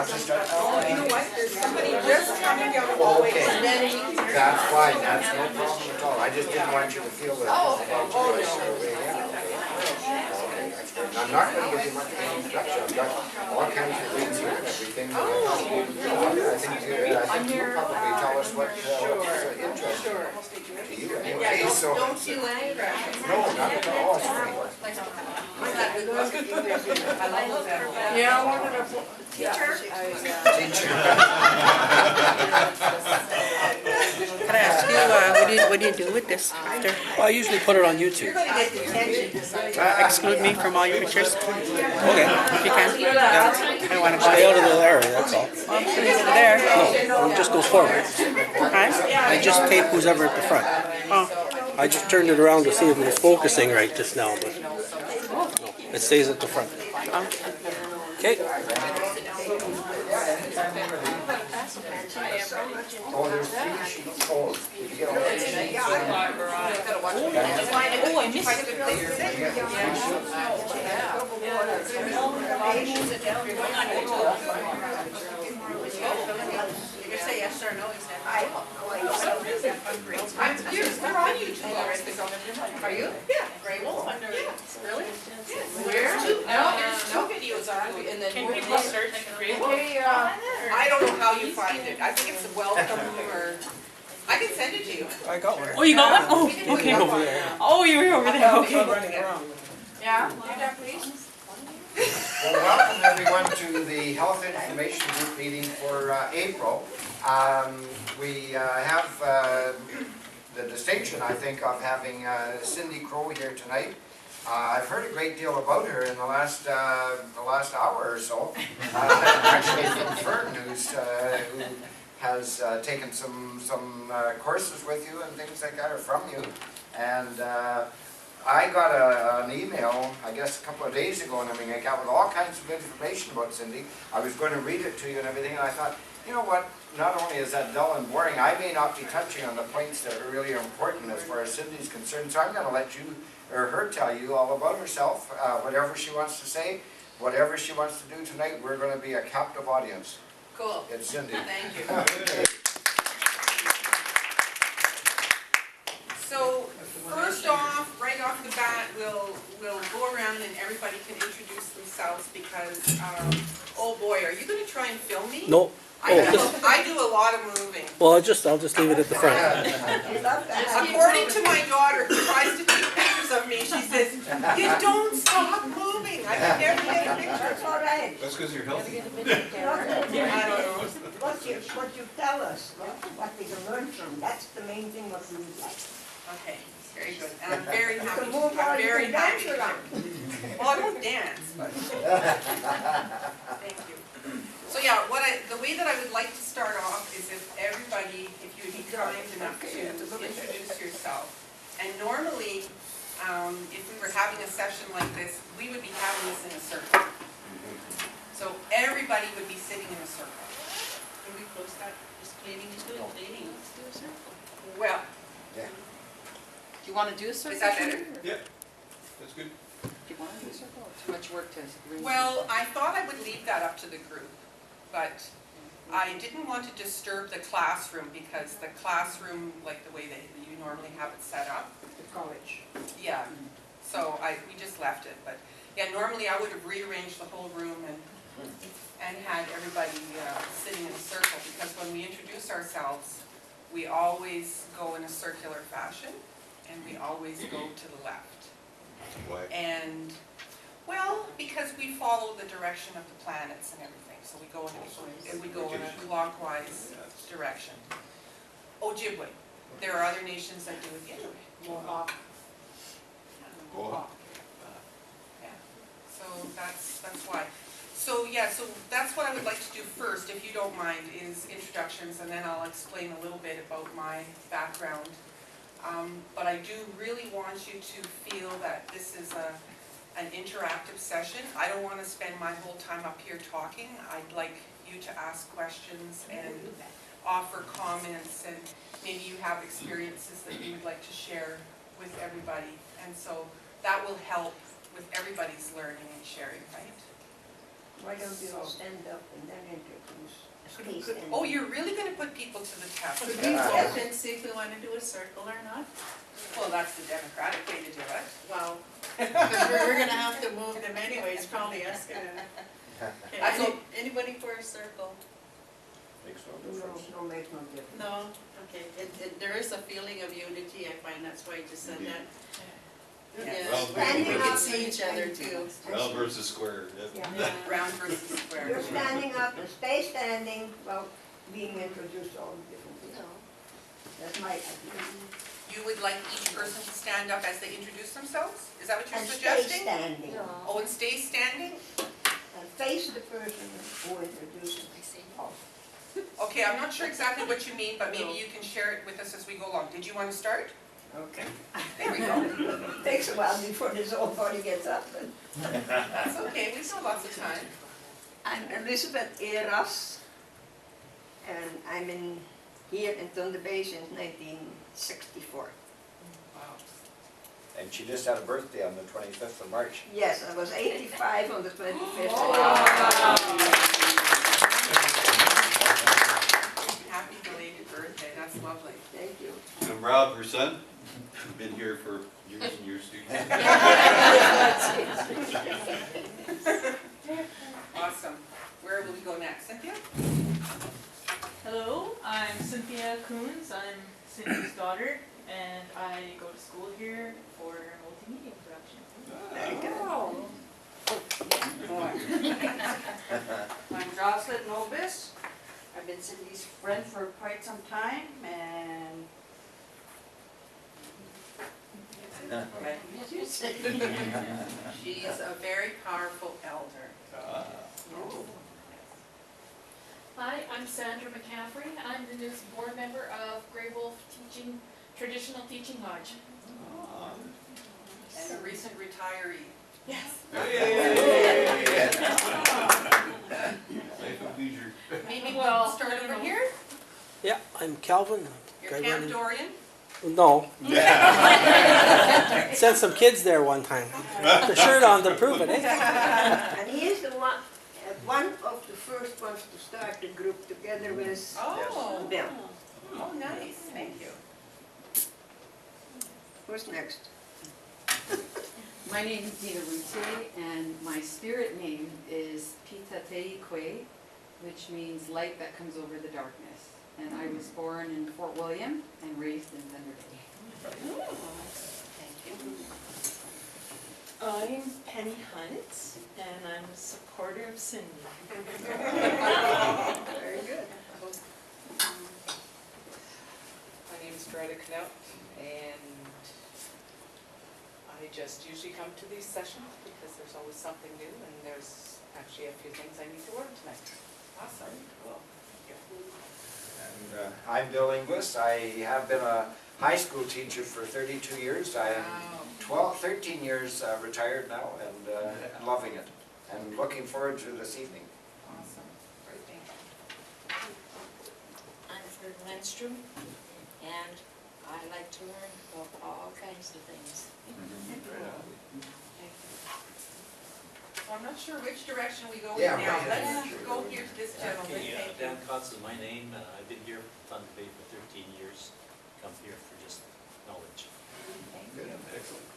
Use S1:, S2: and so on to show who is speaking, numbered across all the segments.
S1: have to start.
S2: Oh, you know what, there's somebody just coming down the hallway,
S1: Okay.
S2: and then we can.
S1: That's fine, that's no problem at all. I just didn't want you to feel that.
S2: Oh, okay. Oh,
S1: I'm not going to give you much of an introduction. I've got all kinds of things here and everything. That I think you'll probably tell us what interesting to you. Okay, so.
S2: Don't feel any pressure.
S1: No, not at all.
S2: Yeah, I wanted a teacher.
S1: Teacher.
S3: Can I ask you, what do you do with this after?
S4: Well, I usually put it on YouTube.
S3: Exclude me from all your pictures?
S4: Okay.
S3: If you can. Yeah. I don't want to go
S4: Stay out of the area, that's all.
S3: there.
S4: No, it just goes forward.
S3: Huh?
S4: I just tape who's ever at the front.
S3: Oh,
S4: I just turned it around to see if it was focusing right just now, but no, it stays at the front. Okay.
S1: Oh, there's 3 sheets. Oh, did you get all that?
S2: Oh, I missed You can say yes or no, he said. We're on YouTube already. Are you? Yeah. Grey Wolf under. Really? Where? No, there's 2 videos on, and then.
S5: Can people search Grey Wolf?
S2: I don't know how you find it. I think it's welcome or, I can send it to you.
S4: I got one.
S3: oh, you got one? Oh, okay.
S4: Over there.
S3: Oh, you were over there, okay.
S2: Yeah, do that please.
S1: Well, welcome everyone to the Health Information Group meeting for April. We have the distinction, I think, of having Cindy Crowe here tonight. I've heard a great deal about her in the last hour or so. Actually from Fern, who has taken some courses with you and things like that, or from you. And I got an email, I guess a couple of days ago, and everything like that, with all kinds of information about Cindy. I was going to read it to you and everything, and I thought, you know what, not only is that dull and boring, I may not be touching on the points that are really important as far as Cindy's concerned, so I'm going to let you, or her, tell you all about herself, whatever she wants to say, whatever she wants to do tonight. We're going to be a captive audience.
S2: Cool.
S1: It's Cindy.
S2: Thank you. So, first off, right off the bat, we'll go around and everybody can introduce themselves because, oh boy, are you going to try and film me?
S4: No.
S2: I do a lot of moving.
S4: Well, I'll just leave it at the front.
S2: According to my daughter, who tries to take pictures of me, she says, "You don't stop moving. I can never get a picture."
S6: That's all right.
S7: That's because you're healthy.
S2: I don't know.
S6: What you tell us, what we can learn from, that's the main thing what we would like.
S2: Okay, very good. And I'm very
S6: You
S2: happy.
S6: can move on,
S2: I'm
S6: you
S2: very
S6: can dance
S2: happy.
S6: around.
S2: Well, I won't dance, but. Thank you. So yeah, the way that I would like to start off is if everybody, if you would be kind enough to introduce yourself. And normally, if we were having a session like this, we would be having this in a circle. So everybody would be sitting in a circle.
S5: Can we close that, just cleaning into it, cleaning, let's do a circle.
S2: Well,
S3: Do you want to do a circle?
S2: is that better?
S7: Yeah, that's good.
S3: Do you want to do a circle or too much work to arrange?
S2: Well, I thought I would leave that up to the group, but I didn't want to disturb the classroom because the classroom, like the way that you normally have it set up.
S6: The college.
S2: Yeah, so we just left it, but yeah, normally I would have rearranged the whole room and had everybody sitting in a circle, because when we introduce ourselves, we always go in a circular fashion and we always go to the left.
S7: Why?
S2: And, well, because we follow the direction of the planets and everything, so we go in a clockwise direction. Ojibwe. There are other nations that do it the other way.
S6: Mohawk.
S7: Mohawk.
S2: Yeah, so that's why. So yeah, so that's what I would like to do first, if you don't mind, is introductions, and then I'll explain a little bit about my background. But I do really want you to feel that this is an interactive session. I don't want to spend my whole time up here talking. I'd like you to ask questions and offer comments, and maybe you have experiences that you would like to share with everybody. And so that will help with everybody's learning and sharing, right?
S6: Why don't you all stand up and then introduce? Stay standing.
S2: Oh, you're really gonna put people to the test?
S5: Could we vote and see if we want to do a circle or not?
S2: Well, that's the democratic way to do it.
S5: Well, because we're gonna have to move them anyways, probably us gonna. Okay,
S2: That's all-
S5: anybody for a circle?
S7: Makes no
S6: No,
S7: difference.
S6: no, make no difference.
S5: No? Okay, there is a feeling of unity, I find, that's why I just said that.
S2: Yeah.
S5: Yeah,
S7: Well,
S5: we can see each other too.
S7: Round versus square, yep.
S6: Yeah.
S5: Yeah.
S2: Round versus square.
S6: You're standing up and stay standing while being introduced all the different people. That's my idea.
S2: You would like each person to stand up as they introduce themselves? Is that what you're
S6: And stay
S2: suggesting?
S6: standing.
S2: Oh, and stay standing?
S6: And face the person who introduces himself.
S2: Okay, I'm not sure exactly what you mean, but maybe you can share it with us as we go along. Did you want to start?
S6: Okay.
S2: There we go.
S6: Takes a while before this whole body gets up. But
S2: That's okay, we've got lots of time.
S6: I'm Elizabeth Eras, and I'm here in Thunder Bay since 1964.
S2: Wow.
S1: And she just had a birthday on the 25th of March.
S6: Yes, I was 85 on the 25th.
S2: Happy belated birthday, that's lovely.
S6: Thank you.
S7: I'm Rob, her son. Been here for years and years too.
S2: Awesome. Where will we go next? Cynthia?
S8: Hello, I'm Cynthia Coons. I'm Cindy's daughter, and I go to school here for multimedia production.
S2: Oh.
S9: I'm Jocelyn Nobis. I've been Cindy's friend for quite some time, and
S2: She's a very powerful elder.
S10: Hi, I'm Sandra McCaffrey. I'm the newest board member of Grey Wolf Traditional Teaching Lodge.
S2: And a recent retiree.
S10: Yes.
S7: Life of leisure.
S2: Maybe
S10: Well,
S2: we'll start over here.
S4: Yeah, I'm Calvin.
S2: You're
S4: Guy
S2: Camp
S4: running-
S2: Dorian.
S4: No. Sent some kids there one time. The shirt on to prove it, eh?
S6: And he is the one of the first ones to start the group together with
S2: Oh.
S6: Bill.
S2: Oh, nice, thank you.
S6: Who's next?
S11: My name is Dina Rute, and my spirit name is Pitateikwe, which means light that comes over the darkness. And I was born in Fort William and raised in Thunder Bay.
S2: Thank you.
S8: I'm Penny Hunt, and I'm a supporter of Cindy.
S6: Very good.
S12: My name is Doretta Knott, and I just usually come to these sessions because there's always something new, and there's actually a few things I need to learn tonight.
S2: Awesome.
S12: Cool.
S1: And I'm Bill Inglis. I have been a high school teacher for 32 years. I am 13 years retired now and loving it. And looking forward to this evening.
S2: Awesome. Great, thank you.
S13: I'm Ferd Lindstrom, and I like to learn about all kinds of things.
S2: So I'm not sure which direction we go in
S1: Yeah,
S2: now.
S1: right.
S2: Let's go here to this gentleman.
S14: Okay,
S2: Thank you.
S14: Dan Kotz is my name. I've been here for Thunder Bay for 13 years. Come here for just knowledge.
S1: Good. Excellent.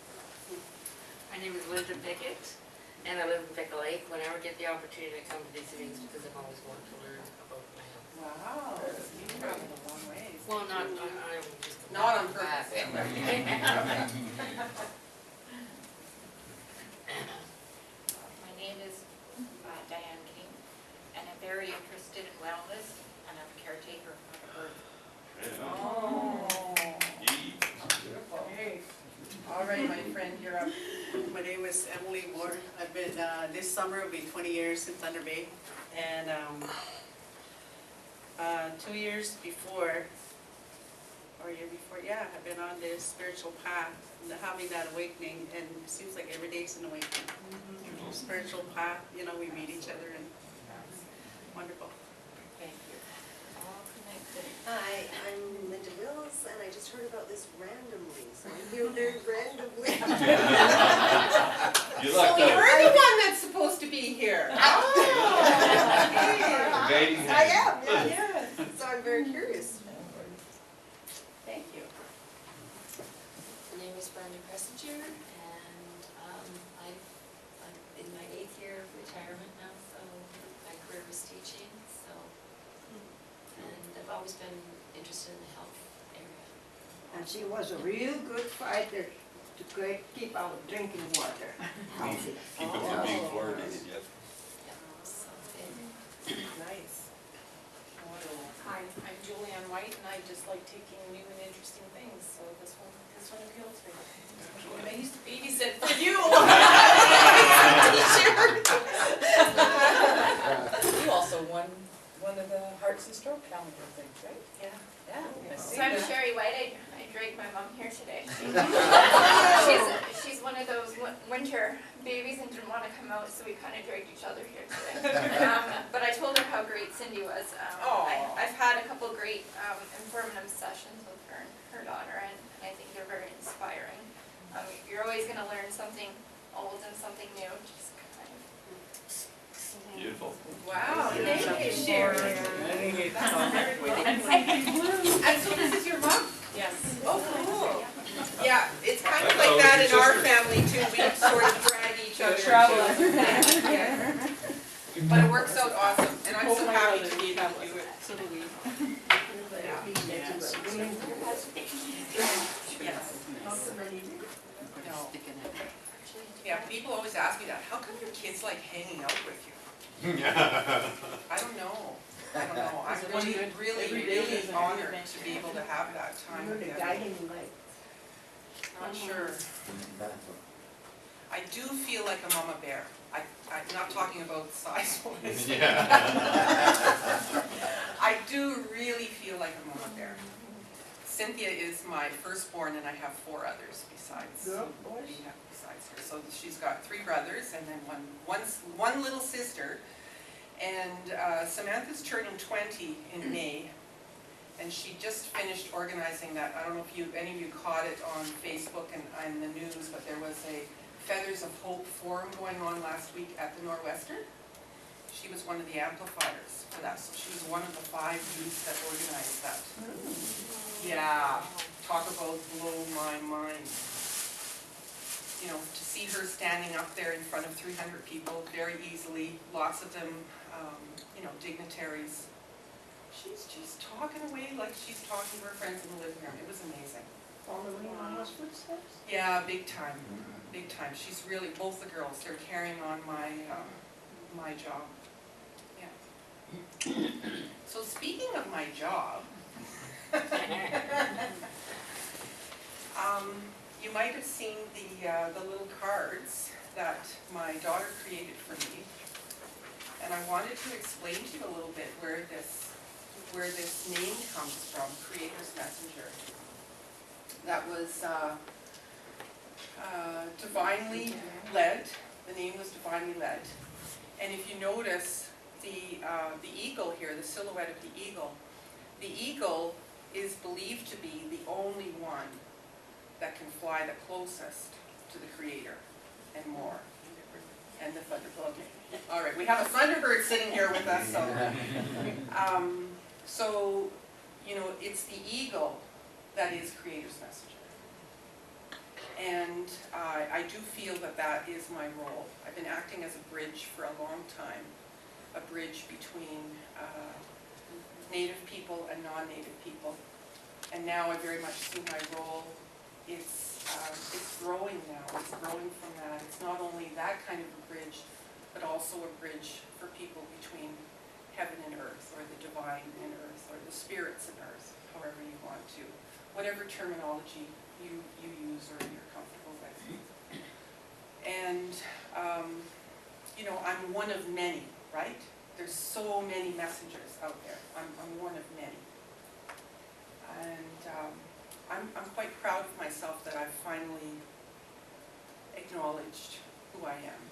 S13: My name is Linda Pickett, and I live in Pickle Lake. Whenever I get the opportunity to come to these meetings, because I've always wanted to learn about my health.
S2: Wow, you've traveled a long ways.
S13: Well, I'm just.
S2: Not on purpose.
S10: My name is Diane King, and I'm very interested in wellness, and I'm a caretaker of the earth.
S2: Oh.
S5: Hey. All right, my friend, you're up. My name is Emily Moore. I've been, this summer will be 20 years in Thunder Bay. And 2 years before, or a year before, yeah, I've been on this spiritual path, having that awakening, and it seems like every day is an awakening. Spiritual path, you know, we meet each other, and it's wonderful.
S13: Thank you.
S10: All connected.
S15: Hi, I'm Linda Mills, and I just heard about this randomly, so I'm here very randomly.
S7: You
S2: So
S7: lucked
S2: you're
S7: out.
S2: the one that's supposed to be here.
S15: Oh,
S7: invading
S15: I
S7: hand.
S15: am, yes. So I'm very curious.
S5: Thank you.
S16: My name is Brenda Pressinger, and I'm in my 8th year of retirement now, so my career was teaching, so, and I've always been interested in the health area.
S6: And she was a real good fighter to keep our drinking water healthy.
S7: Keep it from being fluoridated, yes.
S16: Yeah, so,
S2: Nice.
S12: Hi, I'm Julianne White, and I just like taking new and interesting things, so this one appeals to me. And I used to babysit for you. You also won one of the Hearts and Stroke calendar things, right?
S2: Yeah.
S12: Yeah.
S10: So I'm Sherry White, I dragged my mom here today. She's one of those winter babies and didn't want to come out, so we kind of dragged each other here today. But I told her how great Cindy was. I've had a couple great informative sessions with her and her daughter, and I think they're very inspiring. You're always going to learn something old and something new, just kind of.
S7: Beautiful.
S2: Wow.
S10: Thank you, Sherry.
S2: And so this is your mom?
S12: Yes.
S2: Oh, cool. Yeah, it's kind of like that in our family too. We sort of drag each other. Yeah. But it works out awesome, and I'm so happy to be able to do it.
S8: So do we.
S2: Yes. No. Yeah, people always ask me that. How come your kids like hanging out with you? I don't know. I'm really honored to be able to have that time
S6: You're
S2: with
S6: the
S2: them.
S6: guiding light.
S2: Not sure. I do feel like a mama bear. I'm not talking about size-wise. I do really feel like a mama bear. Cynthia is my firstborn, and I have 4 others besides.
S6: Girl, boys?
S2: Yeah, besides her. So she's got 3 brothers and then one little sister. And Samantha's turning 20 in May, and she just finished organizing that. I don't know if any of you caught it on Facebook and the news, but there was a Feathers of Hope forum going on last week at the Northwestern. She was one of the amplifiers for that, so she was one of the 5 youths that organized that. Yeah, talk about blow my mind. You know, to see her standing up there in front of 300 people very easily, lots of them, you know, dignitaries. She's just talking away like she's talking to her friends in the living room. It was amazing.
S6: Following Mama's footsteps?
S2: Yeah, big time, big time. She's really, both the girls, they're carrying on my job. Yeah. So speaking of my job, you might have seen the little cards that my daughter created for me, and I wanted to explain to you a little bit where this name comes from, Creator's Messenger. That was divinely led. The name was divinely led, and if you notice the eagle here, the silhouette of the eagle is believed to be the only one that can fly the closest to the Creator and more. And the thunderbird. Okay. All right, we have a thunderbird sitting here with us, so you know, it's the eagle that is Creator's messenger. And I do feel that is my role. I've been acting as a bridge for a long time, a bridge between Native people and non-Native people. And now I very much see my role. It's growing now. It's growing from that. It's not only that kind of a bridge, but also a bridge for people between heaven and earth, or the divine and earth, or the spirits and earth, however you want to. Whatever terminology you use or you're comfortable with. And, you know, I'm one of many, right? There's so many messengers out there. I'm one of many. And I'm quite proud of myself that I've finally acknowledged who I am,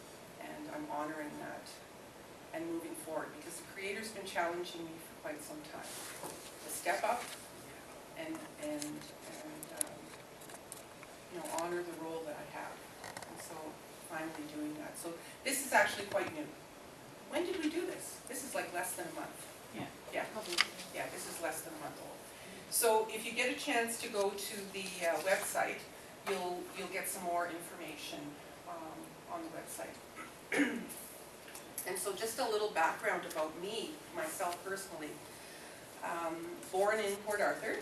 S2: and I'm honoring that and moving forward, because the Creator's been challenging me for quite some time to step up and you know, honor the role that I have. And so finally doing that. So this is actually quite new. when did we do this? This is like less than a month.
S8: Yeah.
S2: Yeah, yeah, this is less than a month old. So if you get a chance to go to the website, you'll get some more information on the website. And so just a little background about me, myself personally. Born in Port Arthur.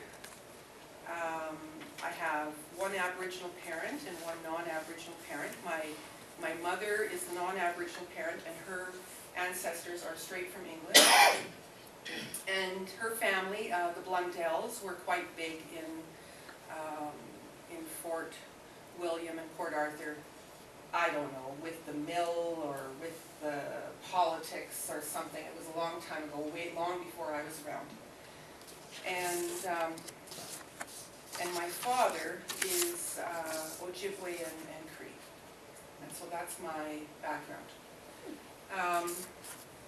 S2: I have one Aboriginal parent and one non-Aboriginal parent. My mother is the non-Aboriginal parent, and her ancestors are straight from England. And her family, the Blundells, were quite big in Fort William and Port Arthur. I don't know, with the mill or with the politics or something. It was a long time ago, way long before I was around. And my father is Ojibwe and Cree. And so that's my background.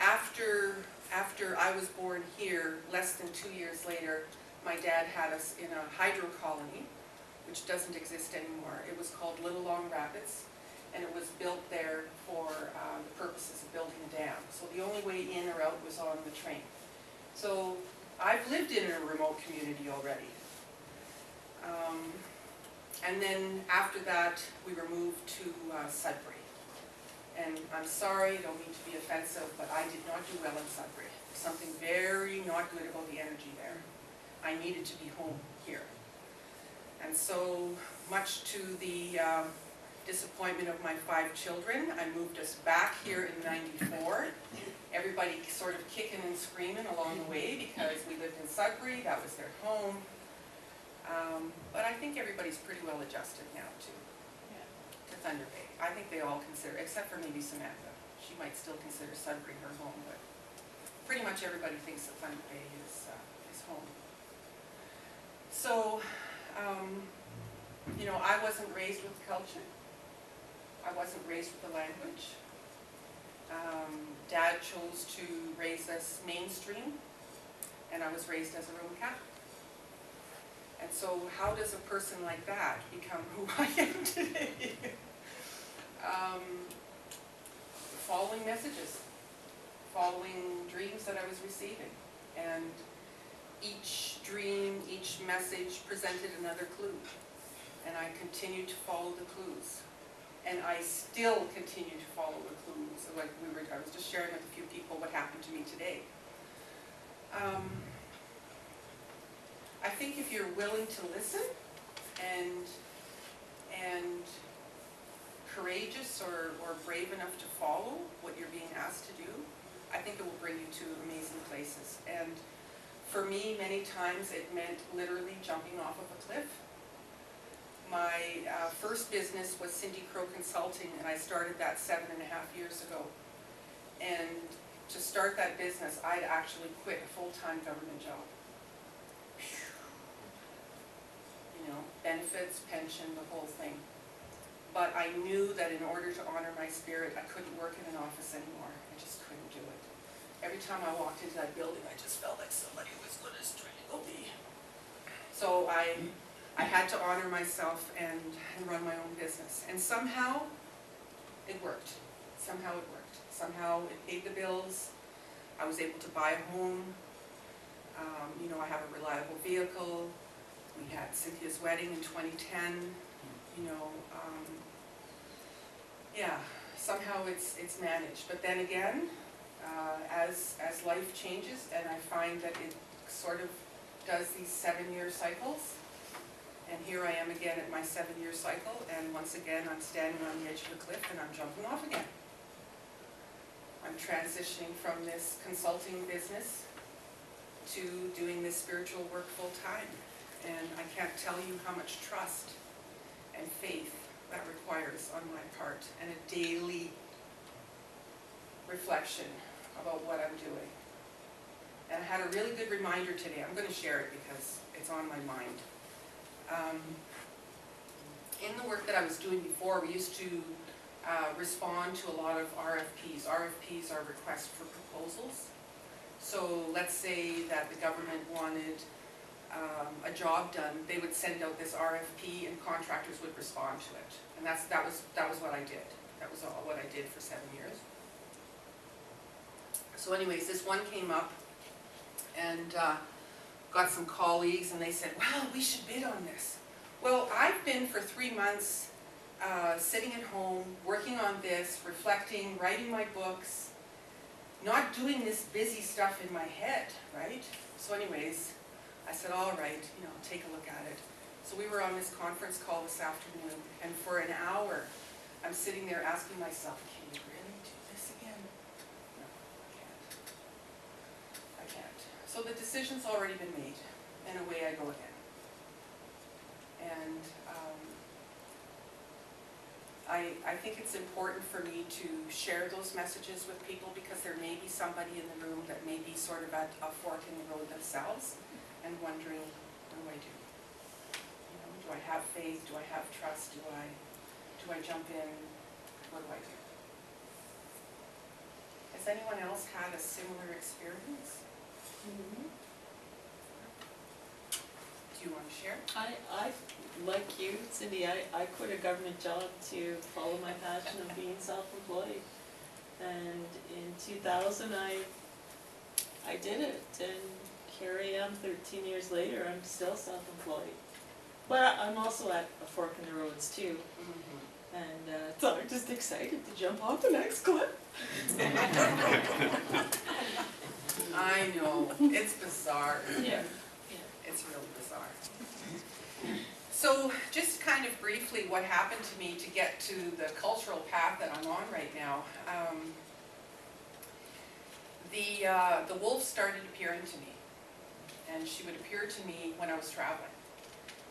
S2: After I was born here, less than 2 years later, my dad had us in a hydro colony, which doesn't exist anymore. It was called Little Long Rapids, and it was built there for the purposes of building a dam. So the only way in or out was on the train. So I've lived in a remote community already. And then after that, we were moved to Sudbury. And I'm sorry, don't mean to be offensive, but I did not do well in Sudbury. Something very not good about the energy there. I needed to be home here. And so, much to the disappointment of my 5 children, I moved us back here in '94. Everybody sort of kicking and screaming along the way because we lived in Sudbury, that was their home. But I think everybody's pretty well adjusted now to Thunder Bay. I think they all consider, except for maybe Samantha. She might still consider Sudbury her home, but pretty much everybody thinks that Thunder Bay is home. So, you know, I wasn't raised with the culture. I wasn't raised with the language. Dad chose to raise us mainstream, and I was raised as a Roman Catholic. And so how does a person like that become who I am today? Following messages, following dreams that I was receiving. And each dream, each message presented another clue. And I continued to follow the clues. And I still continue to follow the clues. Like I was just sharing with a few people what happened to me today. I think if you're willing to listen and courageous or brave enough to follow what you're being asked to do, I think it will bring you to amazing places. And for me, many times it meant literally jumping off of a cliff. My first business was Crowe Consulting, and I started that 7.5 years ago. And to start that business, I'd actually quit a full-time government job. You know, benefits, pension, the whole thing. But I knew that in order to honor my spirit, I couldn't work in an office anymore. I just couldn't do it. Every time I walked into that building, I just felt like somebody was going to strangle me. So I had to honor myself and run my own business. And somehow, it worked. Somehow it worked. Somehow it paid the bills. I was able to buy a home. You know, I have a reliable vehicle. We had Cynthia's wedding in 2010. You know, yeah, somehow it's managed. But then again, as life changes, and I find that it sort of does these 7-year cycles, and here I am again at my 7-year cycle, and once again I'm standing on the edge of the cliff and I'm jumping off again. I'm transitioning from this consulting business to doing this spiritual work full time, and I can't tell you how much trust and faith that requires on my part, and a daily reflection about what I'm doing. And I had a really good reminder today. I'm going to share it because it's on my mind. In the work that I was doing before, we used to respond to a lot of RFPs. RFPs are requests for proposals. So let's say that the government wanted a job done, they would send out this RFP and contractors would respond to it. And that was what I did. That was what I did for 7 years. So anyways, this one came up and got some colleagues and they said, well, we should bid on this. Well, I've been for 3 months sitting at home, working on this, reflecting, writing my books, not doing this busy stuff in my head, right? So anyways, I said, all right, take a look at it. So we were on this conference call this afternoon, and for an hour, I'm sitting there asking myself, can you really do this again? No, I can't. So the decision's already been made, and away I go again. And I think it's important for me to share those messages with people because there may be somebody in the room that may be sort of at a fork in the road themselves and wondering, what do I do? Do I have faith? Do I have trust? Do I jump in? What do I do? Has anyone else had a similar experience? Do you want to share?
S17: I like you, Cindy, I quit a government job to follow my passion of being self-employed. And in 2000, I did it, and here I am 13 years later, I'm still self-employed. But I'm also at a fork in the roads too. And so I'm just excited to jump off the next cliff.
S2: I know, it's bizarre.
S17: Yeah.
S2: It's really bizarre. So just kind of briefly what happened to me to get to the cultural path that I'm on right now. The wolf started appearing to me, and she would appear to me when I was traveling,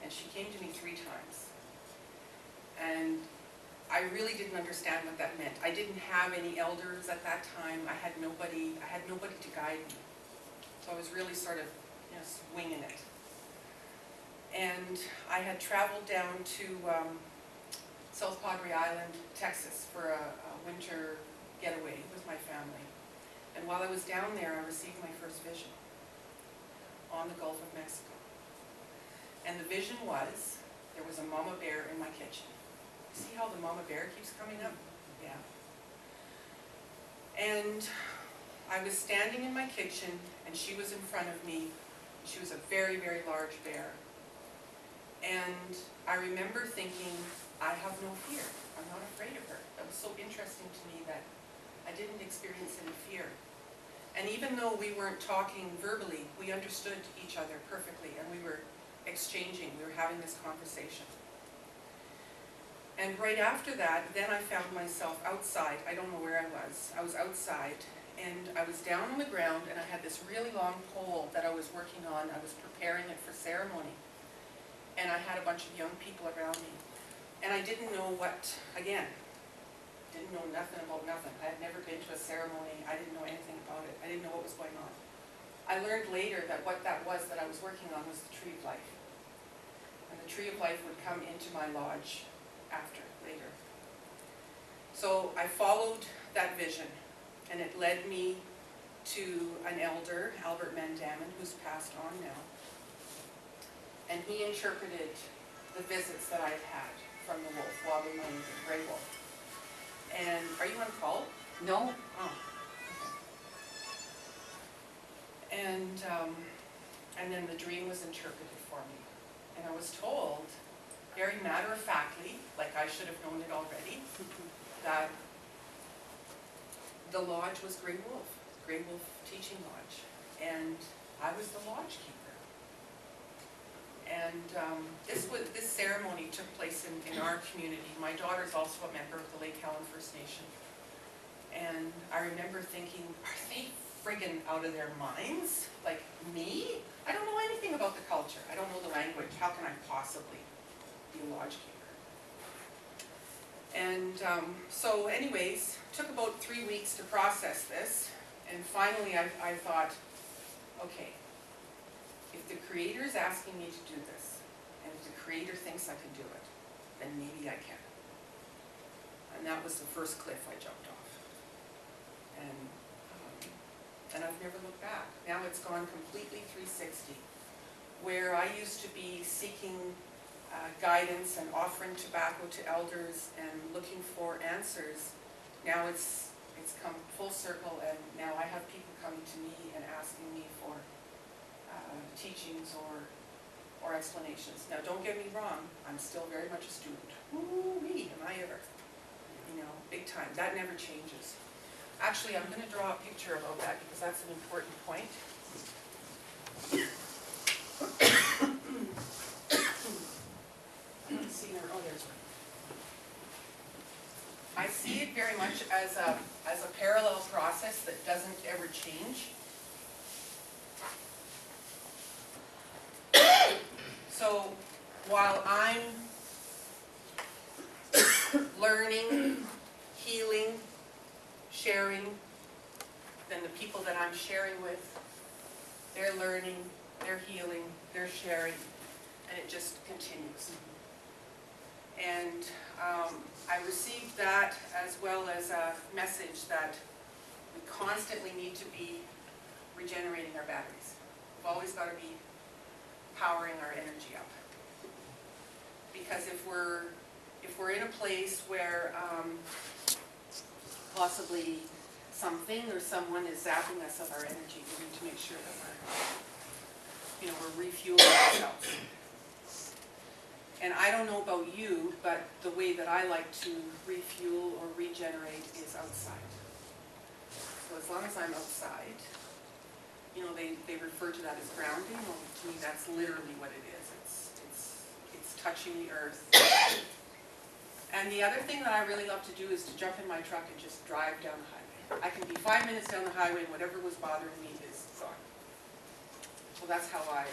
S2: and she came to me 3 times. And I really didn't understand what that meant. I didn't have any elders at that time. I had nobody to guide me. So I was really sort of winging it. And I had traveled down to South Padre Island, Texas for a winter getaway with my family. And while I was down there, I received my first vision on the Gulf of Mexico. And the vision was, there was a mama bear in my kitchen. See how the mama bear keeps coming up? Yeah. And I was standing in my kitchen, and she was in front of me. She was a very, very large bear. And I remember thinking, I have no fear. I'm not afraid of her. That was so interesting to me that I didn't experience any fear. And even though we weren't talking verbally, we understood each other perfectly, and we were exchanging, we were having this conversation. And right after that, then I found myself outside. I don't know where I was. I was outside, and I was down on the ground, and I had this really long pole that I was working on. I was preparing it for ceremony. And I had a bunch of young people around me. And I didn't know what, again, didn't know nothing about nothing. I had never been to a ceremony. I didn't know anything about it. I didn't know what was going on. I learned later that what that was that I was working on was the Tree of Life. And the Tree of Life would come into my lodge later. So I followed that vision, and it led me to an elder, Albert Mandamin, who's passed on now. And he interpreted the visits that I've had from the wolf, Wobbly Moon, the gray wolf. And are you on call?
S11: No.
S2: Oh. Okay. And then the dream was interpreted for me. And I was told, very matter-of-factly, like I should have known it already, that the lodge was Grey Wolf Teaching Lodge. And I was the lodge keeper. And this ceremony took place in our community. My daughter's also a member of the Lake Helen First Nation. And I remember thinking, are they friggin' out of their minds? Like me? I don't know anything about the culture. I don't know the language. How can I possibly be a lodge keeper? And so anyways, took about 3 weeks to process this. And finally I thought, okay, if the Creator is asking me to do this, and if the Creator thinks I can do it, then maybe I can. And that was the first cliff I jumped off. And I've never looked back. Now it's gone completely 360. Where I used to be seeking guidance and offering tobacco to elders and looking for answers, now it's it's come full circle, and now I have people coming to me and asking me for teachings or explanations. Now, don't get me wrong, I'm still very much a student. Woo-wee, am I ever. You know, big time. That never changes. Actually, I'm going to draw a picture about that because that's an important point. I don't see her. Oh, there's one. I see it very much as a parallel process that doesn't ever change. So while I'm learning, healing, sharing, then the people that I'm sharing with, they're learning, they're healing, they're sharing, and it just continues. And I received that as well as a message that we constantly need to be regenerating our batteries. We've always got to be powering our energy up. Because if we're in a place where possibly something or someone is zapping us of our energy, we need to make sure that we're refueling ourselves. And I don't know about you, but the way that I like to refuel or regenerate is outside. So as long as I'm outside, they refer to that as grounding. Well, to me, that's literally what it is. It's touching the earth. And the other thing that I really love to do is to jump in my truck and just drive down the highway. I can be 5 minutes down the highway and whatever was bothering me is gone. So that's how I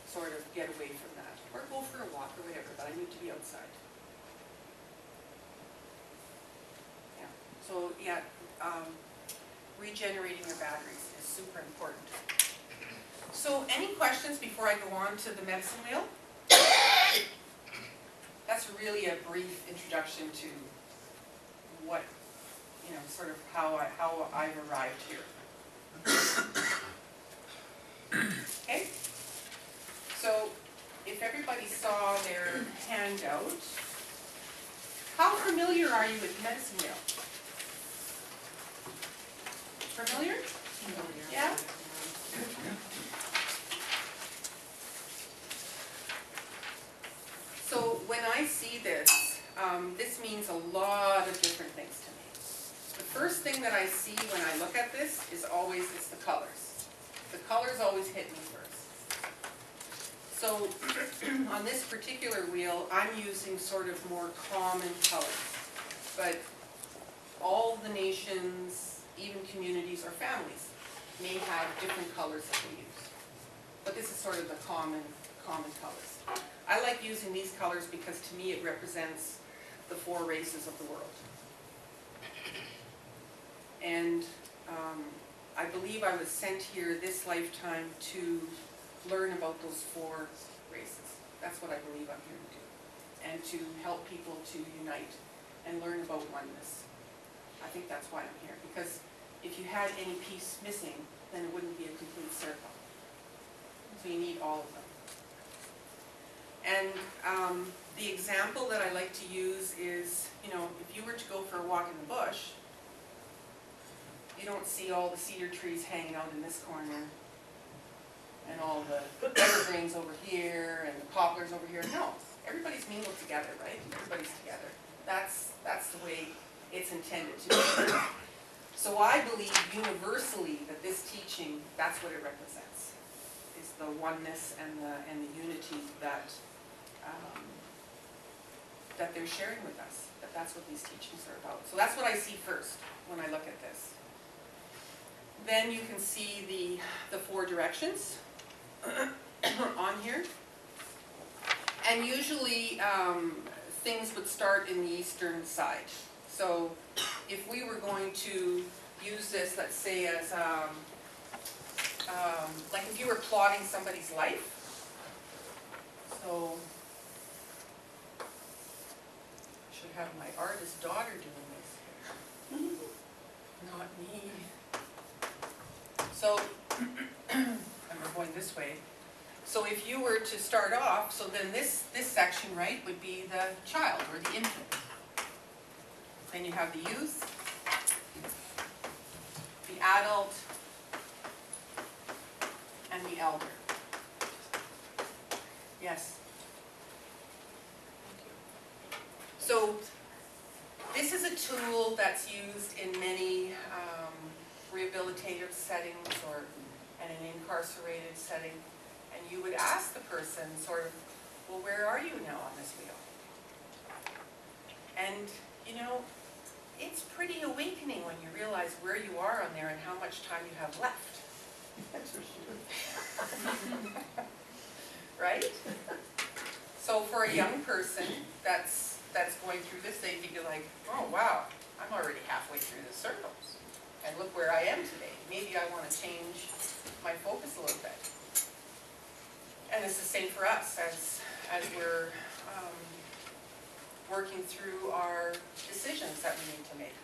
S2: sort of get away from that. Or go for a walk or whatever, but I need to be outside. Yeah. So yeah, regenerating your batteries is super important. So any questions before I go on to the medicine wheel? That's really a brief introduction to what, sort of how I've arrived here. Okay? So if everybody saw their handout, how familiar are you with medicine wheel? Familiar? Yeah? So when I see this, this means a lot of different things to me. The first thing that I see when I look at this is the colors. The colors always hit me first. So on this particular wheel, I'm using sort of more common colors. But all the nations, even communities or families, may have different colors that they use. But this is sort of the common colors. I like using these colors because to me it represents the 4 races of the world. And I believe I was sent here this lifetime to learn about those 4 races. That's what I believe I'm here to do. And to help people to unite and learn about oneness. I think that's why I'm here. Because if you had any piece missing, then it wouldn't be a complete circle. So you need all of them. And the example that I like to use is, if you were to go for a walk in the bush, you don't see all the cedar trees hanging out in this corner and all the evergreens over here and the poplars over here. No, everybody's mingled together, right? Everybody's together. That's the way it's intended to be. So I believe universally that this teaching, that's what it represents, is the oneness and the unity that that they're sharing with us. That's what these teachings are about. So that's what I see first when I look at this. Then you can see the 4 directions on here. And usually things would start in the eastern side. So if we were going to use this, let's say as, like if you were plotting somebody's life. So I should have my artist daughter doing this. Not me. So I'm going this way. So if you were to start off, so then this section, right, would be the child or the infant. Then you have the youth, the adult and the elder. Yes. So this is a tool that's used in many rehabilitative settings or in an incarcerated setting. And you would ask the person sort of, well, where are you now on this wheel? And, you know, it's pretty awakening when you realize where you are on there and how much time you have left.
S6: That's for sure.
S2: Right? So for a young person that's going through this, they'd be like, oh wow, I'm already halfway through the circle. And look where I am today. Maybe I want to change my focus a little bit. And it's the same for us as we're working through our decisions that we need to make.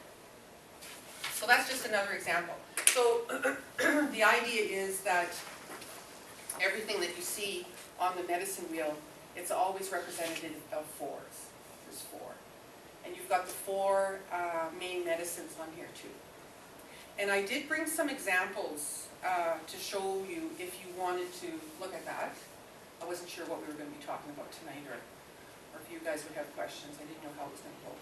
S2: So that's just another example. So the idea is that everything that you see on the medicine wheel, it's always representative of fours. There's four. And you've got the four main medicines on here too. And I did bring some examples to show you if you wanted to look at that. I wasn't sure what we were going to be talking about tonight or if you guys would have questions. I didn't know how it was going to go.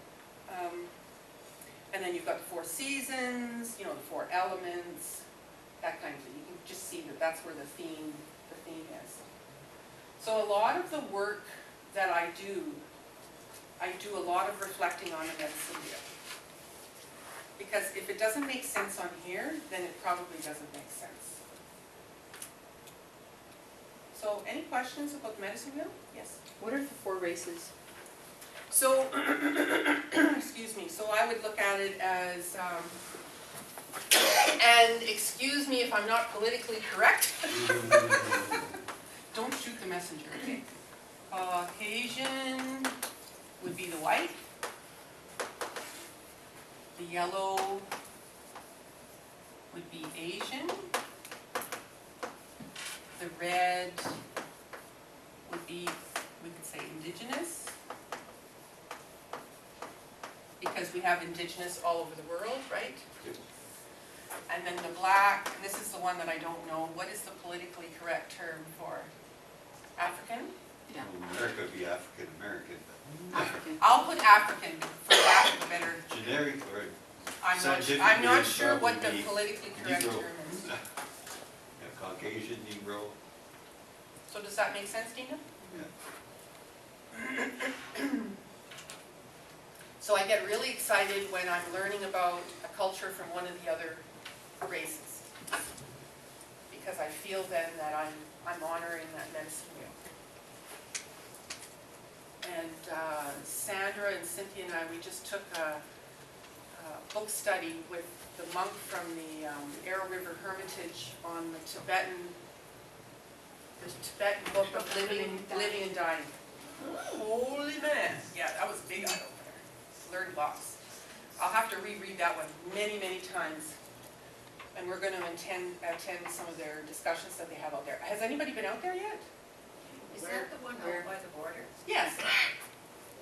S2: And then you've got the four seasons, you know, the four elements, that kind of thing. You can just see that that's where the theme is. So a lot of the work that I do a lot of reflecting on the medicine wheel. Because if it doesn't make sense on here, then it probably doesn't make sense. So any questions about the medicine wheel? Yes?
S3: What are the 4 races?
S2: So, excuse me, so I would look at it as, and excuse me if I'm not politically correct. Don't shoot the messenger, okay? Caucasian would be the white. The yellow would be Asian. The red would be, we could say, indigenous. Because we have indigenous all over the world, right? And then the black, and this is the one that I don't know, what is the politically correct term for African?
S3: Yeah.
S7: America would be African American.
S3: African.
S2: I'll put African for lack of a better.
S7: Generic or
S2: I'm
S7: scientific.
S2: not sure what the
S7: would be
S2: politically correct
S7: Negro.
S2: term is.
S7: Yeah, Caucasian, Negro.
S2: So does that make sense, Dina?
S7: Yeah.
S2: So I get really excited when I'm learning about a culture from one of the other races. Because I feel then that I'm honoring that medicine wheel. And Sandra and Cynthia and I, we just took a book study with the monk from the Arrow River Hermitage on the Tibetan book of living and dying. Holy man, yeah, that was a big eye opener. Learned lots. I'll have to reread that one many, many times. And we're going to attend some of their discussions that they have out there. Has anybody been out there yet?
S16: Is that the one out by the border?
S2: Yes.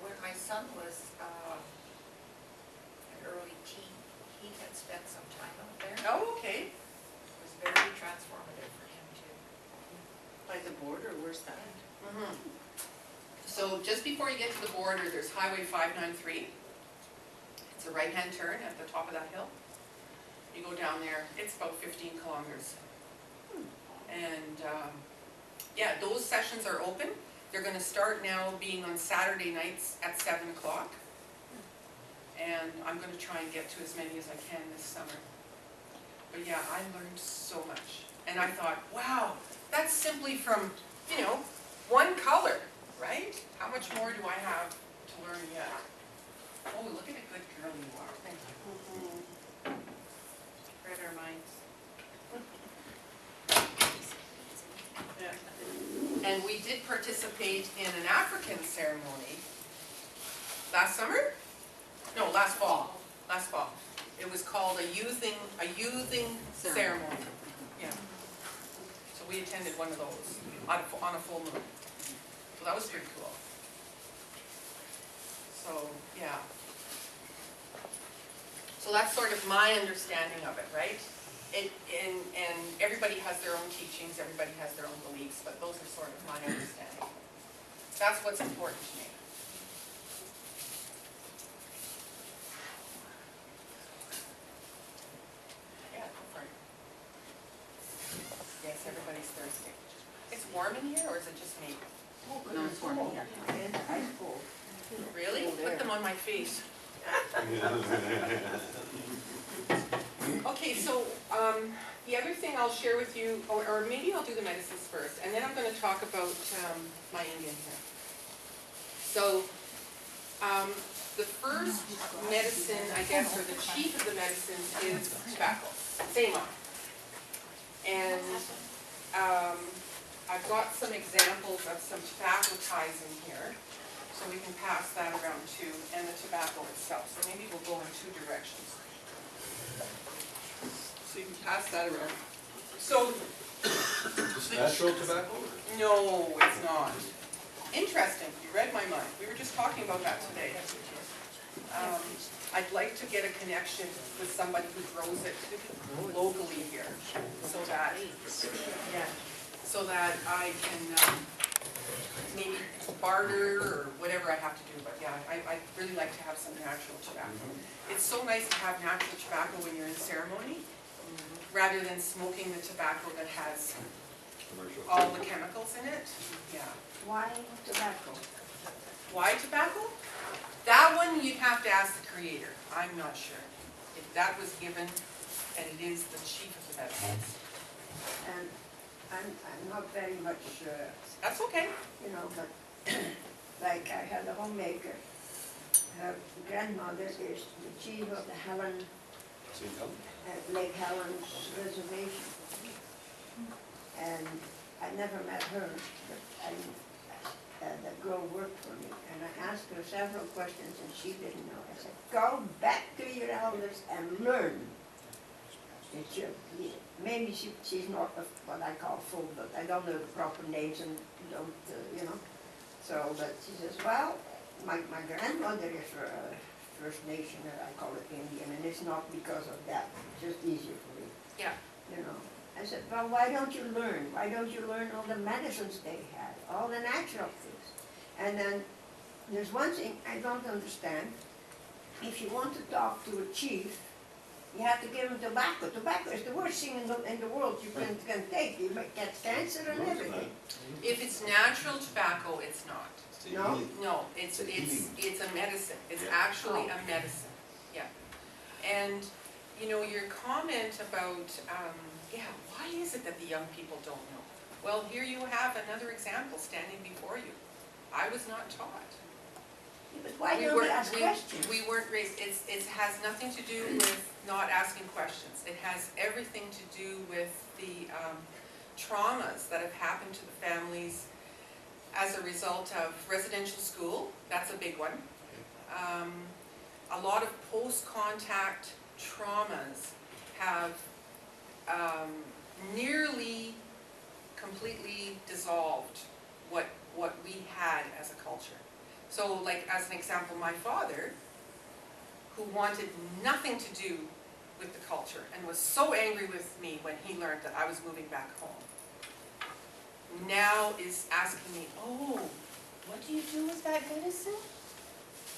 S16: Where my son was an early teen, he had spent some time out there.
S2: Oh, okay.
S16: It was very transformative for him too.
S17: By the border, where's that?
S2: Mm-hmm. So just before you get to the border, there's Highway 593. It's a right-hand turn at the top of that hill. You go down there, it's about 15 kilometers. And yeah, those sessions are open. They're going to start now being on Saturday nights at 7 o'clock. And I'm going to try and get to as many as I can this summer. But yeah, I learned so much. And I thought, wow, that's simply from, you know, one color, right? How much more do I have to learn yet? Oh, look at a good girl you are. Thank you.
S5: Read our minds.
S2: Yeah. And we did participate in an African ceremony last summer? No, last fall. Last fall. It was called a youthing ceremony. Yeah. So we attended one of those on a full moon. So that was pretty cool. So, yeah. So that's sort of my understanding of it, right? and everybody has their own teachings, everybody has their own beliefs, but those are sort of my understanding. That's what's important to me. Yeah, go for it. Yes, everybody's thirsty. It's warm in here, or is it just me?
S11: No, it's warm here.
S6: And ice cold.
S2: Really? Put them on my face. Okay, so, the other thing I'll share with you, or maybe I'll do the medicines first, and then I'm gonna talk about, my Indian here. So, the first medicine, I guess, or the chief of the medicines is tobacco, same on. And, I've got some examples of some tobacco ties in here, so we can pass that around too, and the tobacco itself, so maybe we'll go in two directions. So you can pass that around. So.
S7: Natural tobacco?
S2: No, it's not. Interesting, you read my mind, we were just talking about that today. I'd like to get a connection with somebody who grows it locally here, so that, so that I can, maybe barter or whatever I have to do, but yeah, I'd really like to have some natural tobacco. It's so nice to have natural tobacco when you're in ceremony, rather than smoking the tobacco that has all the chemicals in it. Yeah.
S6: Why tobacco?
S2: Why tobacco? That one you'd have to ask the creator. I'm not sure. If that was given, and it is the chief of the medicines.
S6: And I'm not very much,
S2: That's okay.
S6: you know, but like I had a homemaker. Her grandmother is the chief of the Lake Helen's reservation. And I never met her, but the girl worked for me. And I asked her several questions and she didn't know. I said, go back to your elders and learn. Maybe she's not what I call full, but I don't know the proper names and don't, you know. So, but she says, well, my grandmother is First Nation, and I call it Indian, and it's not because of that, it's just easier for me.
S2: Yeah.
S6: You know. I said, well, why don't you learn? Why don't you learn all the medicines they had, all the natural things? And then there's one thing I don't understand. If you want to talk to a chief, you have to give him tobacco. Tobacco is the worst thing in the world you can take. You might get cancer and everything.
S2: If it's natural tobacco, it's not.
S6: No?
S2: No, it's a medicine. It's actually a medicine. Yeah. And, you know, your comment about, why is it that the young people don't know? Well, here you have another example standing before you. I was not taught.
S6: But why don't you ask questions?
S2: We weren't raised, it has nothing to do with not asking questions. It has everything to do with the traumas that have happened to the families as a result of residential school. That's a big one. A lot of post-contact traumas have nearly completely dissolved what we had as a culture. So, like, as an example, my father, who wanted nothing to do with the culture and was so angry with me when he learned that I was moving back home, now is asking me, oh, what do you do with that medicine?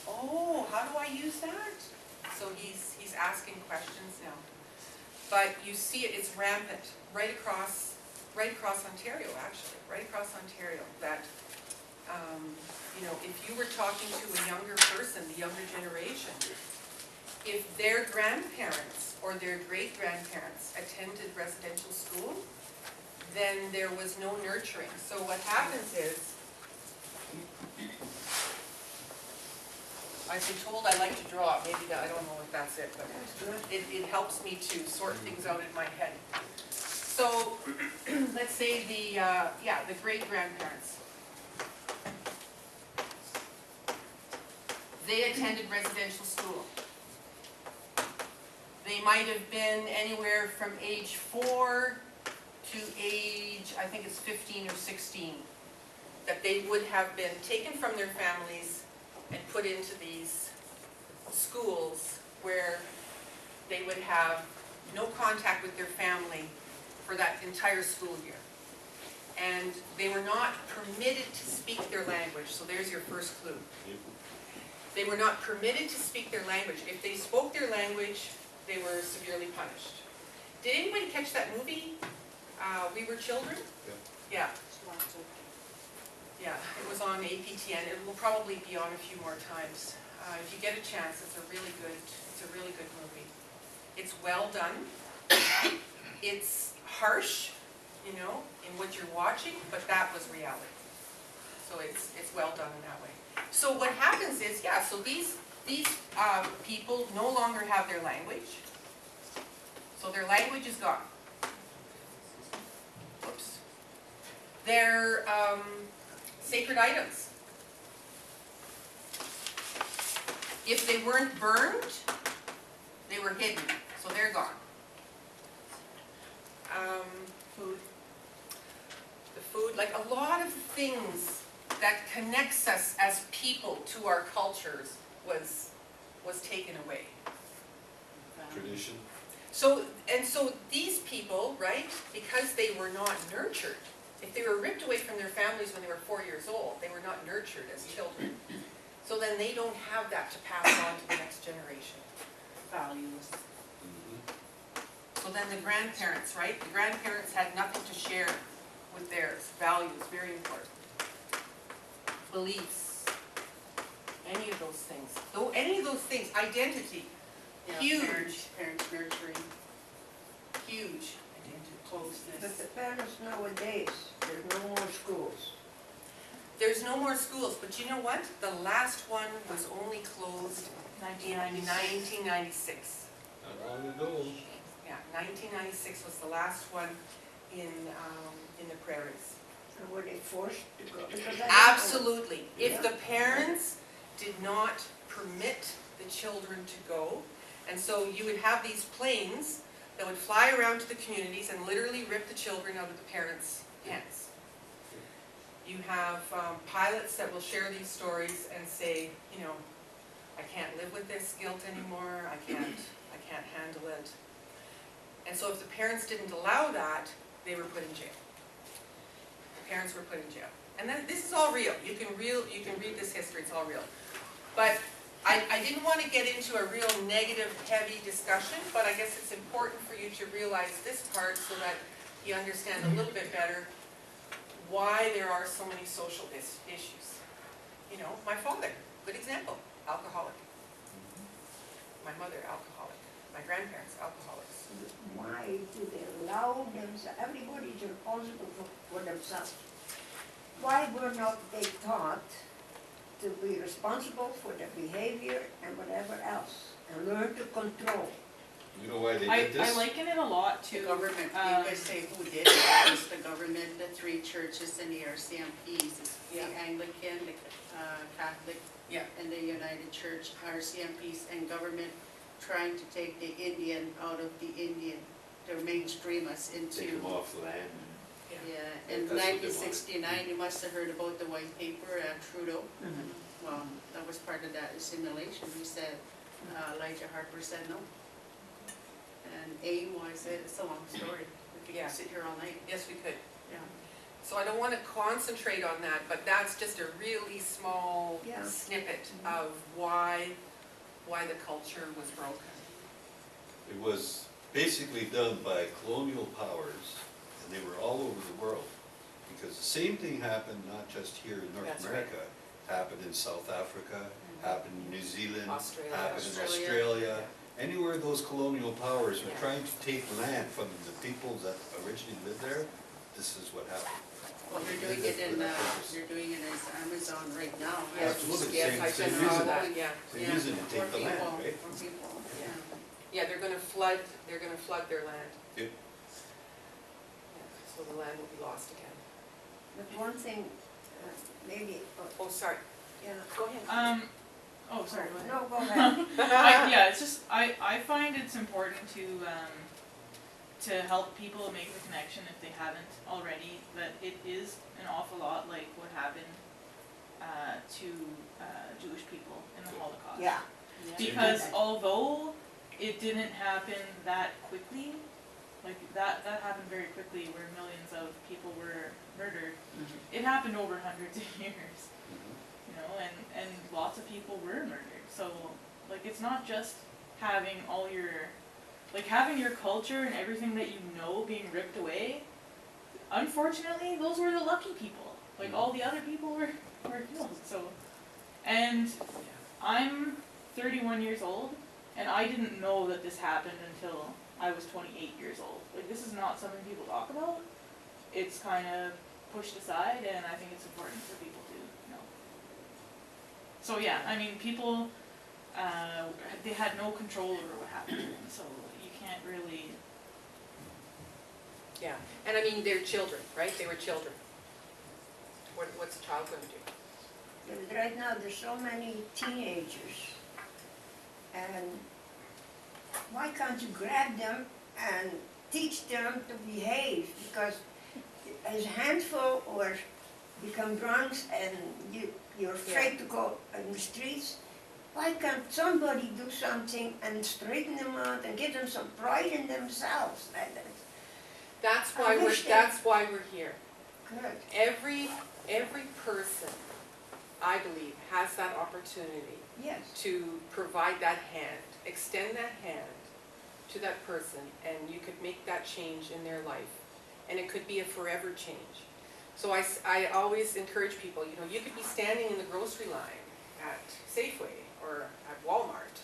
S2: Oh, how do I use that? So he's asking questions now. But you see it, it's rampant right across Ontario, actually, right across Ontario, that you know, if you were talking to a younger person, the younger generation, if their grandparents or their great-grandparents attended residential school, then there was no nurturing. So what happens is, I've been told I like to draw, maybe that, I don't know if that's it, but it helps me to sort things out in my head. So, let's say the great-grandparents. They attended residential school. They might have been anywhere from age 4 to age, I think it's 15 or 16, that they would have been taken from their families and put into these schools where they would have no contact with their family for that entire school year. And they were not permitted to speak their language, so there's your first clue. They were not permitted to speak their language. If they spoke their language, they were severely punished. Did anybody catch that movie, We Were Children? Yeah. Yeah, it was on APTN. It will probably be on a few more times. If you get a chance, it's a really good movie. It's well done. It's harsh, you know, in what you're watching, but that was reality. So it's well done in that way. So what happens is, yeah, so these people no longer have their language. So their language is gone. Whoops. Their sacred items. If they weren't burned, they were hidden, so they're gone. Food. The food, like a lot of things that connects us as people to our cultures was taken away.
S7: Tradition.
S2: So these people, right, because they were not nurtured, if they were ripped away from their families when they were 4 years old, they were not nurtured as children. So then they don't have that to pass on to the next generation. Values. So then the grandparents, right? The grandparents had nothing to share with theirs. Values, very important. Beliefs. Any of those things. Though any of those things, identity.
S5: Yeah,
S2: Huge.
S5: Parents nurturing.
S2: Huge. Identity, closeness.
S6: But the parents nowadays, there's no more schools.
S2: There's no more schools, but you know what? The last one was only closed in 1996.
S7: Not long ago.
S2: Yeah, 1996 was the last one in the prairies.
S6: And were they forced to go? Because I don't know.
S2: Absolutely. If the parents did not permit the children to go, and so you would have these planes that would fly around to the communities and literally rip the children out of the parents' hands. You have pilots that will share these stories and say, you know, I can't live with this guilt anymore, I can't handle it. And so if the parents didn't allow that, they were put in jail. The parents were put in jail. And then, this is all real. You can read this history, it's all real. But I didn't want to get into a real negative, heavy discussion, but I guess it's important for you to realize this part so that you understand a little bit better why there are so many social issues. You know, my father, good example, alcoholic. My mother, alcoholic. My grandparents, alcoholics.
S6: Why do they allow themselves, everybody's responsible for themselves. Why were not they taught to be responsible for their behavior and whatever else, and learn to control?
S7: You know why they
S8: I
S7: did this?
S8: liken it a lot to
S5: The government, you guys say who did it, it was the government, the three churches and the RCMPs. It's the Anglican, the Catholic, and the United Church, RCMPs, and government trying to take the Indian out of the Indian, to mainstream us into.
S7: Take them off the land.
S5: Yeah, in
S7: That's what they wanted.
S5: 1969, you must have heard about the white paper, Trudeau. Well, that was part of that assimilation. We said, Elijah Harper said no. And AIM was, it's a long story. We could sit here all night.
S2: Yes, we could.
S5: Yeah.
S2: So I don't want to concentrate on that, but that's just a really small snippet of why the culture was broken.
S7: It was basically done by colonial powers, and they were all over the world. Because the same thing happened not just here in North America, happened in South Africa, happened in New Zealand, happened in Australia. Anywhere those colonial powers were trying to take land from the people that originally lived there, this is what happened.
S5: Well, they're doing it in, they're doing it as Amazon right now.
S7: Absolutely,
S2: Yes,
S7: same
S2: I saw
S7: reason.
S2: that, yeah.
S7: Same reason to take the land, right?
S5: For people, yeah.
S2: Yeah, they're gonna flood their land.
S7: Yep.
S2: Yeah, so the land will be lost again.
S6: But one thing, maybe,
S2: Oh, sorry.
S6: yeah.
S2: Go ahead.
S8: Oh, sorry, go ahead.
S6: No, go ahead.
S8: Yeah, it's just, I find it's important to help people make the connection if they haven't already, that it is an awful lot like what happened to Jewish people in the Holocaust.
S6: Yeah.
S8: Because although it didn't happen that quickly. Like that happened very quickly where millions of people were murdered. It happened over hundreds of years, you know, and lots of people were murdered. So like it's not just having all your, like having your culture and everything that you know being ripped away. Unfortunately, those were the lucky people. Like all the other people were killed. So, and I'm 31 years old, and I didn't know that this happened until I was 28 years old. Like this is not something people talk about. It's kind of pushed aside, and I think it's important for people to know. So yeah, I mean, people, they had no control over what happened, so you can't really.
S2: Yeah, and I mean, they're children, right? They were children. What's a child going to do?
S6: Because right now, there's so many teenagers, and why can't you grab them and teach them to behave? Because as a handful or become drunks and you're afraid to go in the streets, why can't somebody do something and straighten them out and give them some pride in themselves?
S2: That's why we're here.
S6: Good.
S2: Every person, I believe, has that opportunity
S6: Yes.
S2: to provide that hand, extend that hand to that person, and you could make that change in their life. And it could be a forever change. So I always encourage people, you know, you could be standing in the grocery line at Safeway or at Walmart,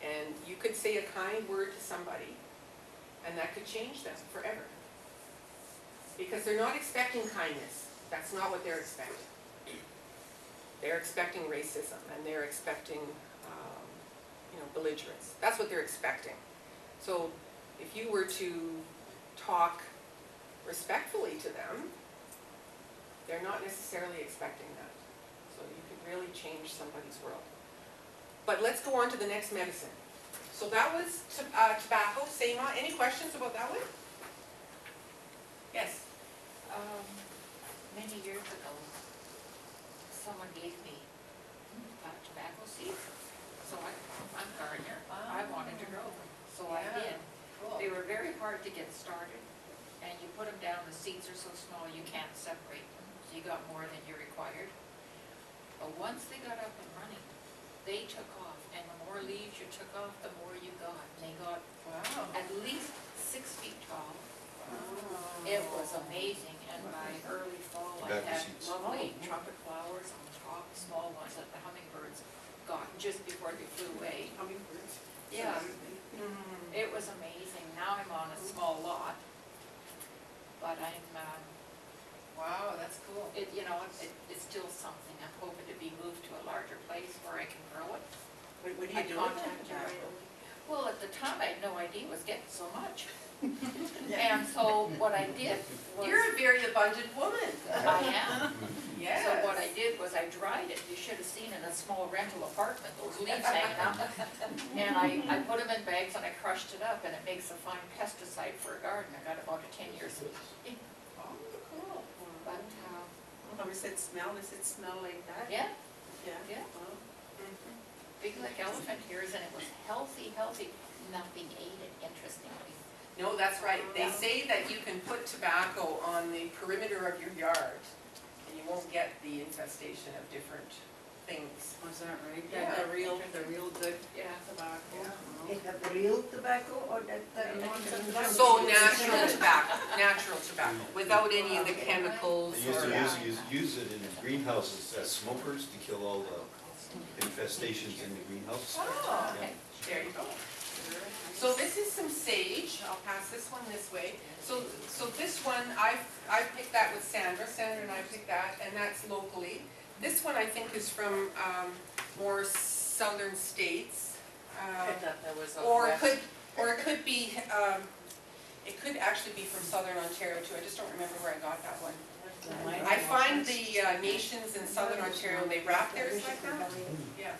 S2: and you could say a kind word to somebody, and that could change them forever. Because they're not expecting kindness. That's not what they're expecting. They're expecting racism, and they're expecting, belligerence. That's what they're expecting. So if you were to talk respectfully to them, they're not necessarily expecting that. So you could really change somebody's world. But let's go on to the next medicine. So that was tobacco. Seema, any questions about that one? Yes.
S16: Many years ago, someone gave me tobacco seeds. So I'm a gardener. I wanted to grow them. So I did.
S2: Cool.
S16: They were very hard to get started. And you put them down, the seeds are so small you can't separate them. So you got more than you required. But once they got up and running, they took off. And the more leaves you took off, the more you got. And they got at least 6 feet tall. It was amazing, and by early fall, I had lovely trumpet flowers on top, small ones that the hummingbirds got just before they flew away.
S5: Hummingbirds.
S16: Yeah, it was amazing. Now I'm on a small lot, but I'm,
S2: Wow, that's cool.
S16: it's still something. I'm hoping to be moved to a larger place where I can grow it.
S5: What do
S16: I
S5: you do with
S16: contacted
S5: that?
S16: Well, at the time, I had no idea it was getting so much. And so what I did was.
S2: You're a very abundant woman.
S16: I am.
S2: Yes.
S16: So what I did was I dried it. You should have seen in a small rental apartment, those leaves hanging out. And I put them in bags and I crushed it up, and it makes a fine pesticide for a garden. I got about a 10-year supply.
S2: Oh, cool.
S16: But,
S5: How does it smell? Does it smell like that?
S16: yeah,
S5: Yeah.
S16: yeah.
S5: Wow.
S16: Big like elephant ears, and it was healthy. Nothing ate it, interestingly.
S2: No, that's right. They say that you can put tobacco on the perimeter of your yard, and you won't get the infestation of different things.
S5: Was that right?
S2: Yeah.
S5: The real good
S16: Yeah.
S5: tobacco?
S6: Is that real tobacco or that?
S2: So natural tobacco, without any of the chemicals
S7: They used
S2: or.
S7: to use it in greenhouses as smokers to kill all the infestations in the greenhouse.
S2: Oh,
S7: Yeah.
S2: there you go. So this is some sage. I'll pass this one this way. So this one, I picked that with Sandra. Sandra and I picked that, and that's locally. This one I think is from more southern states.
S5: I thought that was
S2: Or it could be, it could actually be from southern Ontario too. I just don't remember where I got that one. I find the nations in southern Ontario, they wrap theirs like that. Yeah.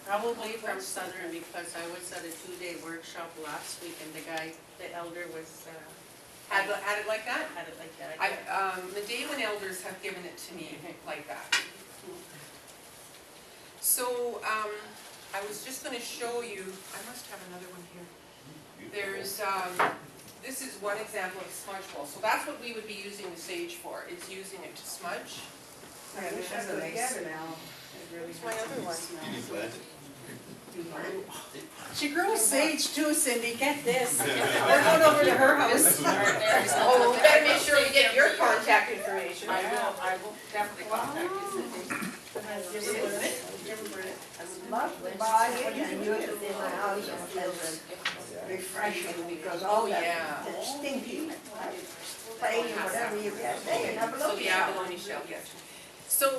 S5: Probably from Southern, because I was at a 2-day workshop last week, and the elder was,
S2: Had it like that?
S5: had it like that.
S2: The Medewan elders have given it to me like that. So, I was just gonna show you, I must have another one here. There's, this is one example of smudge wool. So that's what we would be using the sage for, is using it to smudge.
S6: I wish I could get it now.
S2: Here's my other one.
S7: You plant it?
S5: She grows sage too, Cindy, get this. We're going over to her house.
S2: Oh, we better make sure we get your contact information.
S5: I will definitely contact you, Cindy.
S6: Love to buy it and use it in my house as a refreshing, because all that stinky, plain or whatever you get, they never
S2: So
S6: look
S2: the
S6: at.
S2: abalone shell, yes. So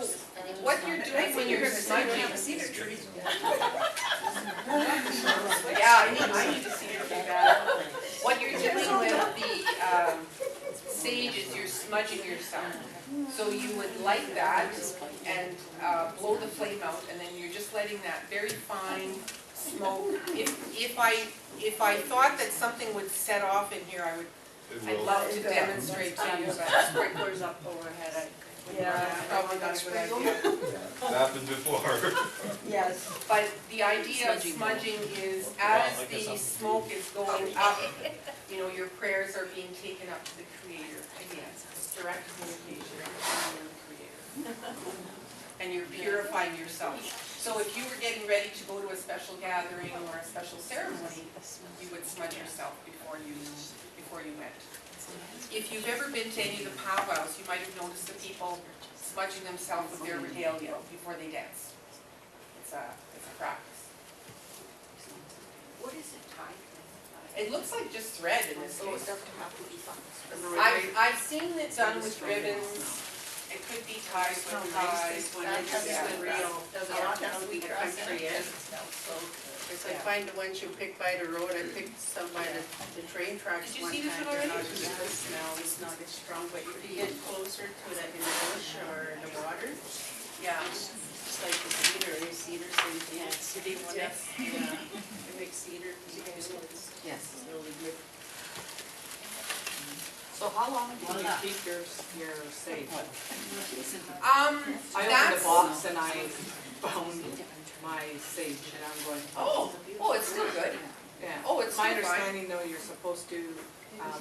S2: what you're doing when you're smudging.
S5: cedar tree.
S2: Yeah, I need to see your feedback. What you're doing with the sage is you're smudging yourself. So you would light that and blow the flame out, and then you're just letting that very fine smoke. If I thought that something would set off in here, I'd love to demonstrate to you, but
S5: Sprinklers up overhead.
S2: yeah, probably not a good idea.
S7: Happened before.
S6: Yes.
S2: But the idea of smudging is as the smoke is going up, you know, your prayers are being taken up to the Creator. Again, it's direct communication with your Creator. And you're purifying yourself. So if you were getting ready to go to a special gathering or a special ceremony, you would smudge yourself before you went. If you've ever been to any of the powwows, you might have noticed the people smudging themselves with their regalia before they dance. It's a practice.
S16: What is it, tie?
S2: It looks like just thread in this
S16: Oh, it
S2: case.
S16: doesn't have to be fun.
S2: I've seen it done with ribbons. It could be tied with ties.
S5: That's real.
S16: Does
S5: Yeah,
S16: it have
S5: that's
S16: to
S5: the
S16: sweet grass in
S5: country
S16: it?
S5: is. So, if I find the ones you pick by the road, I picked some by the train tracks
S2: Did you
S5: one
S2: see this
S5: time.
S2: one
S5: They're
S2: already?
S5: not as, the smell is not as strong, but if you get closer to that in the bush or the water,
S2: Yeah.
S5: it's like the cedar, cedar, same thing.
S2: Yeah,
S5: Cedar,
S2: yes.
S5: yeah. It makes cedar, it's
S11: Yes.
S5: really good.
S11: So how long do you keep your sage?
S2: I
S11: I opened the box and I found my sage and I'm going,
S2: Oh, it's still good.
S11: yeah.
S2: Oh, it's
S11: My
S2: still fine.
S11: understanding though, you're supposed to,
S5: Oh,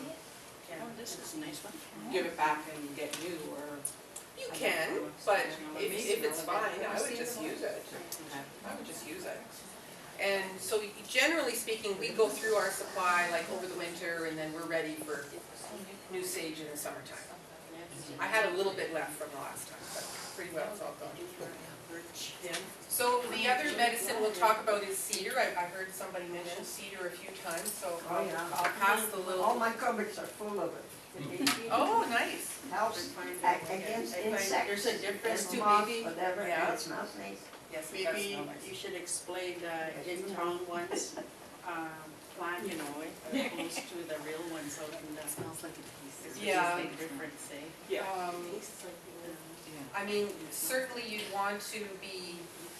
S5: this is a nice one.
S11: give it back and get new or.
S2: You can, but if it's fine, I would just use it. I would just use it. And so generally speaking, we go through our supply like over the winter and then we're ready for new sage in the summertime. I had a little bit left from the last time, but pretty well it's all gone. Yeah. So the other medicine we'll talk about is cedar. I heard somebody mention cedar a few times, so
S6: Oh, yeah.
S2: I'll pass the
S6: All
S2: little.
S6: my cupboards are full of it.
S2: Oh, nice.
S6: Helps against insects.
S5: There's a difference
S6: and
S5: too,
S6: moths,
S5: maybe.
S6: whatever,
S2: Yeah.
S6: and it smells nice.
S2: Yes, it does
S5: Maybe
S2: smell nice.
S5: you should explain the in-town ones, plant, you know, as opposed to the real ones out in the.
S11: Smells like a piece.
S2: Yeah.
S5: Big difference, eh?
S2: I mean, certainly you'd want to be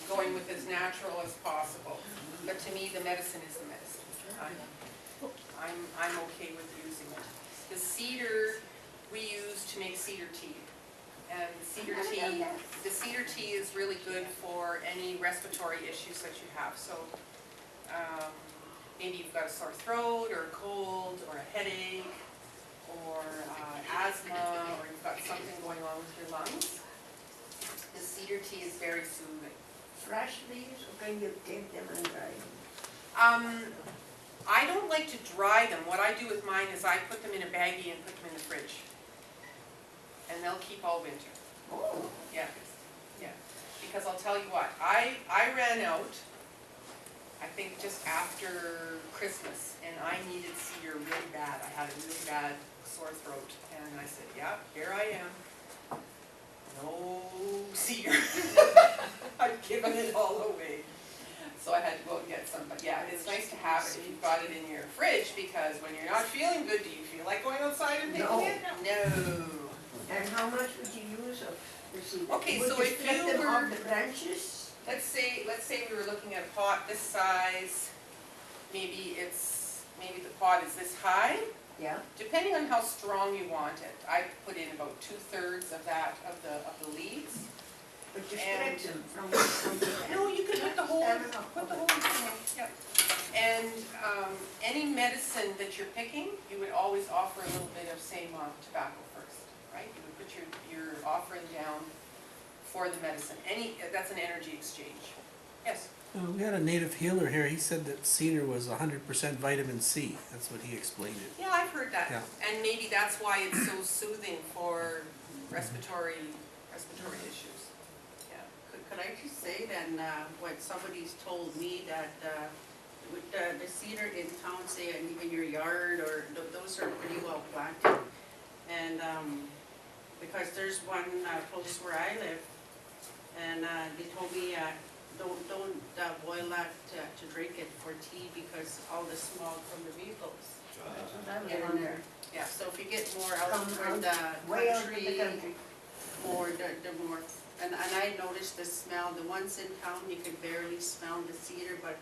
S2: going with as natural as possible, but to me, the medicine is the medicine. I'm okay with using it. The cedar we use to make cedar tea. And the cedar tea is really good for any respiratory issues that you have. So maybe you've got a sore throat or a cold or a headache or asthma, or you've got something going on with your lungs. The cedar tea is very soothing.
S6: Fresh leaves, or can you take them and dry them?
S2: I don't like to dry them. What I do with mine is I put them in a baggie and put them in the fridge. And they'll keep all winter.
S6: Oh.
S2: Yeah, yeah. Because I'll tell you what, I ran out, I think just after Christmas, and I needed cedar really bad. I had a really bad sore throat, and I said, yeah, here I am. No cedar. I've given it all away. So I had to go and get some, but yeah, it's nice to have it if you've got it in your fridge, because when you're not feeling good, do you feel like going outside and picking it? No.
S6: And how much would you use of the cedar?
S2: Okay,
S6: Would
S2: so
S6: you
S2: if
S6: split
S2: you
S6: them
S2: were-
S6: off the branches?
S2: Let's say we were looking at a pot this size, maybe the pot is this high.
S6: Yeah.
S2: Depending on how strong you want it, I put in about 2/3 of that, of the leaves.
S6: But you
S2: And-
S6: stretch them from the.
S2: No, you can put the whole,
S6: Stand 'em up.
S2: put the whole thing in, yeah. And, any medicine that you're picking, you would always offer a little bit of same tobacco first, right? You would put your offering down for the medicine. That's an energy exchange. Yes?
S4: We had a native healer here, he said that cedar was 100% vitamin C, that's what he explained it.
S2: Yeah, I've heard that.
S4: Yeah.
S2: And maybe that's why it's so soothing for respiratory issues. Yeah.
S5: Could I just say then, what somebody's told me that, with the cedar in town, say in your yard, or those are pretty well planted. And, because there's one, close where I live, and, they told me, don't boil that to drink it for tea because all the smog from the vehicles get in there.
S2: Yeah.
S5: So if you get more out
S6: Come
S5: toward
S6: out,
S5: the
S6: way out of the
S5: country,
S6: country.
S5: more, the more, and I noticed the smell, the ones in town, you could barely smell the cedar, but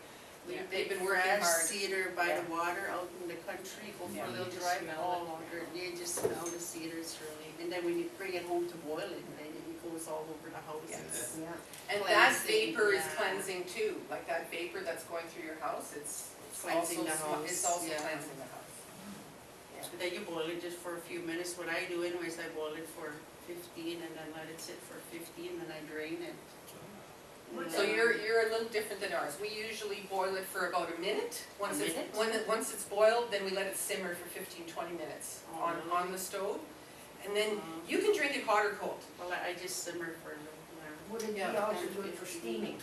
S5: we
S2: Yeah, they've
S5: pick
S2: been working
S5: fresh
S2: hard.
S5: cedar by
S2: Yeah.
S5: the water out in the country, go for
S2: Yeah.
S5: a little
S17: You just
S5: drive,
S17: smell
S5: oh, you just smell the cedars really, and then when you bring it home to boil it, then it goes all over the house.
S2: Yes.
S6: Yeah.
S2: And that
S5: Cleansing,
S2: vapor is
S5: yeah.
S2: cleansing too, like that vapor that's going through your house, it's
S5: Cleansing
S2: also,
S5: the house,
S2: it's also
S5: yeah.
S2: cleansing the house.
S5: But then you boil it just for a few minutes, what I do anyways, I boil it for 15 and then let it sit for 15, and I drain it. And
S2: So
S5: then-
S2: you're a little different than ours. We usually boil it for about a minute. Once
S5: A
S2: it's,
S5: minute?
S2: once it's boiled, then we let it simmer for 15-20 minutes
S5: Oh,
S2: on
S5: really?
S2: the stove. And then
S5: Mhm.
S2: you can drink it hot or cold.
S5: Well, I just simmer for a little while.
S6: Would it be
S2: Yeah.
S6: also good for steaming?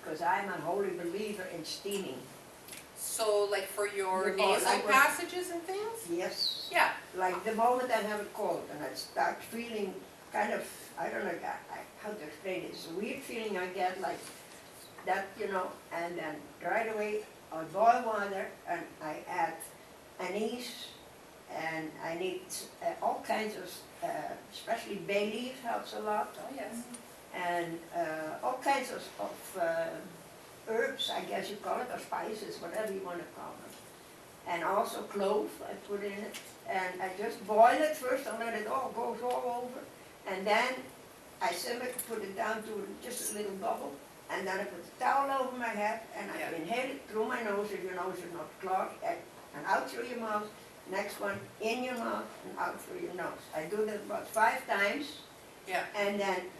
S6: Because I'm a holy believer in steaming.
S2: So like for your
S6: Your
S2: nasal
S6: like what-
S2: passages and things?
S6: Yes.
S2: Yeah.
S6: Like the moment I have a cold and I start feeling kind of, I don't know how to explain it. It's a weird feeling I get like that, you know, and then right away I boil water and I add anise, and I need all kinds of, especially bay leaf helps a lot.
S2: Oh, yes.
S6: And all kinds of herbs, I guess you call it, or spices, whatever you want to call them. And also clove, I put in it. And I just boil it first and let it all go all over. And then I simmer it, put it down to just a little bubble. And then I put the towel over my head and I
S2: Yeah.
S6: inhale it through my nose if your nose is not clogged. And out through your mouth. Next one, in your mouth and out through your nose. I do that about 5 times.
S2: Yeah.
S6: And then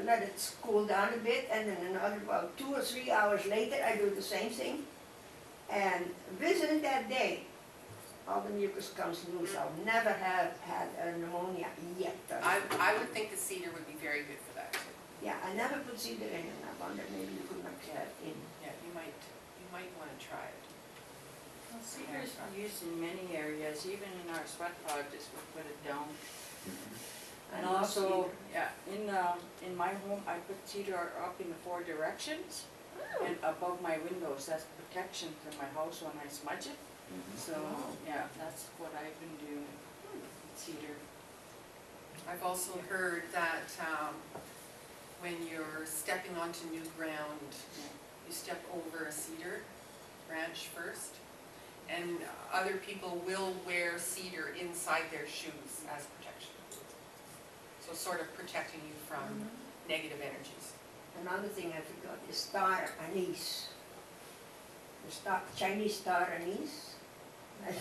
S6: let it cool down a bit, and then another about 2 or 3 hours later, I do the same thing. And within that day, all the mucus comes loose. I'll never have had a pneumonia yet.
S2: I would think the cedar would be very good for that too.
S6: Yeah, I never put cedar in, and I wonder maybe you could mix that in.
S2: Yeah, you might want to try it.
S9: Well, cedar's used in many areas, even in our sweat lodges, we put it down. And
S6: I love
S9: also,
S2: Yeah.
S9: in my home, I put cedar up in the 4 directions and above my windows. That's protection for my house when I smudge it. So, yeah, that's what I've been doing with cedar.
S2: I've also heard that when you're stepping onto new ground, you step over a cedar branch first. And other people will wear cedar inside their shoes as protection. So sort of protecting you from negative energies.
S6: Another thing I forgot is star anise. The Chinese star anise. I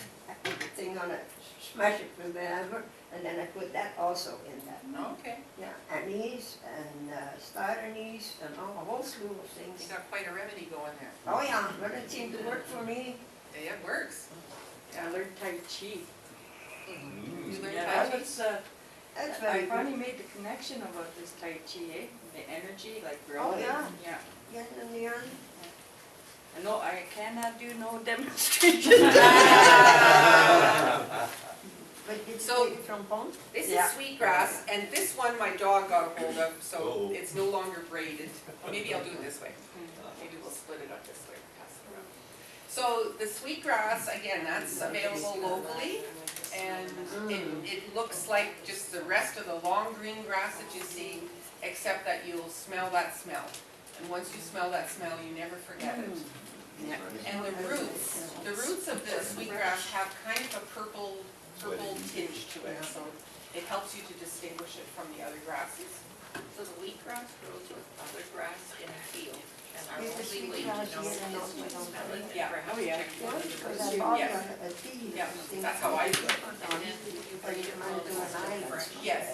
S6: put the thing on it, smash it with the hammer, and then I put that also in that.
S2: Okay.
S6: Yeah, anise and star anise and a whole slew of things.
S2: You got quite a remedy going there.
S6: Oh yeah, but it seemed to work for me.
S2: Yeah, it works.
S9: I learned Tai Chi.
S2: You learned
S9: Yeah,
S2: Tai Chi?
S6: That's
S9: I
S6: very good.
S9: finally made the connection about this Tai Chi, eh? The energy, like
S6: Oh
S9: grounding.
S6: yeah,
S9: Yeah.
S6: yin and yang.
S9: No, I cannot do no demonstration.
S6: But did
S2: So-
S6: you take it from home?
S2: This
S6: Yeah.
S2: is sweetgrass, and this one my dog got a hold of, so
S7: Oh.
S2: it's no longer braided. Maybe I'll do it this way. Maybe we'll split it up this way, pass it around. So the sweetgrass, again, that's available locally, and it looks like just the rest of the long green grass that you see, except that you'll smell that smell. And once you smell that smell, you never forget it.
S9: Yeah.
S2: And the roots of the sweetgrass have kind of a purple tinge to it, so it helps you to distinguish it from the other grasses.
S13: So the wheatgrass grows with other grass in a field, and our
S6: Is the
S13: only way to
S6: sweetgrass
S13: know
S6: here and
S13: is
S6: also
S13: to
S6: don't
S13: smell
S6: have
S13: it.
S6: it?
S2: Yeah.
S13: Perhaps
S2: Oh, yeah.
S13: check one of the
S6: Because
S13: roots.
S6: I bought
S2: Yes.
S6: a tea.
S2: Yeah,
S6: thing
S2: that's how I do it.
S13: And then you
S6: But
S13: break
S6: you
S13: it
S6: might
S13: all
S6: do an
S13: down
S6: island.
S13: fresh.
S2: Yes,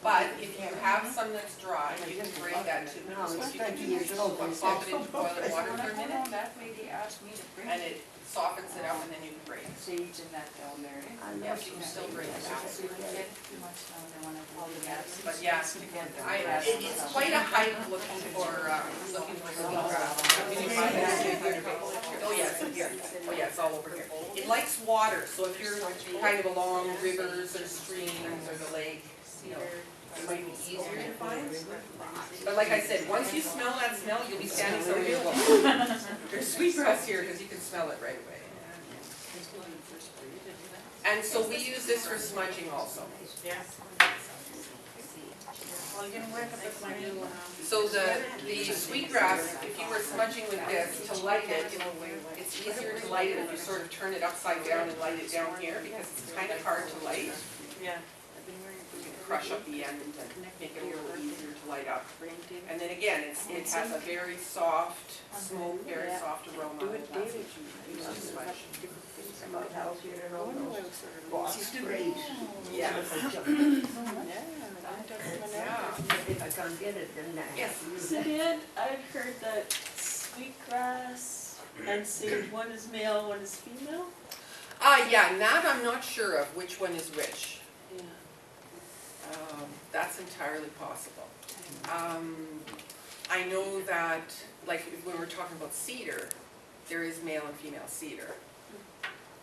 S2: but if you have some that's dry, you can break that to,
S6: No, it's
S2: if you can
S6: 20 years old, they
S2: pop
S6: said.
S2: it into boiling water for a minute,
S9: That way they asked me to bring
S2: and it softens it up, and then you can break it.
S9: sage and that down there, eh?
S6: I
S2: Yeah,
S6: love
S2: you can
S6: that.
S2: still break it
S6: That's
S2: down.
S6: a
S9: So
S6: good
S9: you
S6: idea.
S9: get too much down there when I
S2: All
S9: do
S2: the
S9: that.
S2: gas, but yeah, it's quite a hike looking for sweetgrass. You can find it here. Oh, yeah, it's in here. Oh, yeah, it's all over here. It likes water, so if you're kind of along rivers or streams or the lake, you know, it might be easier to find. But like I said, once you smell that smell, you'll be standing somewhere you go, there's sweetgrass here, because you can smell it right away. And so we use this for smudging also.
S13: Yeah.
S9: Well, you can work up with my new,
S2: So the sweetgrass, if you were smudging with this, to light it, it's easier to light it if you sort of turn it upside down and light it down here, because it's kind of hard to light.
S9: yeah.
S2: You can crush up the end and make it a little easier to light up. And then again, it has a very soft smoke, very soft aroma.
S9: Do it
S2: That's
S9: daily.
S2: what you use to smudge.
S6: About healthier and all those box sprays.
S2: Yeah.
S6: If I can't get it, then I
S2: Yes.
S6: have to use
S17: So
S6: it.
S17: Dad, I've heard that sweetgrass and sage, one is male, one is female.
S2: Yeah, and that I'm not sure of, which one is which.
S17: Yeah.
S2: That's entirely possible. I know that, like, when we're talking about cedar, there is male and female cedar.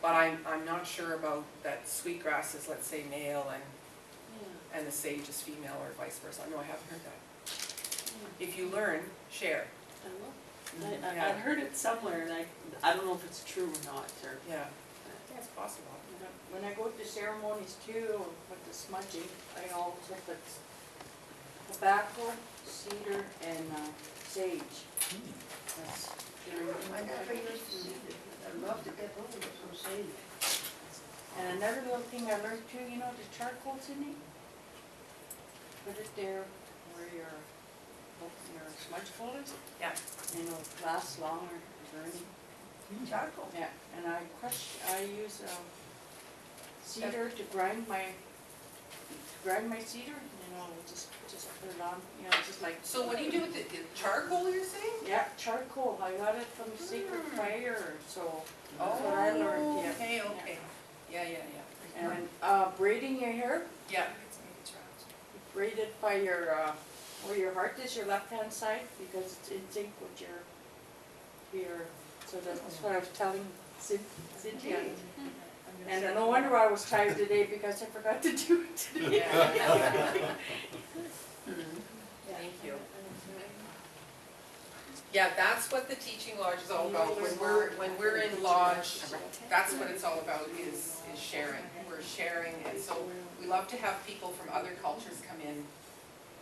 S2: But I'm not sure about that sweetgrass is, let's say, male and the sage is female, or vice versa. No, I haven't heard that. If you learn, share.
S17: I've heard it somewhere, and I don't know if it's true or not, or.
S2: Yeah, it's possible.
S9: When I go to ceremonies too, with the smudging, I always look at tobacco, cedar, and sage. That's
S6: I never used to see it. I'd love to get hold of some sage.
S9: And another little thing I learned too, you know, the charcoal Sydney? Put it there where your smudge folders,
S2: Yeah.
S9: and it'll last longer burning.
S6: Charcoal.
S9: Yeah, and I use cedar to grind my cedar, you know, just put it on, you know, just like.
S2: So what do you do with the charcoal, you're saying?
S9: Yeah, charcoal, I got it from Secret Fire, so that's what I learned, yeah.
S2: Okay. Yeah.
S9: And braiding your hair,
S2: Yeah.
S9: braid it by where your heart is, your left-hand side, because it's in sync with your, so that's what I was telling Cynthia. And no wonder I was tired today, because I forgot to do it today.
S2: Thank you. Yeah, that's what the teaching lodge is all about. When we're in lodge, that's what it's all about, is sharing. We're sharing, and so we love to have people from other cultures come in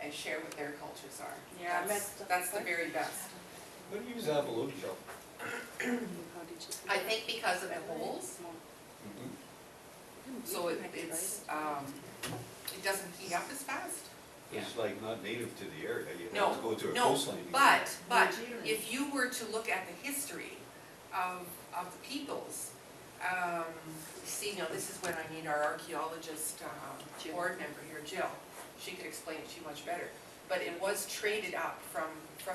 S2: and share what their cultures are.
S9: Yeah,
S2: That's the very best.
S7: What do you use abalone shell?
S2: I think because of the holes, so it doesn't heat up as fast.
S7: It's like not native to the area, you
S2: No,
S7: have to go to a
S2: no,
S7: coastline. to get
S2: but
S7: it.
S2: if you were to look at the history of the peoples, see, now this is when I need our archaeologist, board member here, Jill. She could explain it to you much better. But it was traded up from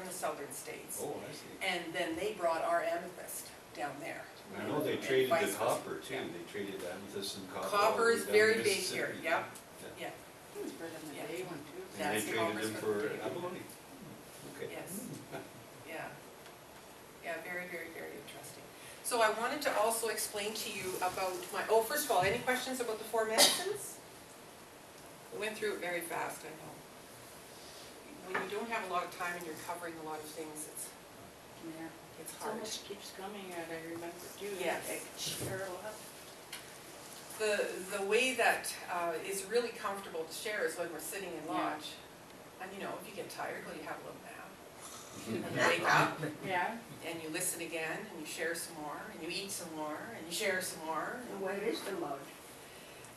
S2: the southern states.
S7: Oh, I see.
S2: And then they brought our amethyst down there.
S7: I know they
S2: And
S7: traded
S2: vice
S7: the
S2: versa.
S7: copper too,
S2: Yeah.
S7: they traded amethyst and copper. all
S2: Copper
S7: the way
S2: is
S7: down
S2: very
S7: to
S2: big here,
S7: Mississippi.
S2: yeah.
S9: It's better than the day one too.
S7: And they
S2: That's the
S7: traded
S2: copper's
S7: them
S2: for
S7: for
S2: the day.
S7: abalone. Okay.
S2: Yes, yeah. Yeah, very interesting. So I wanted to also explain to you about first of all, any questions about the 4 medicines? We went through it very fast, I know. When you don't have a lot of time and you're covering a lot of things, it's
S9: So
S2: hard.
S9: much keeps coming out, I remember too.
S2: Yes.
S9: I could share a lot.
S2: The way that is really comfortable to share is when we're sitting in lodge. And if you get tired, well, you have a little nap. And you wake up,
S9: Yeah.
S2: and you listen again, and you share some more, and you eat some more, and you share some more.
S6: And where is the lodge?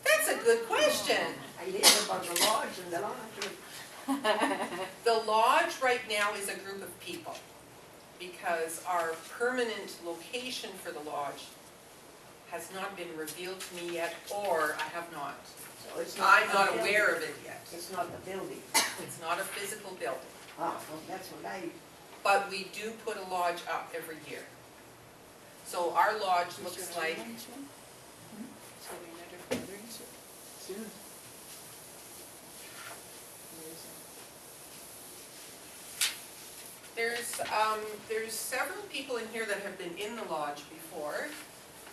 S2: That's a good question.
S6: I hear about the lodge and the lodge.
S2: The lodge right now is a group of people, because our permanent location for the lodge has not been revealed to me yet, or I have not.
S6: So it's not.
S2: I'm not aware of it yet.
S6: It's not the building.
S2: It's not a physical building,
S6: Ah, well, that's what I,
S2: but we do put a lodge up every year. So our lodge looks like,
S9: So we met her father soon.
S2: there's several people in here that have been in the lodge before.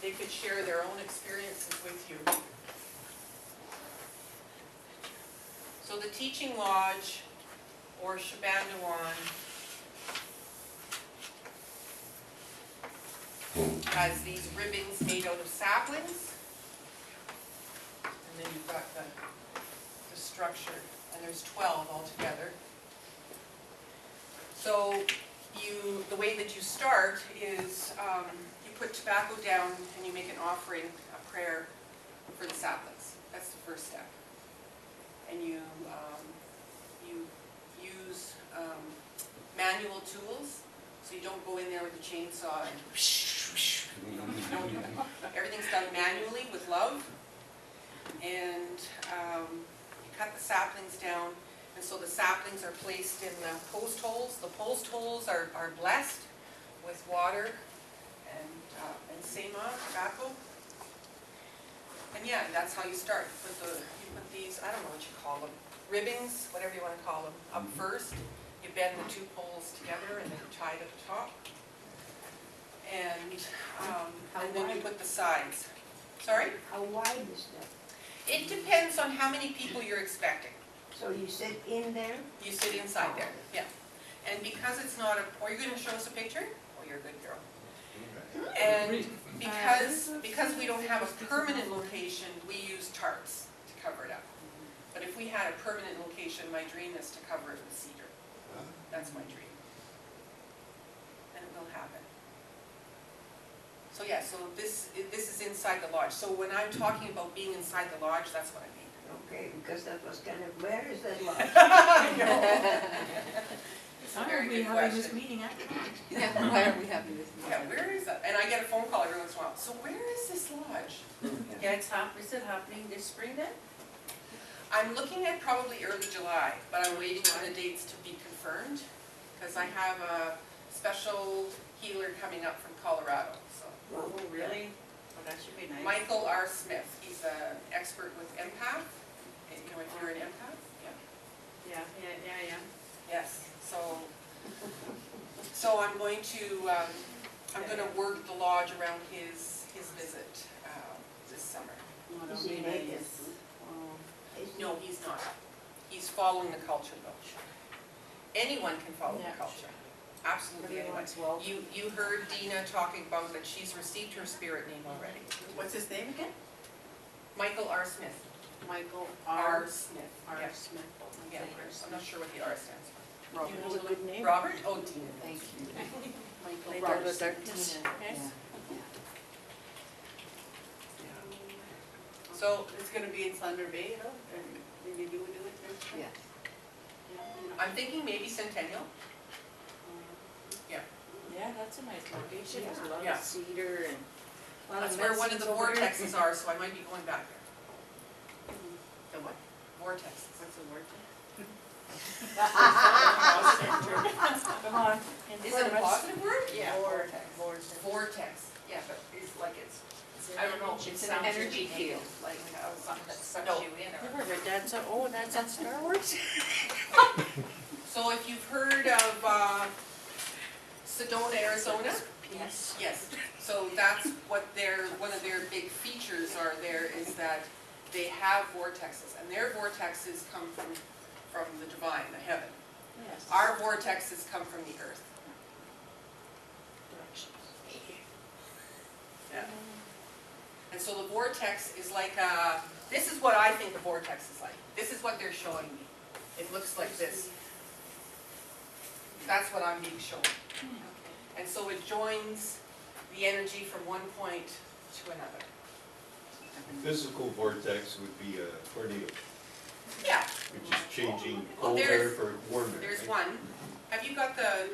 S2: They could share their own experiences with you. So the teaching lodge, or Shabandawan, has these ribbons made out of saplings. And then you've got the structure, and there's 12 altogether. So the way that you start is you put tobacco down and you make an offering, a prayer for the saplings. That's the first step. And you use manual tools, so you don't go in there with a chainsaw and you don't do that. Everything's done manually with love. And you cut the saplings down, and so the saplings are placed in the post holes. The post holes are blessed with water and sema, tobacco. And yeah, that's how you start. You put these, I don't know what you call them, ribbons, whatever you want to call them, up first. You bend the two poles together and then you tie it at the top. And then you put the sides. Sorry?
S6: how wide is that?
S2: It depends on how many people you're expecting.
S6: So you sit in there?
S2: You sit inside there, yeah. And because it's not or you're gonna show us a picture? Oh, you're a good girl. And because we don't have a permanent location, we use tarps to cover it up. But if we had a permanent location, my dream is to cover it with cedar. That's my dream. And it will happen. So yeah, so this is inside the lodge. So when I'm talking about being inside the lodge, that's what I mean.
S6: Okay, because that was kind of, where is that lodge?
S2: I know. It's a
S8: Why
S2: very
S8: are we
S2: good
S8: having this
S2: question.
S8: meeting after?
S11: Yeah, why are we having this?
S2: Yeah, where is that? And I get a phone call every once in a while. So where is this lodge?
S5: Yeah, is it happening this spring then?
S2: I'm looking at probably early July, but I'm waiting for the dates to be confirmed, because I have a special healer coming up from Colorado, so.
S5: Oh, really? Oh, that should be nice.
S2: Michael R. Smith, he's an expert with empath. You know, if you're an empath? Yeah.
S5: Yeah.
S2: Yes, so I'm going to work the lodge around his visit this summer.
S5: Oh, that'll
S6: Is he
S5: be
S6: native?
S5: nice.
S2: No, he's not. He's following the culture though. Anyone can follow
S5: Yeah.
S2: the culture. Absolutely anyone.
S5: Everyone's welcome.
S2: You heard Dina talking about that she's received her spirit name already.
S5: What's his name again?
S2: Michael R. Smith.
S5: Michael
S2: R.
S5: R.
S2: Smith.
S5: R.
S2: Yeah.
S5: Smith.
S2: Yeah, I'm not sure what the R stands for.
S5: Robert.
S17: That's a good name.
S2: Robert? Oh, Dina.
S11: Thank you.
S5: Michael
S17: Light
S5: Robert.
S17: out of darkness.
S5: Yes.
S2: So
S5: It's gonna be in Thunder Bay, though, and maybe you would do it this time?
S11: Yes.
S2: I'm thinking maybe Centennial.
S17: Yeah, that's a nice location, there's a lot
S2: Yeah.
S17: of cedar and a lot of
S2: That's where one of the
S17: medicines over there.
S2: vortexes are, so I might be going back there. The what? Vortexes.
S5: What's the word?
S17: Come on.
S2: Is it a positive word?
S5: Yeah.
S2: Vortex. Vortex, yeah, but it's like it's, I don't know.
S11: It's an energy field.
S13: Like something that sucks
S2: No.
S13: you in or.
S17: Never heard that, so, that's on Star Wars?
S2: So if you've heard of Sedona, Arizona?
S17: Yes.
S2: Yes, so that's what one of their big features are there is that they have vortexes, and their vortexes come from the divine, the heaven.
S17: Yes.
S2: Our vortexes come from the earth. Yeah. And so the vortex is like this is what I think the vortex is like. This is what they're showing me. It looks like this. That's what I'm being shown. And so it joins the energy from one point to another.
S7: Physical vortex would be a tornado.
S2: Yeah,
S7: Which is changing
S2: Well,
S7: cold air
S2: there's-
S7: for warm air,
S2: there's
S7: right?
S2: one. Have you got the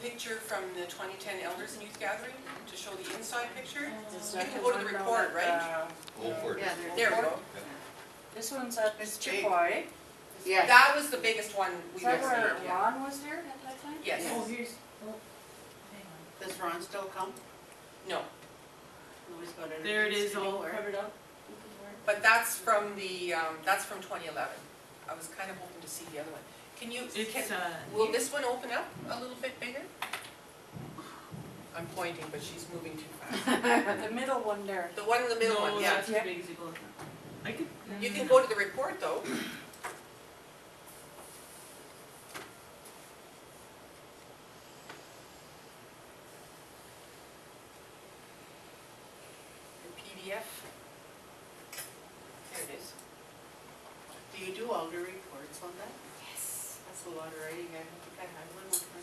S2: picture from the 2010 Elders and Youth Gathering to show the inside picture?
S9: Is
S2: You
S9: that
S2: can go to the
S9: one down
S2: report,
S9: at,
S2: right?
S7: Old Fort.
S11: Yeah,
S2: There we go.
S9: This one's at
S6: It's
S9: Chippewa, eh?
S11: Yes.
S2: That was the biggest one
S9: Is
S2: we've
S9: that
S2: ever
S9: where
S2: seen. Yeah.
S9: Ron was there at that time?
S2: Yes.
S8: Oh, here's, oh, hang on.
S5: Does Ron still come?
S2: No,
S5: No, he's got it.
S8: There it is, all covered up.
S2: but that's from 2011. I was kind of hoping to see the other one. Can you,
S8: It's,
S2: will this one open up a little bit bigger? I'm pointing, but she's moving too fast.
S9: The middle one there.
S2: The one in the middle one,
S8: no,
S2: yeah.
S8: that's as big as it goes. I could.
S2: You can go to the report though. The PDF. There it is.
S5: Do you do all the reports on that?
S2: Yes.
S5: That's a lot of writing, I don't think I have one on her.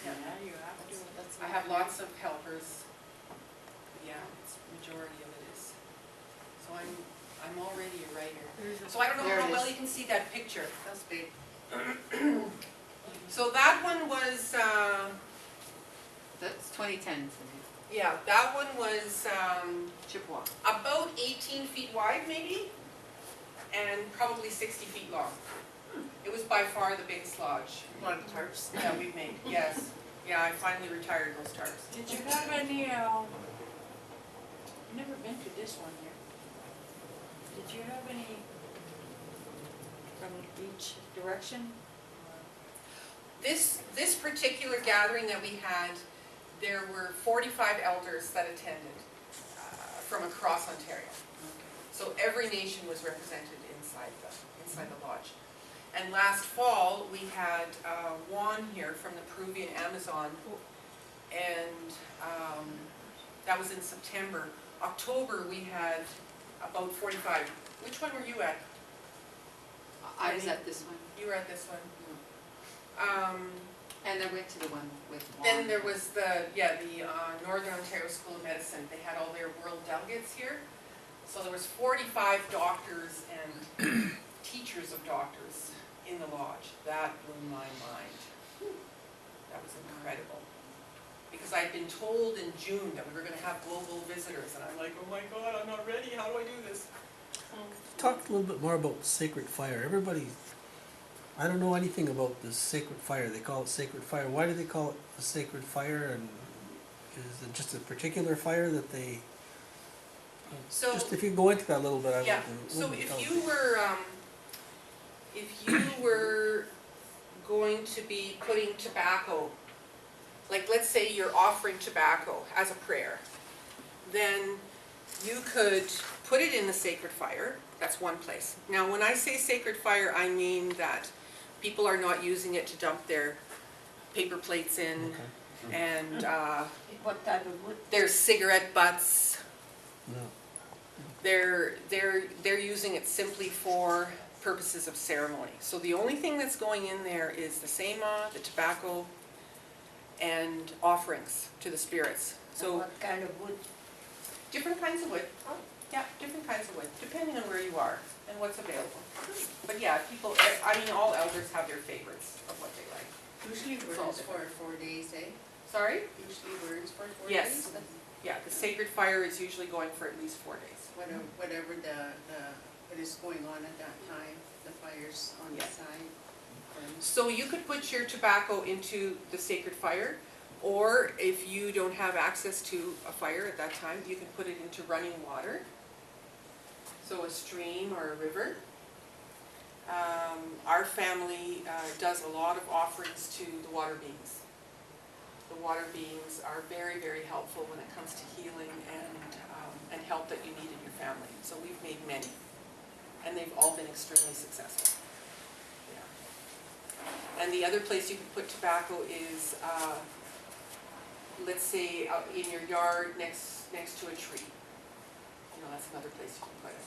S2: Yeah.
S5: You have to. That's
S2: I have lots of helpers. Yeah, it's majority of it is. So I'm already a writer. So I don't know
S11: There
S2: how
S11: it
S2: well
S11: is.
S2: you can see that picture.
S5: That's big.
S2: So that one was,
S11: That's 2010,
S2: yeah, that one was
S11: Chippewa.
S2: about 18 feet wide maybe, and probably 60 feet long. It was by far the biggest lodge
S5: A lot of tarps.
S2: that we've made, yes. Yeah, I finally retired those tarps.
S9: Did you have any, I've never been to this one here. Did you have any from each direction?
S2: This particular gathering that we had, there were 45 elders that attended from across Ontario. So every nation was represented inside the lodge. And last fall, we had Juan here from the Peruvian Amazon, and that was in September. October, we had about 45. Which one were you at?
S11: I was at this one.
S2: You were at this one.
S11: And I went to the one with Juan.
S2: Then there was the Northern Ontario School of Medicine. They had all their world delegates here. So there was 45 doctors and teachers of doctors in the lodge. That blew my mind. That was incredible. Because I'd been told in June that we were going to have global visitors, and I'm like, oh my God, I'm not ready. How do I do this?
S4: Talk a little bit more about sacred fire. Everybody, I don't know anything about this sacred fire. They call it sacred fire. Why do they call it a sacred fire? And is it just a particular fire that they?
S2: So
S4: Just if you go into that a little bit, I
S2: yeah.
S4: would.
S2: So if you were going to be putting tobacco, like let's say you're offering tobacco as a prayer, then you could put it in the sacred fire. That's one place. Now, when I say sacred fire, I mean that people are not using it to dump their paper plates in, and
S6: What type of wood?
S2: their cigarette butts.
S4: No.
S2: They're using it simply for purposes of ceremony. So the only thing that's going in there is the sema, the tobacco, and offerings to the spirits.
S6: And
S2: So
S6: what kind of wood?
S2: different kinds of wood.
S6: Oh.
S2: Yeah, different kinds of wood, depending on where you are and what's available. But yeah, people, I mean, all elders have their favorites of what they like.
S5: Usually burns for 4 days, eh?
S2: Sorry?
S5: Usually burns for 4
S2: Yes.
S5: days.
S2: Yeah, the sacred fire is usually going for at least 4 days.
S5: Whatever what is going on at that time, the fire's on the
S2: Yeah.
S5: side. burns.
S2: So you could put your tobacco into the sacred fire, or if you don't have access to a fire at that time, you can put it into running water. So a stream or a river. Our family does a lot of offerings to the water beings. The water beings are very, very helpful when it comes to healing and help that you need in your family. So we've made many, and they've all been extremely successful. Yeah. And the other place you can put tobacco is, let's say, out in your yard next to a tree. You know, that's another place you can put it.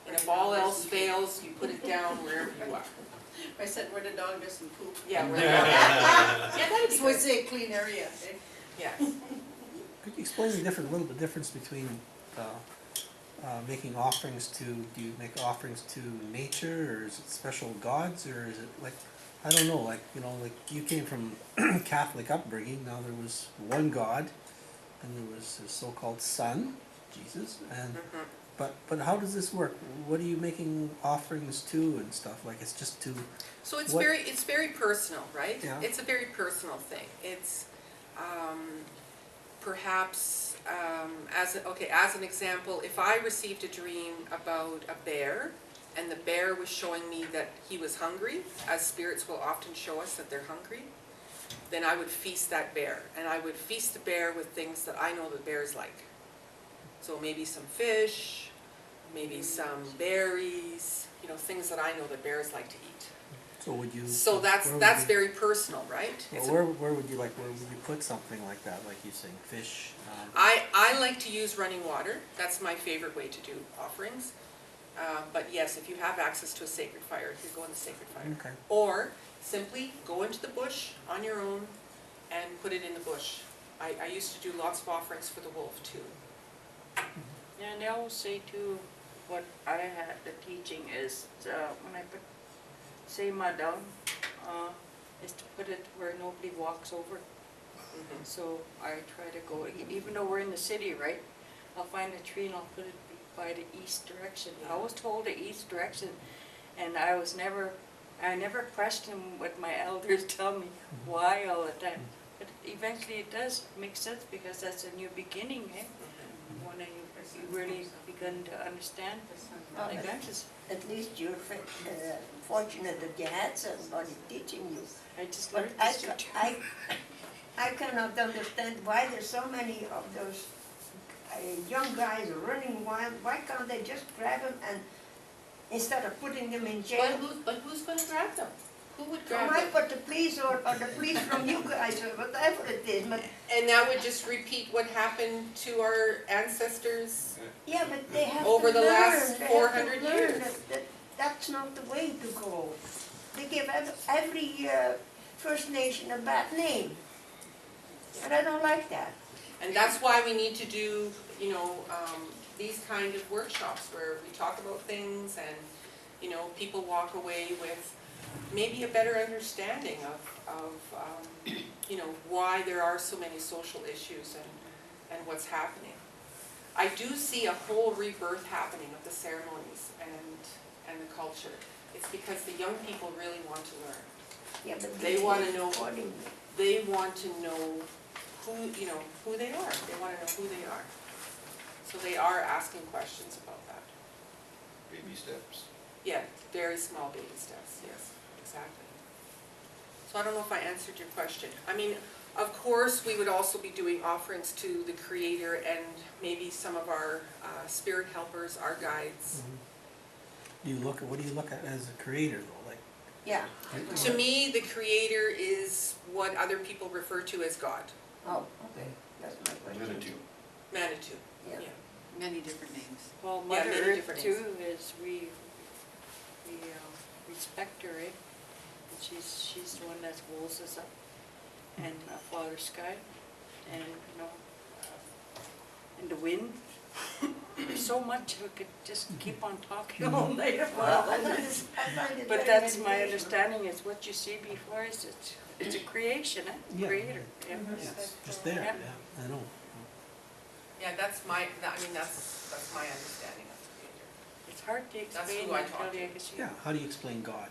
S2: And if all else fails, you put it down wherever you are.
S5: I said where the dog doesn't poop.
S2: Yeah, where the dog- yeah, that'd be
S5: So it's
S2: good.
S5: a clean area, eh?
S2: Yes.
S4: Could you explain the difference between making offerings to, do you make offerings to nature, or is it special gods, or is it like, I don't know, like, you know, like you came from Catholic upbringing, now there was one God, and there was his so-called son, Jesus, and, but how does this work? What are you making offerings to and stuff, like it's just to,
S2: So it's
S4: What-
S2: very personal, right?
S4: Yeah.
S2: It's a very personal thing. It's, perhaps, as an example, if I received a dream about a bear, and the bear was showing me that he was hungry, as spirits will often show us that they're hungry, then I would feast that bear. And I would feast the bear with things that I know the bears like. So maybe some fish, maybe some berries, you know, things that I know that bears like to eat.
S4: so would you?
S2: So
S4: where would
S2: that's
S4: you-
S2: very personal, right?
S4: Well,
S2: It's a-
S4: where would you like, where would you put something like that, like you saying fish?
S2: I like to use running water. That's my favorite way to do offerings. But yes, if you have access to a sacred fire, you go in the sacred fire.
S4: Okay.
S2: Or simply go into the bush on your own and put it in the bush. I used to do lots of offerings for the wolf too.
S9: Yeah, and they always say too, what I had, the teaching is, when I put Sema down, is to put it where nobody walks over. So I try to go, even though we're in the city, right? I'll find a tree and I'll put it by the east direction. I was told the east direction, and I never questioned what my elders tell me, why all the time. But eventually it does make sense, because that's a new beginning, eh? When you really begun to understand
S6: Well,
S9: like
S6: but
S9: that is,
S6: At least you're fortunate that you had somebody teaching you.
S9: I just
S6: But
S9: learned
S6: I,
S9: this.
S6: I cannot understand why there's so many of those young guys running wild. Why can't they just grab them and, instead of putting them in jail?
S2: But who's gonna grab them? Who would
S6: So
S2: grab
S6: might
S2: them?
S6: put the police or the police from you guys or whatever it is, but,
S2: And that would just repeat what happened to our ancestors.
S6: yeah, but they have to
S2: Over the
S6: learn,
S2: last
S6: they have
S2: 400
S6: to learn
S2: years.
S6: that that's not the way to go. They give every First Nation a bad name. And I don't like that.
S2: And that's why we need to do, you know, these kind of workshops where we talk about things and, you know, people walk away with maybe a better understanding of you know, why there are so many social issues and what's happening. I do see a whole rebirth happening of the ceremonies and the culture. It's because the young people really want to learn.
S6: Yeah, but
S2: They want to know,
S6: accordingly.
S2: they want to know who, you know, who they are. They want to know who they are. So they are asking questions about that.
S7: Baby steps.
S2: Yeah, very small baby steps, yes, exactly. So I don't know if I answered your question. I mean, of course, we would also be doing offerings to the Creator and maybe some of our spirit helpers, our guides.
S4: What do you look at as a creator though, like?
S6: Yeah.
S2: To me, the Creator is what other people refer to as God,
S6: Oh, okay, that's my question.
S7: Manitou.
S2: Manitou.
S6: Yeah.
S11: Many different names.
S9: Well,
S2: Yeah,
S9: Mother
S2: many
S9: Earth
S2: different
S9: too is, we respect her, eh? And she's the one that holds us up, and Father Sky, and, you know, and the wind. There's so much, we could just keep on talking all night about all this.
S6: I find it
S9: But
S6: very
S9: that's my
S6: meditational.
S9: understanding, is what you see before is it's a creation, eh?
S4: Yeah.
S9: Creator, yeah.
S4: It's just there,
S9: Yeah.
S4: yeah, I know.
S2: Yeah, that's my understanding of the Creator.
S9: It's hard to
S2: That's
S9: explain
S2: who I
S9: until
S2: talk to.
S9: you can see.
S4: Yeah, how do you explain God?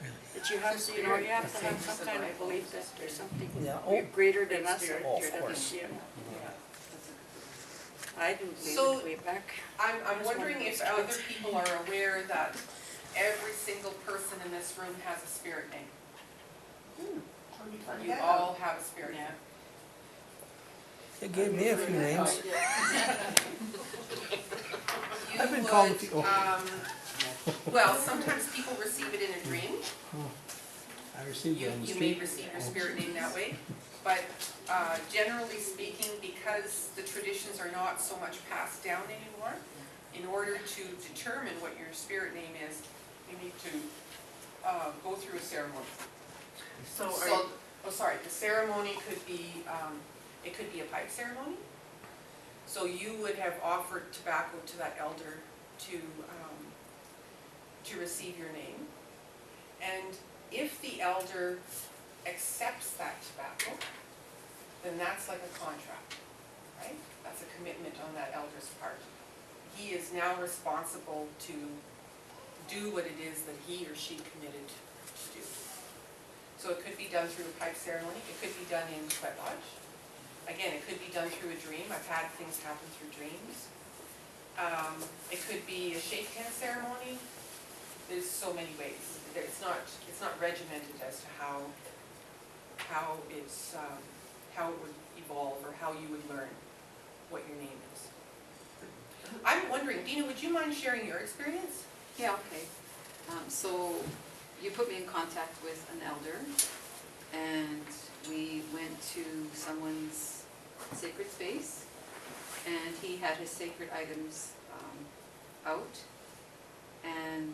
S4: Really?
S9: But you have to, you know, you have to have some kind of belief that there's something
S4: Yeah, oh.
S9: greater than us.
S4: Oh, of
S9: that we
S4: course.
S9: see. I didn't believe
S2: So-
S9: it way back.
S2: I'm wondering if other people are aware that every single person in this room has a spirit name.
S6: How do you find
S2: You
S6: that
S2: all
S6: out?
S2: have a spirit name.
S4: It gave me a few names.
S2: You
S4: I've been called a
S2: would,
S4: few- oh.
S2: Well, sometimes people receive it in a dream.
S4: I received it on the
S2: You
S4: street.
S2: may receive your spirit name that way. But generally speaking, because the traditions are not so much passed down anymore, in order to determine what your spirit name is, you need to go through a ceremony. The ceremony could be, it could be a pipe ceremony. So you would have offered tobacco to that elder to receive your name. And if the elder accepts that tobacco, then that's like a contract, right? That's a commitment on that elder's part. He is now responsible to do what it is that he or she committed to do. So it could be done through a pipe ceremony, it could be done in sweat lodge. Again, it could be done through a dream. I've had things happen through dreams. It could be a shake hand ceremony. There's so many ways. It's not regimented as to how it would evolve or how you would learn what your name is. I'm wondering, Dina, would you mind sharing your experience?
S11: Yeah, okay. So you put me in contact with an elder, and we went to someone's sacred space, and he had his sacred items out, and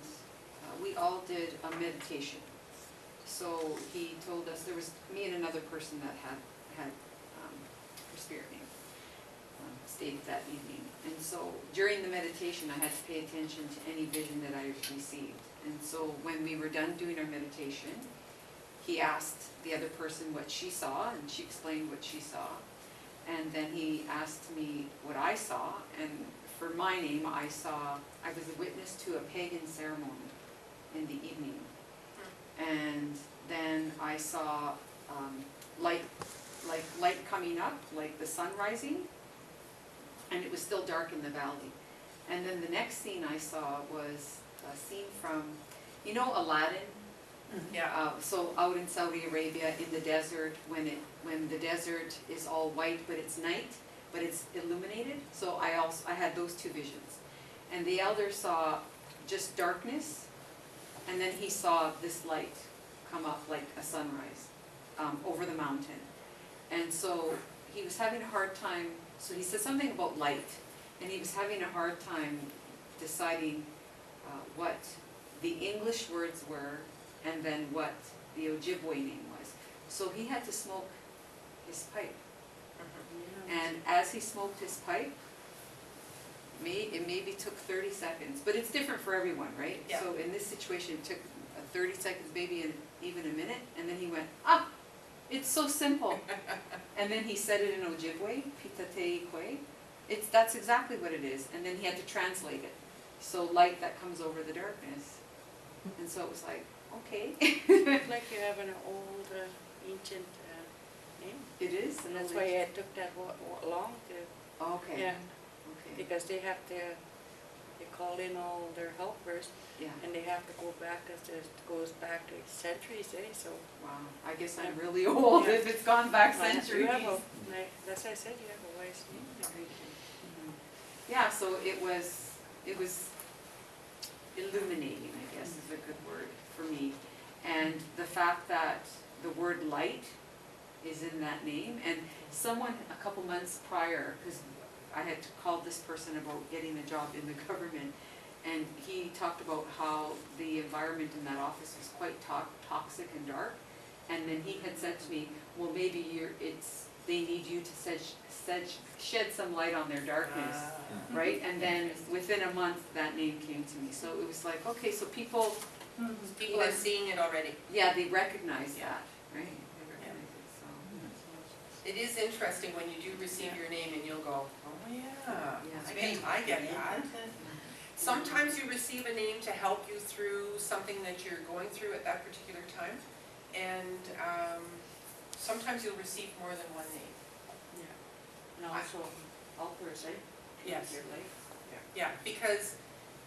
S11: we all did a meditation. So he told us, there was me and another person that had her spirit name stayed that evening. And so during the meditation, I had to pay attention to any vision that I received. And so when we were done doing our meditation, he asked the other person what she saw, and she explained what she saw. And then he asked me what I saw, and for my name, I was a witness to a pagan ceremony in the evening. And then I saw light coming up, like the sun rising, and it was still dark in the valley. And then the next scene I saw was a scene from, you know, Aladdin?
S2: Yeah.
S11: So out in Saudi Arabia in the desert, when the desert is all white but it's night, but it's illuminated. So I had those two visions. And the elder saw just darkness, and then he saw this light come up like a sunrise over the mountain. And so he was having a hard time, so he said something about light, and he was having a hard time deciding what the English words were and then what the Ojibwe name was. So he had to smoke his pipe. And as he smoked his pipe, it maybe took 30 seconds, but it's different for everyone, right?
S2: Yeah.
S11: So in this situation, it took 30 seconds, maybe even a minute, and then he went, it's so simple. And then he said it in Ojibwe, Pitate Kwe. That's exactly what it is. And then he had to translate it. So light that comes over the darkness. And so it was like, okay.
S9: It's like you have an old, ancient name.
S11: It is?
S9: And that's why it took that long to,
S11: Okay.
S9: yeah,
S11: Okay.
S9: because they have to, they call in all their helpers,
S11: Yeah.
S9: and they have to go back, because it goes back to centuries, so.
S11: Wow. I guess I'm really old if it's gone back
S9: You
S11: centuries.
S9: have that's why I said you have a wise name and everything.
S11: Yeah, so it was illuminating, I guess is a good word for me. And the fact that the word light is in that name, and someone a couple months prior, because I had called this person about getting a job in the government, and he talked about how the environment in that office was quite toxic and dark. And then he had said to me, well, maybe they need you to shed some light on their darkness, right? And then within a month, that name came to me. So it was like, okay, so people
S2: People are seeing it already.
S11: yeah, they recognize
S2: Yeah.
S11: that, right? They recognize it, so.
S2: It is interesting when you do receive your name and you'll go, oh yeah,
S11: Yeah.
S2: I get that. Sometimes you receive a name to help you through something that you're going through at that particular time. And sometimes you'll receive more than one name.
S9: Yeah. And also helpers, right?
S2: Yes.
S9: Your life.
S2: Yeah, because,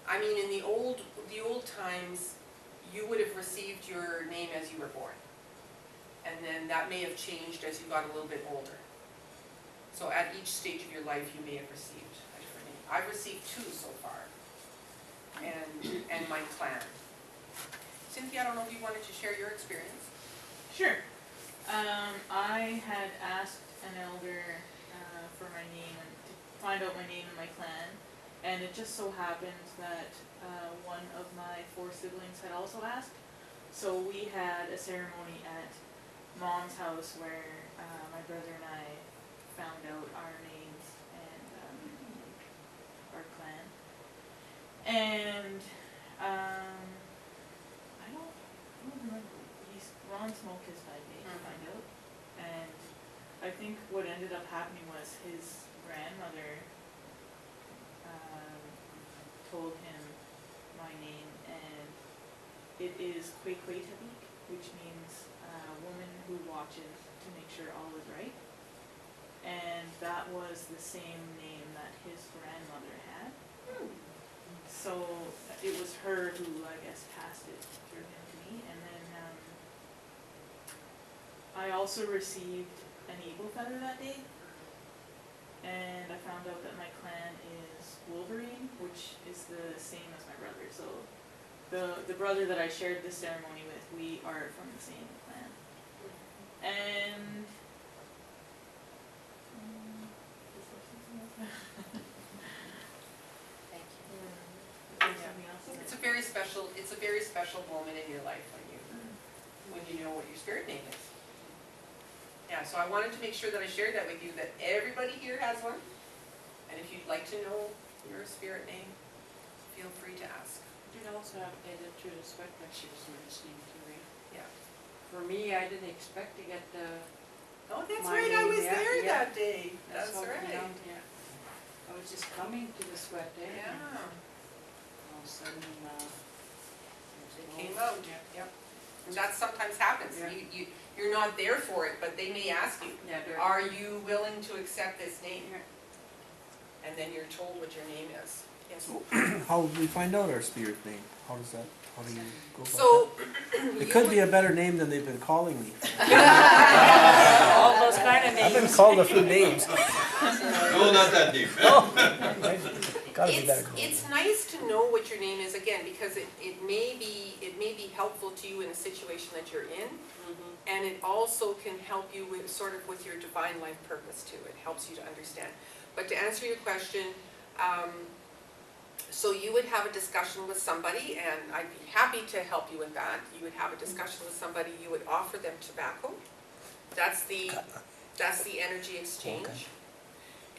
S2: I mean, in the old times, you would have received your name as you were born. And then that may have changed as you got a little bit older. So at each stage of your life, you may have received a different name. I've received 2 so far, and my clan. Cynthia, I don't know if you wanted to share your experience.
S8: Sure. I had asked an elder for my name and to find out my name and my clan, and it just so happened that one of my 4 siblings had also asked. So we had a ceremony at Mom's house where my brother and I found out our names, and And, I don't remember, Ron smoked his 5 days, to find out. And I think what ended up happening was his grandmother, told him my name, and it is Kwekwetabik, which means woman who watches to make sure all is right. And that was the same name that his grandmother had. So it was her who, I guess, passed it through him to me. And then I also received an eagle feather that day. And I found out that my clan is Wolverine, which is the same as my brother. So the brother that I shared this ceremony with, we are from the same clan. And
S2: It's a very special moment in your life when you know what your spirit name is. Yeah, so I wanted to make sure that I shared that with you, that everybody here has one. And if you'd like to know your spirit name, feel free to ask.
S9: You'd also have to get it through the sweat that she was mentioning too, right?
S2: Yeah.
S9: For me, I didn't expect to get the.
S2: Oh, that's
S9: my
S2: right, I
S9: name,
S2: was
S9: yeah,
S2: there
S9: yeah.
S2: that day. That's
S9: what
S2: right.
S9: we found, yeah. I was just coming to the sweat day.
S2: Yeah.
S9: All of a sudden,
S2: It came out.
S9: Yeah.
S2: Yep. And that sometimes happens.
S9: Yeah.
S2: You're not there for it, but they may ask you,
S9: Yeah, they're.
S2: are you willing to accept this name?
S9: Yeah.
S2: And then you're told what your name is. Yes.
S4: How would we find out our spirit name? How do you go about
S2: So.
S4: that? It could be a better name than they've been calling me.
S9: All those kind of names.
S4: I've been called a few names.
S7: No, not that deep.
S4: Gotta be better.
S2: It's nice to know what your name is, again, because it may be helpful to you in a situation that you're in. And it also can help you with sort of with your divine life purpose too. It helps you to understand. But to answer your question, so you would have a discussion with somebody, and I'd be happy to help you with that. You would have a discussion with somebody, you would offer them tobacco. That's the energy exchange.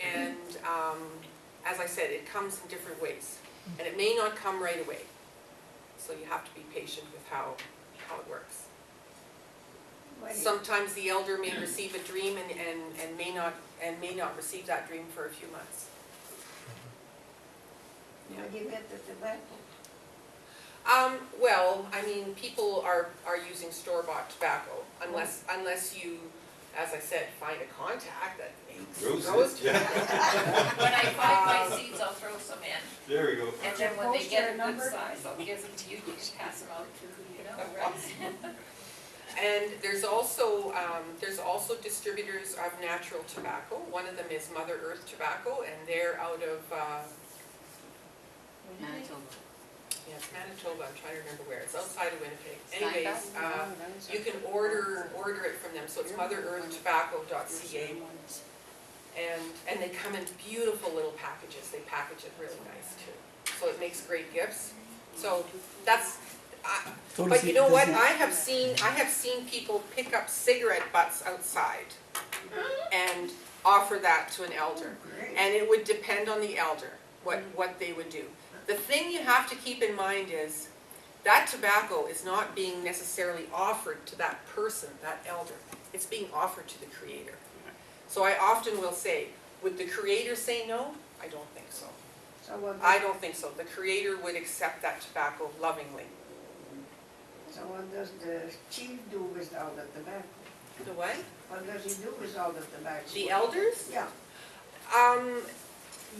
S2: And as I said, it comes in different ways. And it may not come right away. So you have to be patient with how it works. Sometimes the elder may receive a dream and may not receive that dream for a few months.
S6: Where do you get the tobacco?
S2: Well, I mean, people are using store-bought tobacco unless you, as I said, find a contact that grows
S7: it, yeah.
S10: When I find my seeds, I'll throw some in.
S7: There we go.
S10: And then when they get a good size, I'll give them to you, you can pass them out to who you know, right?
S2: And there's also distributors of natural tobacco. One of them is Mother Earth Tobacco, and they're out of
S11: Manitoba.
S2: yeah, it's Manitoba. I'm trying to remember where. It's outside of Winnipeg. Anyways, you can order it from them. So it's motherearthtobacco.ca, and they come in beautiful little packages. They package it really nice too. So it makes great gifts. So that's. But you know what? I have seen people pick up cigarette butts outside and offer that to an elder, and it would depend on the elder what they would do. The thing you have to keep in mind is that tobacco is not being necessarily offered to that person, that elder. It's being offered to the Creator. So I often will say, would the Creator say no? I don't think so. I don't think so. The Creator would accept that tobacco lovingly.
S6: So what does the chief do with all the tobacco?
S2: The what?
S6: What does he do with all the tobacco?
S2: The elders?
S6: Yeah.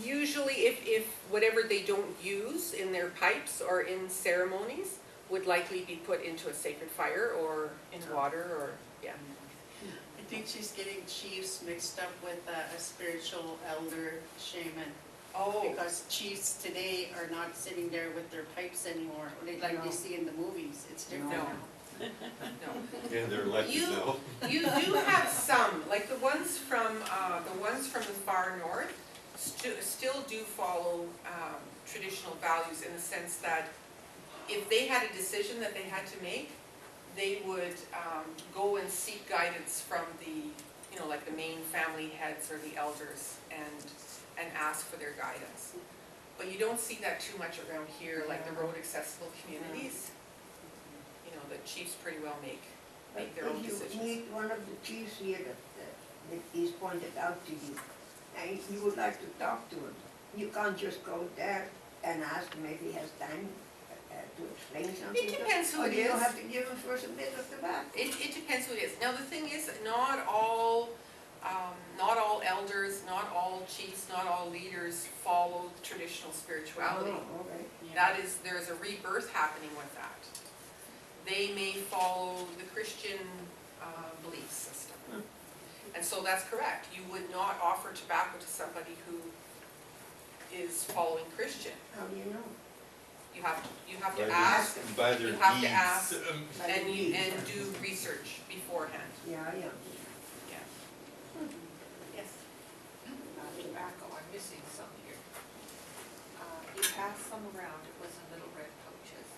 S2: Usually if whatever they don't use in their pipes or in ceremonies would likely be put into a sacred fire or in water or, yeah.
S5: I think she's getting chiefs mixed up with a spiritual elder shaman.
S2: Oh.
S5: Because chiefs today are not sitting there with their pipes anymore, like they see in the movies. It's different
S2: No.
S5: now.
S2: No.
S7: Yeah, they're elected now.
S2: You do have some, like the ones from the far north still do follow traditional values in the sense that if they had a decision that they had to make, they would go and seek guidance from the, like the main family heads or the elders and ask for their guidance. But you don't see that too much around here, like the road accessible communities. You know, the chiefs pretty well make their own
S6: If
S2: decisions.
S6: you meet one of the chiefs here that is pointed out to you, and you would like to talk to him, you can't just go there and ask him if he has time to explain something.
S2: It depends who
S6: Or
S2: it
S6: do you
S2: is.
S6: have to give him first a bit of the back?
S2: It depends who it is. Now, the thing is, not all elders, not all chiefs, not all leaders follow traditional spirituality.
S6: Oh, okay.
S2: There's a rebirth happening with that. They may follow the Christian belief system. And so that's correct. You would not offer tobacco to somebody who is following Christian.
S6: How do you know?
S2: You have
S7: By
S2: to
S7: their-
S2: ask,
S7: By their
S2: you have to
S7: deeds.
S2: ask,
S6: By the
S2: and
S6: deeds.
S2: do research beforehand.
S6: Yeah, yeah.
S2: Yeah. Yes.
S12: Tobacco, I'm missing some here. You passed some around, it was in little red pouches.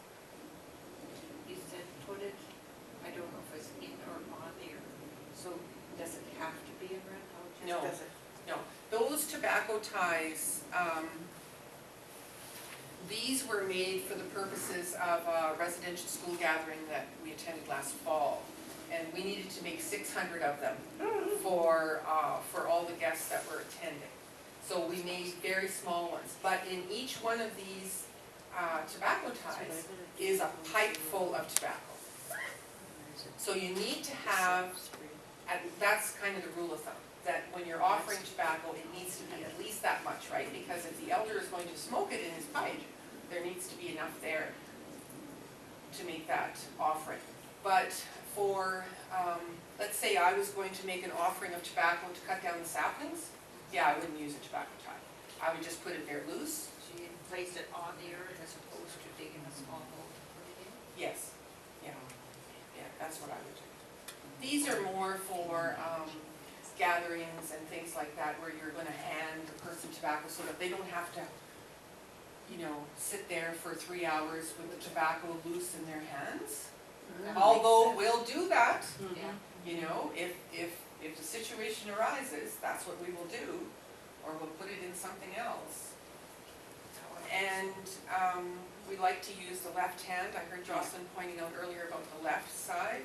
S12: You said put it, I don't know if it's in or on there, so does it have to be in red pouches?
S2: No.
S12: Does it?
S2: No, those tobacco ties, these were made for the purposes of a residential school gathering that we attended last fall. And we needed to make 600 of them for all the guests that were attending. So we made very small ones, but in each one of these tobacco ties is a pipe full of tobacco. So you need to have, and that's kind of the rule of thumb, that when you're offering tobacco, it needs to be at least that much, right? Because if the elder is going to smoke it in his pipe, there needs to be enough there to make that offering. But for, let's say I was going to make an offering of tobacco to cut down the saplings, yeah, I wouldn't use a tobacco tie. I would just put it there loose.
S12: So you place it on the earth as opposed to digging a small hole to put it in?
S2: Yes, yeah, yeah, that's what I would do. These are more for gatherings and things like that where you're gonna hand the person tobacco so that they don't have to, you know, sit there for 3 hours with the tobacco loose in their hands. Although we'll do that,
S12: Yeah.
S2: you know, if the situation arises, that's what we will do, or we'll put it in something else. And we like to use the left hand. I heard Jocelyn pointing out earlier about the left side.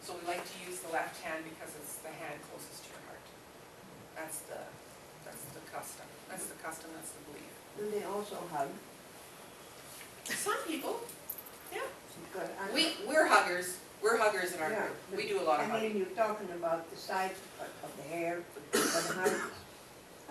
S2: So we like to use the left hand because it's the hand closest to your heart. That's the custom. That's the custom, that's the belief.
S6: Do they also hug?
S2: Some people, yeah.
S6: Because I know-
S2: We're huggers. We're huggers in our
S6: Yeah,
S2: group. We do a lot of
S6: I
S2: hugging.
S6: mean, you're talking about the size of the hair, of the heart.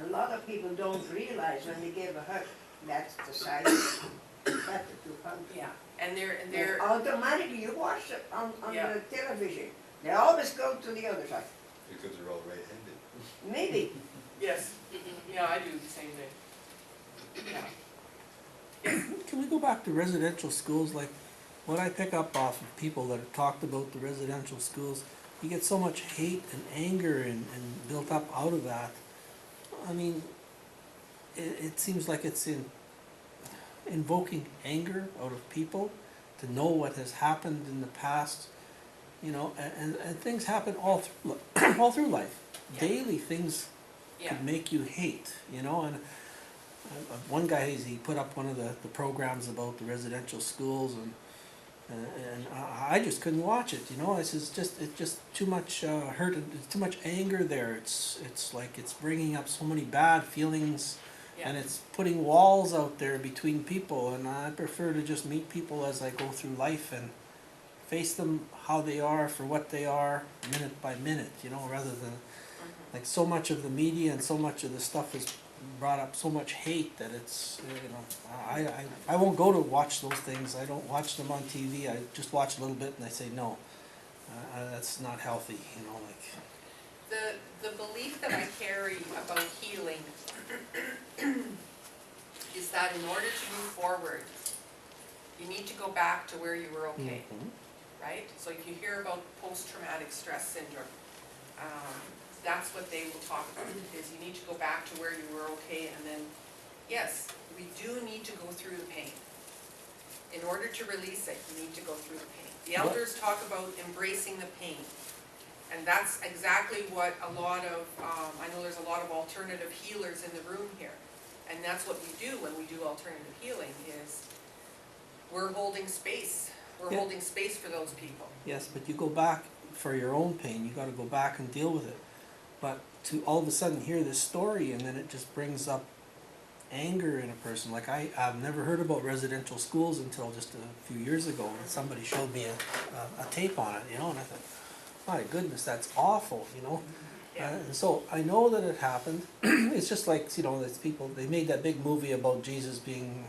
S6: A lot of people don't realize when they give a hug, that's the size, that's the two hugs.
S2: Yeah, and they're,
S6: Automatically, you watch it on
S2: Yeah.
S6: the television, they always go to the other side.
S7: Because they're all right-handed.
S6: Maybe,
S2: yes, yeah, I do the same thing. Yeah.
S4: Can we go back to residential schools? Like, what I pick up off of people that have talked about the residential schools, you get so much hate and anger and built up out of that. I mean, it seems like it's invoking anger out of people to know what has happened in the past, you know, and things happen all through, all through life.
S2: Yeah.
S4: Daily things
S2: Yeah.
S4: can make you hate, you know, and one guy, he put up one of the programs about the residential schools, and I just couldn't watch it, you know. It's just too much hurt, and too much anger there. It's like it's bringing up so many bad feelings,
S2: Yeah.
S4: and it's putting walls out there between people. And I prefer to just meet people as I go through life and face them how they are for what they are, minute by minute, you know, rather than like so much of the media and so much of the stuff is brought up so much hate that it's, you know, I won't go to watch those things. I don't watch them on TV. I just watch a little bit and I say no, that's not healthy, you know, like.
S2: The belief that I carry about healing is that in order to move forward, you need to go back to where you were okay, right? So if you hear about post-traumatic stress syndrome, that's what they will talk about, is you need to go back to where you were okay, and then, yes, we do need to go through the pain. In order to release it, you need to go through the pain. The elders talk about embracing the pain. And that's exactly what a lot of, I know there's a lot of alternative healers in the room here. And that's what we do when we do alternative healing, is we're holding space. We're
S4: Yeah.
S2: holding space for those people.
S4: Yes, but you go back for your own pain, you gotta go back and deal with it. But to all of a sudden hear this story and then it just brings up anger in a person, like I've never heard about residential schools until just a few years ago, and somebody showed me a tape on it, you know, and I thought, my goodness, that's awful, you know?
S2: Yeah.
S4: And so I know that it happened. It's just like, you know, there's people, they made that big movie about Jesus being,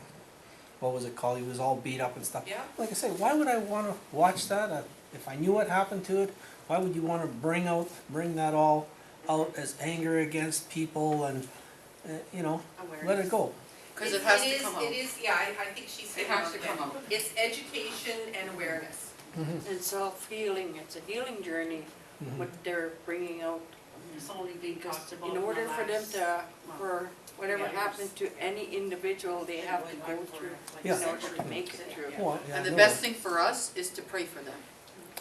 S4: what was it called? He was all beat up and stuff.
S2: Yeah.
S4: Like I say, why would I want to watch that? If I knew what happened to it, why would you want to bring that all out as anger against people and, you know, let it go?
S5: Because it has to come out.
S2: It is, yeah, I think she's
S5: It
S2: saying
S5: has to come out.
S2: It's education and awareness.
S9: And self-healing, it's a healing journey, what they're bringing out.
S5: It's only being talked about
S9: In order for them to,
S5: month.
S9: for whatever
S5: Yeah.
S9: happened to any individual, they have to go through
S4: Yeah.
S9: in order to make it through.
S4: Well, yeah,
S5: And the
S4: no,
S5: best thing for us is to pray for them,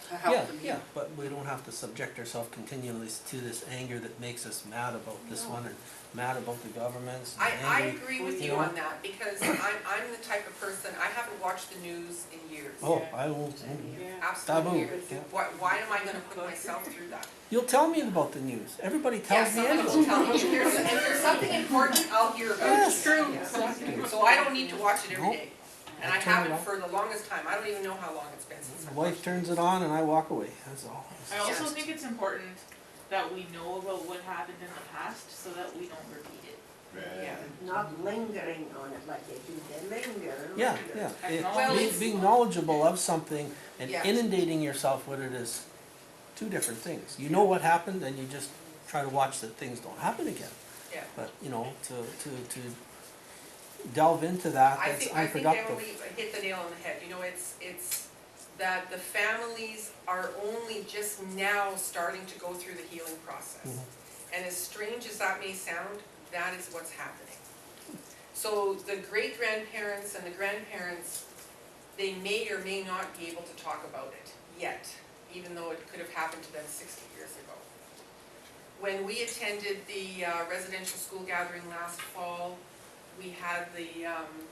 S5: to help
S4: Yeah,
S5: them
S4: yeah,
S5: heal.
S4: but we don't have to subject ourselves continually to this anger that makes us mad about this one and mad about the governments. And
S2: I
S4: angry.
S2: agree with
S4: you
S2: you
S4: know?
S2: on that, because I'm the type of person, I haven't watched the news in years.
S4: Oh, I won't.
S2: Absolutely
S4: Taboo,
S2: years.
S4: yeah.
S2: Why am I gonna put myself through that?
S4: You'll tell me about the news. Everybody
S2: Yeah,
S4: tells me
S2: somebody
S4: anyway.
S2: will tell me, if there's something important, I'll hear about it.
S4: Yes.
S2: True. So I don't need to watch it every
S4: Nope.
S2: day, and
S4: I
S2: I
S4: turn it
S2: haven't
S4: off.
S2: for the longest time, I don't even know how long it's been since
S4: My
S2: I've
S4: wife
S2: watched it.
S4: turns it on and I walk away, that's all.
S8: I also
S2: Yes.
S8: think it's important that we know about what happened in the past so that we don't repeat it.
S2: Yeah.
S6: Not lingering on it like they do, they linger.
S4: Yeah,
S6: linger.
S4: yeah. It-
S2: Well,
S4: be-
S2: it's-
S4: being knowledgeable of something and
S2: Yeah.
S4: inundating yourself with it is two different things. You know what happened and you just try to watch that things don't happen again.
S2: Yeah.
S4: But, you know, to delve into that,
S2: I
S4: that's
S2: think
S4: unproductive.
S2: Emily hit the nail on the head, you know, it's that the families are only just now starting to go through the healing process.
S4: Mhm.
S2: And as strange as that may sound, that is what's happening. So the great-grandparents and the grandparents, they may or may not be able to talk about it yet, even though it could have happened to them 60 years ago. When we attended the residential school gathering last fall, we had the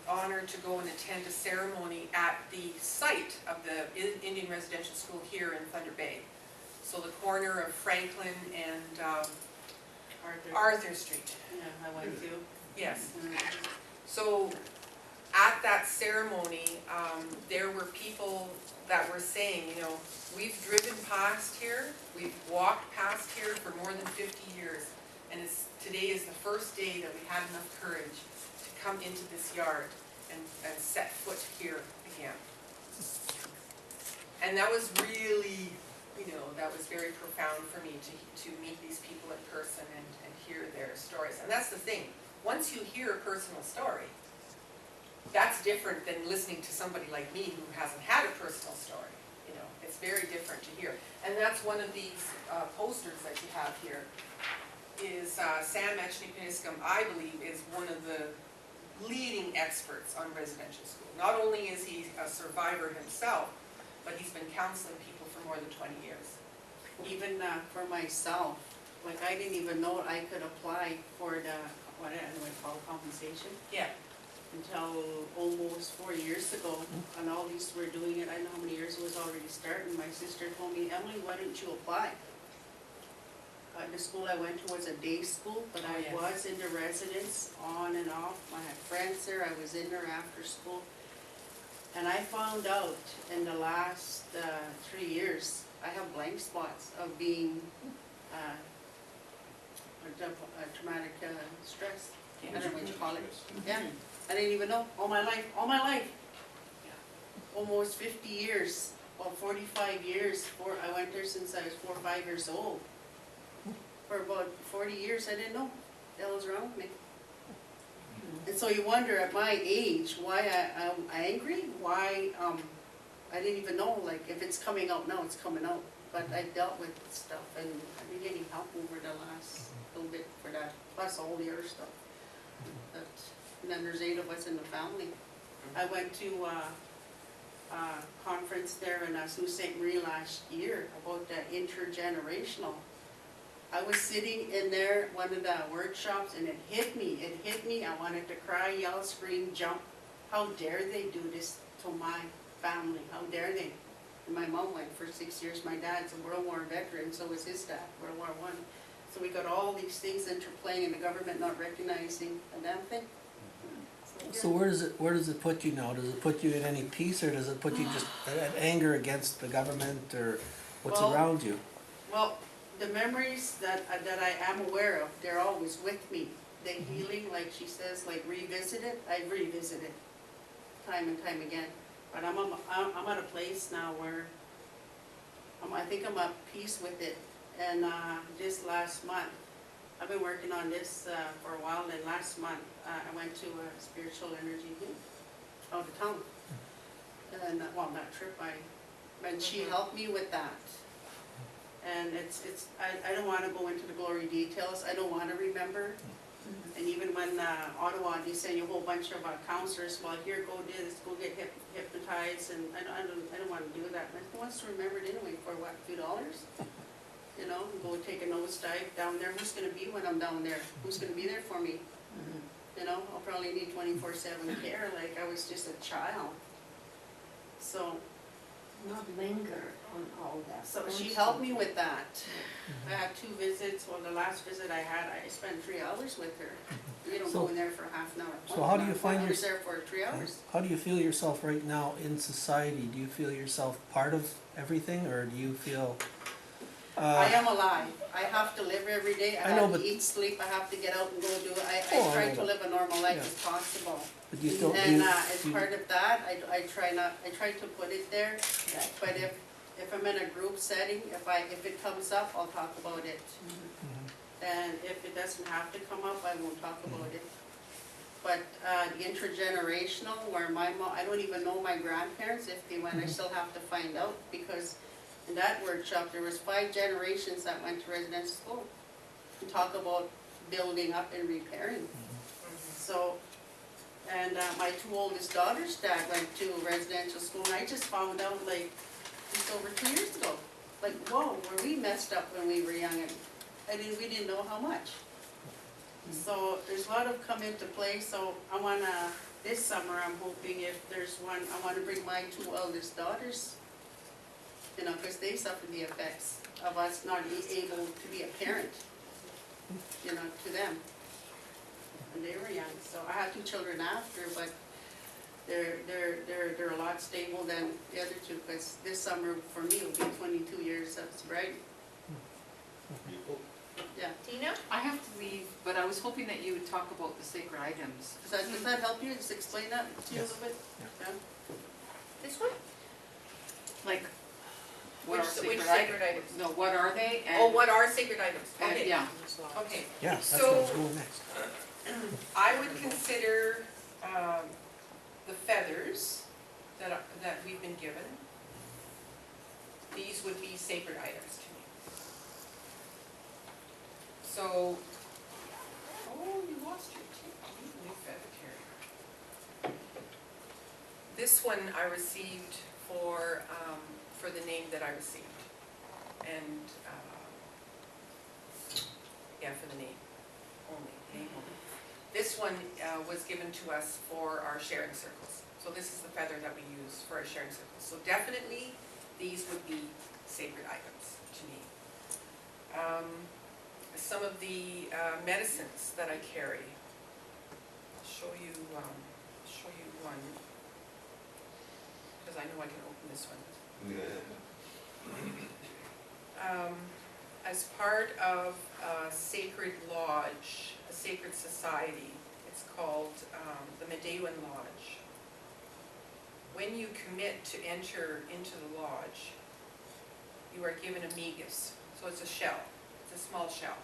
S2: honor to go and attend a ceremony at the site of the Indian residential school here in Thunder Bay. So the corner of Franklin and Arthur Street.
S5: Yeah, I went to.
S2: Yes. So at that ceremony, there were people that were saying, you know, we've driven past here, we've walked past here for more than 50 years, and today is the first day that we had enough courage to come into this yard and set foot here again. And that was really, you know, that was very profound for me to meet these people in person and hear their stories. And that's the thing, once you hear a personal story, that's different than listening to somebody like me who hasn't had a personal story. You know, it's very different to hear. And that's one of these posters that you have here, is Sam Echnipiniscum, I believe, is one of the leading experts on residential school. Not only is he a survivor himself, but he's been counseling people for more than 20 years.
S5: Even for myself, like I didn't even know I could apply for the, what do I call compensation,
S2: Yeah.
S5: until almost 4 years ago. And all these were doing it, I don't know how many years it was already starting. My sister told me, Emily, why don't you apply? The school I went to was a day school, but
S2: Oh,
S5: I
S2: yes.
S5: was in the residence on and off. I had friends there, I was in there after school. And I found out in the last 3 years, I have blank spots of being a traumatic stress. I don't know what you call it. Yeah, I didn't even know, all my life. Almost 50 years, well, 45 years, I went there since I was 4 or 5 years old. For about 40 years, I didn't know the hell was wrong with me. And so you wonder at my age, why I'm angry, why I didn't even know, like, if it's coming out now, it's coming out. But I dealt with stuff and I've been getting help over the last little bit for that, plus all the other stuff. And then there's 8 of us in the family. I went to a conference there in Sault Ste. Marie last year about the intergenerational. I was sitting in there, one of the workshops, and it hit me, I wanted to cry, yell, scream, jump. How dare they do this to my family, how dare they? And my mom went for 6 years, my dad's a World War veteran, so was his dad, World War I. So we got all these things interplaying and the government not recognizing a damn thing.
S4: So where does it put you now? Does it put you in any peace, or does it put you just at anger against the government, or what's
S5: Well,
S4: around you?
S5: Well, the memories that I am aware of, they're always with me. The healing, like she says, like revisited, I revisited time and time again. But I'm at a place now where I think I'm at peace with it. And this last month, I've been working on this for a while, and last month I went to a spiritual energy meeting out of town. And well, that trip and she helped me with that. And I don't want to go into the glory details, I don't want to remember. And even when Ottawa, they send you a whole bunch of counselors, well, here, go do this, go get hypnotized, and I don't want to do that. But who wants to remember it anyway for what, $2? You know, go take a nosedive down there. Who's going to be when I'm down there? Who's going to be there for me? You know, I'll probably need 24/7 care, like I was just a child. So.
S6: Not linger on all that.
S5: So she helped me with that. I had 2 visits. Well, the last visit I had, I spent 3 hours with her. You don't go in there for half an hour.
S4: So how do you find
S5: I was there for 3 hours.
S4: How do you feel yourself right now in society? Do you feel yourself part of everything, or do you feel?
S5: I am alive. I have to live every day. I
S4: I know,
S5: have to
S4: but-
S5: eat, sleep. I have to get out and go do it. I
S4: Oh, I
S5: try
S4: know
S5: to
S4: that.
S5: live a normal life
S4: Yeah.
S5: as possible.
S4: But you still,
S5: And
S4: you,
S5: as
S4: you-
S5: part of that, I try to put it there. But if I'm in a group setting, if it comes up, I'll talk about it. And if it doesn't have to come up, I won't talk about it. But the intergenerational, where my mom, I don't even know my grandparents, if they went, I still have to find out, because in that workshop, there was 5 generations that went to residential school. To talk about building up and repairing. So, and my 2 oldest daughters' dad went to residential school, and I just found out like just over 2 years ago. Like, whoa, were we messed up when we were young, and we didn't know how much. So there's a lot of come into play, so I wanna, this summer, I'm hoping if there's one, I wanna bring my 2 eldest daughters, you know, because they suffered the effects of us not being able to be a parent, you know, to them. And they were young, so I had 2 children after, but they're a lot stable than the other 2, because this summer for me will be 22 years of sobriety. Yeah.
S11: Tina? I have to leave, but I was hoping that you would talk about the sacred items.
S5: Does that help you? Just explain that to you a
S4: Yes.
S5: little bit?
S4: Yeah.
S10: This one?
S11: Like, what are
S10: Which
S11: sacred
S10: sacred
S11: items?
S10: items?
S11: No, what are they? And-
S2: Oh, what are sacred items?
S11: and-
S2: Okay.
S11: Yeah.
S2: Okay.
S4: yeah, that's
S2: So-
S4: where I was going next.
S2: I would consider the feathers that we've been given, these would be sacred items to me. So, oh, you lost your new feather carrier. This one I received for the name that I received. And, yeah, for the name only, name only. This one was given to us for our sharing circles. So this is the feather that we use for our sharing circles. So definitely, these would be sacred items to me. Some of the medicines that I carry. I'll show you one. Because I know I can open this one. As part of a sacred lodge, a sacred society, it's called the Medewan Lodge. When you commit to enter into the lodge, you are given a migas. So it's a shell, it's a small shell.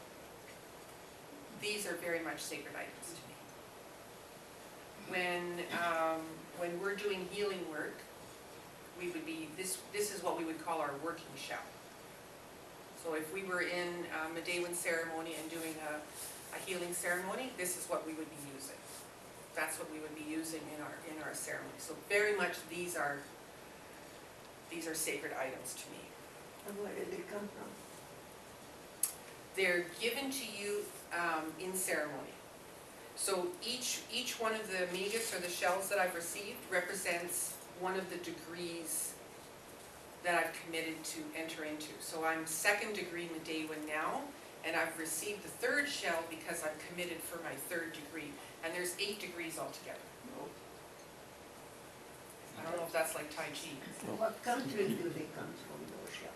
S2: These are very much sacred items to me. When we're doing healing work, we would be, this is what we would call our working shell. So if we were in a Medewan ceremony and doing a healing ceremony, this is what we would be using. That's what we would be using in our ceremony. So very much these are sacred items to me.
S6: And where did they come from?
S2: They're given to you in ceremony. So each one of the migas or the shells that I've received represents one of the degrees that I've committed to enter into. So I'm 2nd degree Medewan now, and I've received the 3rd shell because I'm committed for my 3rd degree. And there's 8 degrees altogether. I don't know if that's like Tai Chi.
S6: What country do they come from, those shells?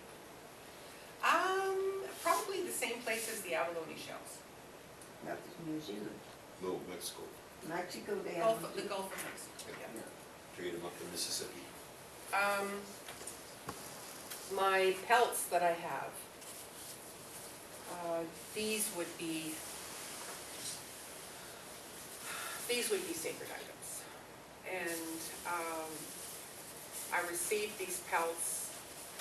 S2: Probably the same place as the abalone shells.
S6: That is New Zealand.
S7: No, Mexico.
S6: Mexico, they have.
S2: The Gulf of Mexico, yeah.
S7: Trade them up to Mississippi.
S2: My pelts that I have, these would be sacred items. And I received these pelts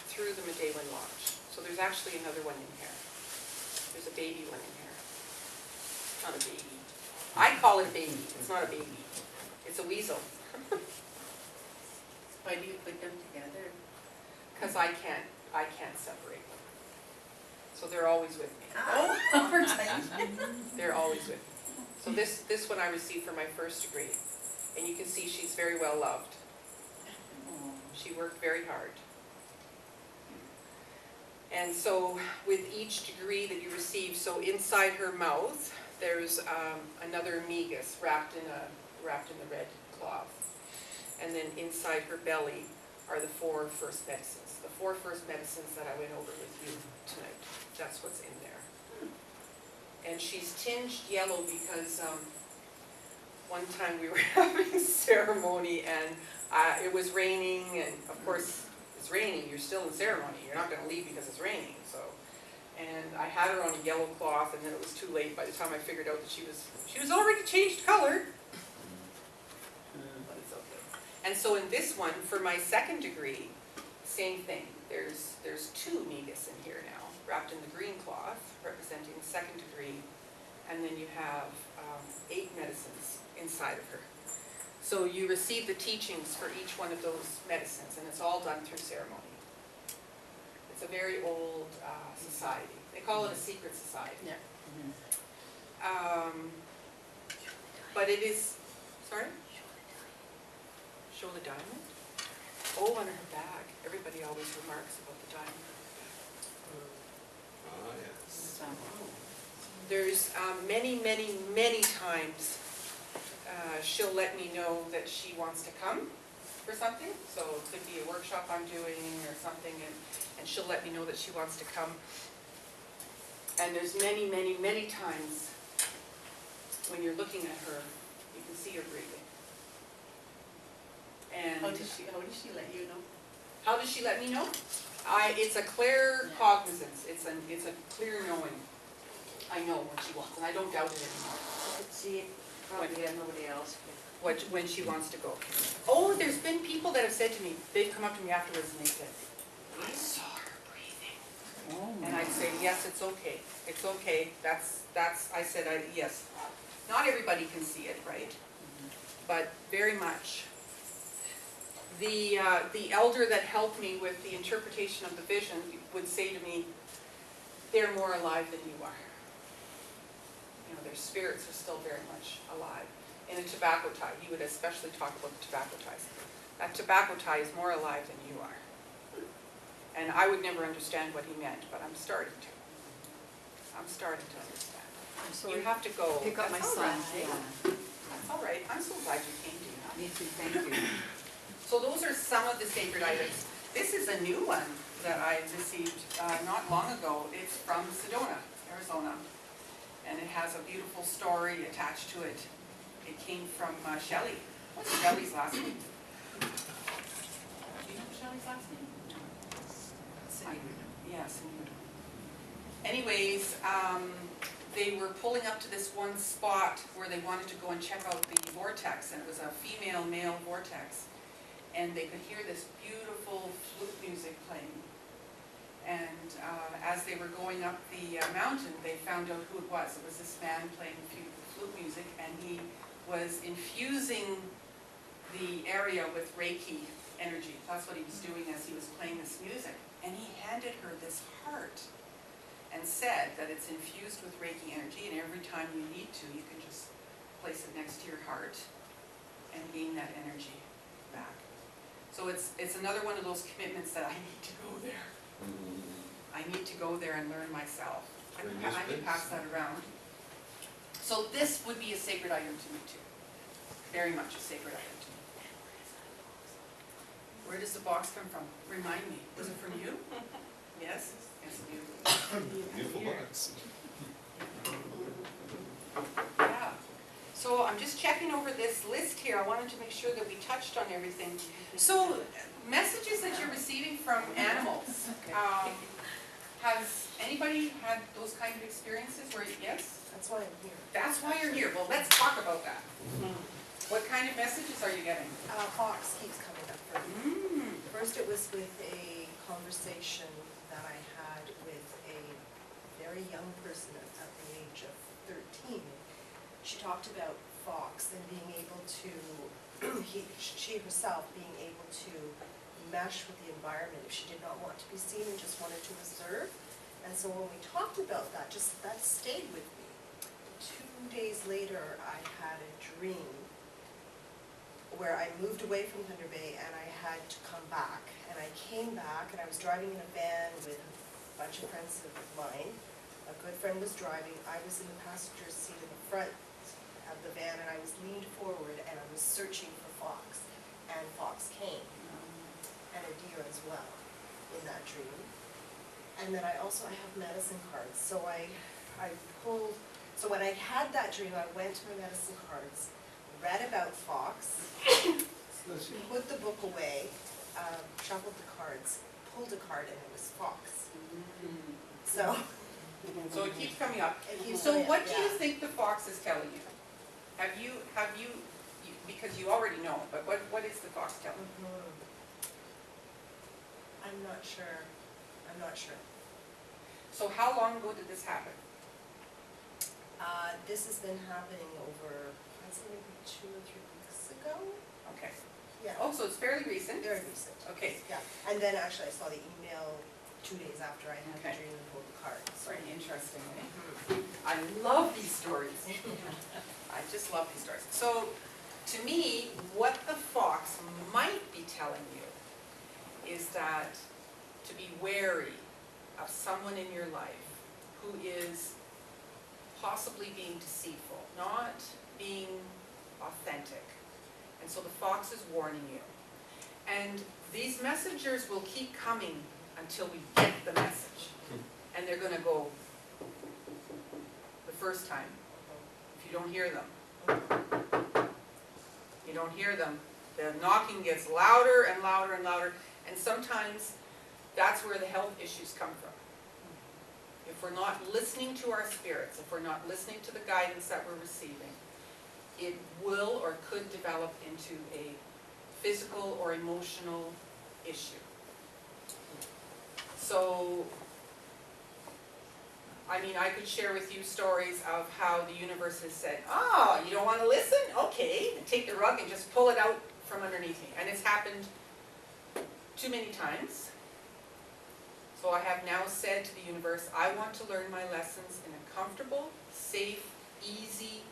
S2: through the Medewan Lodge. So there's actually another one in here. There's a baby one in here. Not a baby. I call it a baby. It's not a baby. It's a weasel.
S5: Why do you put them together?
S2: Because I can't separate them. So they're always with me. They're always with me. So this one I received for my 1st degree. And you can see she's very well loved. She worked very hard. And so with each degree that you receive, so inside her mouth, there's another migas wrapped in the red cloth. And then inside her belly are the 4 first medicines. The 4 first medicines that I went over with you tonight. That's what's in there. And she's tinged yellow because one time we were having ceremony and it was raining, and of course it's raining, you're still in ceremony. You're not going to leave because it's raining. So, and I had her on a yellow cloth, and then it was too late by the time I figured out that she was already changed color. But it's okay. And so in this one, for my 2nd degree, same thing. There's 2 migas in here now, wrapped in the green cloth, representing 2nd degree, and then you have 8 medicines inside of her. So you receive the teachings for each one of those medicines, and it's all done through ceremony. It's a very old society. They call it a secret society.
S5: Yeah.
S2: But it is, sorry? Show the diamond? Oh, on her bag. Everybody always remarks about the diamond.
S7: Ah, yes.
S2: There's many times she'll let me know that she wants to come for something. So it could be a workshop I'm doing or something, and she'll let me know that she wants to come. And there's many times when you're looking at her, you can see her breathing. And
S5: How does she let you know?
S2: how does she let me know? It's a clear cognizance. It's a clear knowing. I know what she wants, and I don't doubt it anymore.
S9: I could see it, probably have nobody else could.
S2: When she wants to go. Oh, there's been people that have said to me, they've come up to me afterwards and they said, I saw her breathing. And I'd say, yes, it's okay. It's okay. I said, yes. Not everybody can see it, right? But very much. The elder that helped me with the interpretation of the vision would say to me, they're more alive than you are. You know, their spirits are still very much alive. In a tobacco tie, he would especially talk about the tobacco ties. That tobacco tie is more alive than you are. And I would never understand what he meant, but I'm starting to. I'm starting to understand. You have to go.
S11: Pick up my
S2: That's all
S11: son.
S2: right. That's all right. I'm so glad you came, Dina.
S11: Me too, thank you.
S2: So those are some of the sacred items. This is a new one that I received not long ago. It's from Sedona, Arizona. And it has a beautiful story attached to it. It came from Shelley. What's Shelley's last name? Do you know Shelley's last name? Yes. Anyways, they were pulling up to this one spot where they wanted to go and check out the vortex, and it was a female-male vortex. And they could hear this beautiful flute music playing. And as they were going up the mountain, they found out who it was. It was this man playing flute music, and he was infusing the area with Reiki energy. That's what he was doing as he was playing this music. And he handed her this heart. and said that it's infused with Reiki energy, and every time you need to, you can just place it next to your heart and gain that energy back. So it's another one of those commitments that I need to go there. I need to go there and learn myself. I can pass that around. So this would be a sacred item to me too. Very much a sacred item to me. Where does the box come from? Remind me. Was it from you? Yes? Yes,
S7: Beautiful box.
S2: Yeah. So I'm just checking over this list here. I wanted to make sure that we touched on everything. So messages that you're receiving from animals. Has anybody had those kind of experiences where, yes?
S15: That's why I'm here.
S2: That's why you're here. Well, let's talk about that. What kind of messages are you getting?
S15: Fox keeps coming up for me. First it was with a conversation that I had with a very young person at the age of 13. She talked about Fox and being able to, she herself being able to mesh with the environment if she did not want to be seen and just wanted to observe. And so when we talked about that, that stayed with me. 2 days later, I had a dream where I moved away from Thunder Bay and I had to come back. And I came back and I was driving in a van with a bunch of friends of mine. A good friend was driving. I was in the passenger seat in the front of the van and I was leaned forward and I was searching for Fox. And Fox came. And a deer as well in that dream. And then I have medicine cards. So I pulled, so when I had that dream, I went to my medicine cards, read about Fox, put the book away, shuffled the cards, pulled a card, and it was Fox. So
S2: it keeps coming up.
S15: So
S2: what do you think the fox is telling you? Have you, because you already know, but what is the fox telling you?
S15: I'm not sure.
S2: So how long ago did this happen?
S15: This has been happening over, I'd say maybe 2 or 3 weeks ago.
S2: Okay.
S15: Yeah.
S2: Oh, so it's fairly recent?
S15: Very recent.
S2: Okay.
S15: Yeah, and then actually I saw the email 2 days after I had the
S2: Okay.
S15: dream and pulled the card. So.
S2: Very interesting, eh? I love these stories. I just love these stories. So, to me, what the fox might be telling you is that to be wary of someone in your life who is possibly being deceitful, not being authentic. And so the fox is warning you. And these messengers will keep coming until we get the message. And they're going to go the first time. If you don't hear them, the knocking gets louder and louder and louder. And sometimes that's where the health issues come from. If we're not listening to our spirits, if we're not listening to the guidance that we're receiving, it will or could develop into a physical or emotional issue. So, I mean, I could share with you stories of how the universe has said, oh, you don't want to listen? Okay, and take the rug and just pull it out from underneath me. And it's happened too many times. So I have now said to the universe, I want to learn my lessons in a comfortable, safe, easy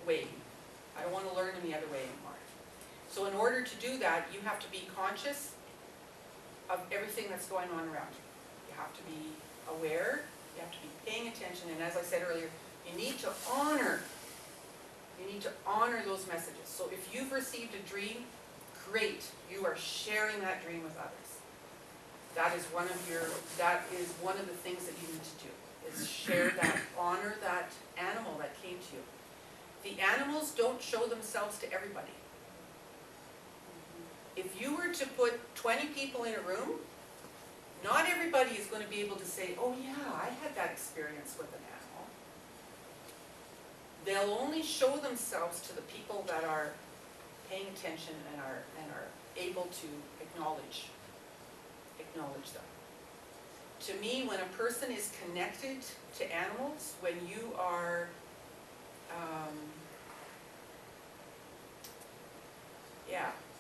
S2: way. I don't want to learn them the other way anymore. So in order to do that, you have to be conscious of everything that's going on around you. You have to be aware, you have to be paying attention, and as I said earlier, you need to honor those messages. So if you've received a dream, great, you are sharing that dream with others. That is one of the things that you need to do, is share that, honor that animal that came to you. The animals don't show themselves to everybody. If you were to put 20 people in a room, not everybody is going to be able to say, oh yeah, I had that experience with an animal. They'll only show themselves to the people that are paying attention and are able to acknowledge them. To me, when a person is connected to animals, when you are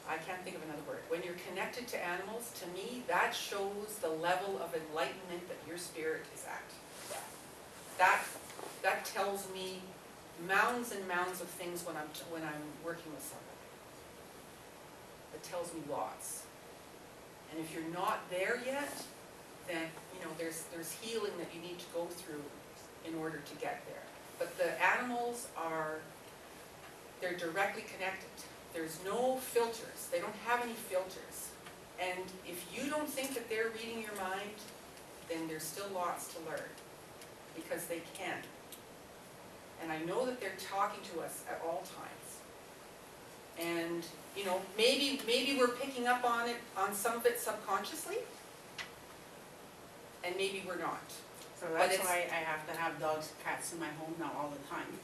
S2: I can't think of another word. When you're connected to animals, to me, that shows the level of enlightenment that your spirit is at. that tells me mounds and mounds of things when I'm working with somebody. It tells me lots. And if you're not there yet, then, you know, there's healing that you need to go through in order to get there. But the animals they're directly connected. There's no filters. They don't have any filters. And if you don't think that they're reading your mind, then there's still lots to learn, because they can. And I know that they're talking to us at all times. And, you know, maybe we're picking up on some of it subconsciously, and maybe we're not.
S5: So
S2: But
S5: that's
S2: it's-
S5: why I have to have dogs, cats in my home now all the time.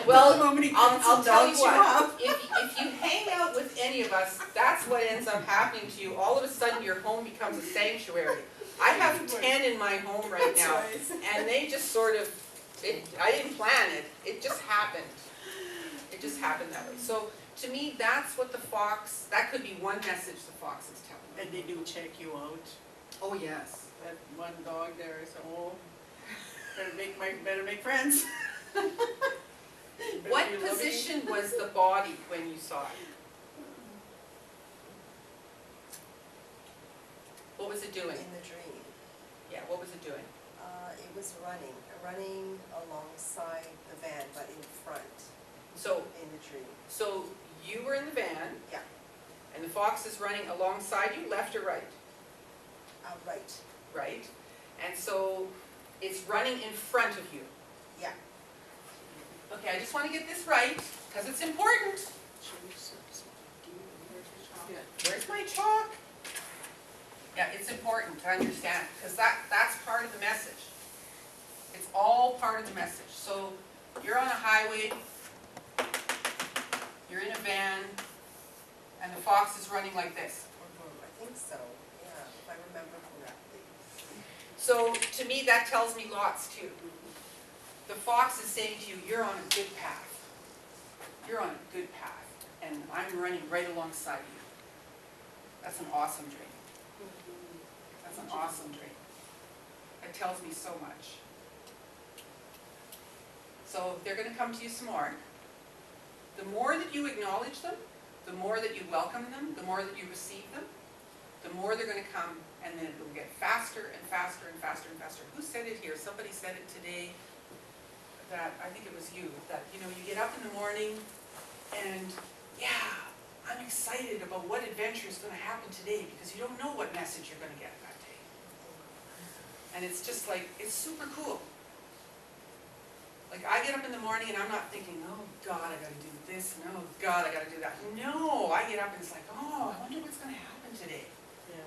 S2: Well,
S5: How many
S2: I'll
S5: cats and
S2: tell you
S5: dogs
S2: what,
S5: have?
S2: if you hang out with any of us, that's what ends up happening to you. All of a sudden, your home becomes a sanctuary. I have 10 in my home right now, and they just sort of, I didn't plan it, it just happened. It just happened that way. So, to me, that's what the fox, that could be one message the fox is telling me.
S5: And they do check you out.
S2: Oh, yes.
S5: That one dog there is, oh, better make friends.
S2: What
S5: Better be loving.
S2: position was the body when you saw it? What was it doing?
S15: In the dream.
S2: Yeah, what was it doing?
S15: It was running alongside the van, but in front,
S2: So,
S15: in the dream.
S2: so you were in the van,
S15: Yeah,
S2: and the fox is running alongside you, left or right?
S15: right,
S2: Right. And so it's running in front of you.
S15: yeah.
S2: Okay, I just want to get this right, because it's important. Where's my chalk? Yeah, it's important to understand, because that's part of the message. It's all part of the message. So you're on a highway, you're in a van, and the fox is running like this.
S15: I think so, yeah, if I remember correctly.
S2: So to me, that tells me lots too. The fox is saying to you, you're on a good path. You're on a good path, and I'm running right alongside you. That's an awesome dream. That's an awesome dream. It tells me so much. So they're going to come to you some more. The more that you acknowledge them, the more that you welcome them, the more that you receive them, the more they're going to come, and then it will get faster and faster and faster and faster. Who said it here? Somebody said it today, that, I think it was you, that, you know, you get up in the morning and, yeah, I'm excited about what adventure is going to happen today, because you don't know what message you're going to get that day. And it's just like, it's super cool. Like, I get up in the morning and I'm not thinking, oh God, I gotta do this, and oh God, I gotta do that. No, I get up and it's like, oh, I wonder what's gonna happen today.
S5: Yeah,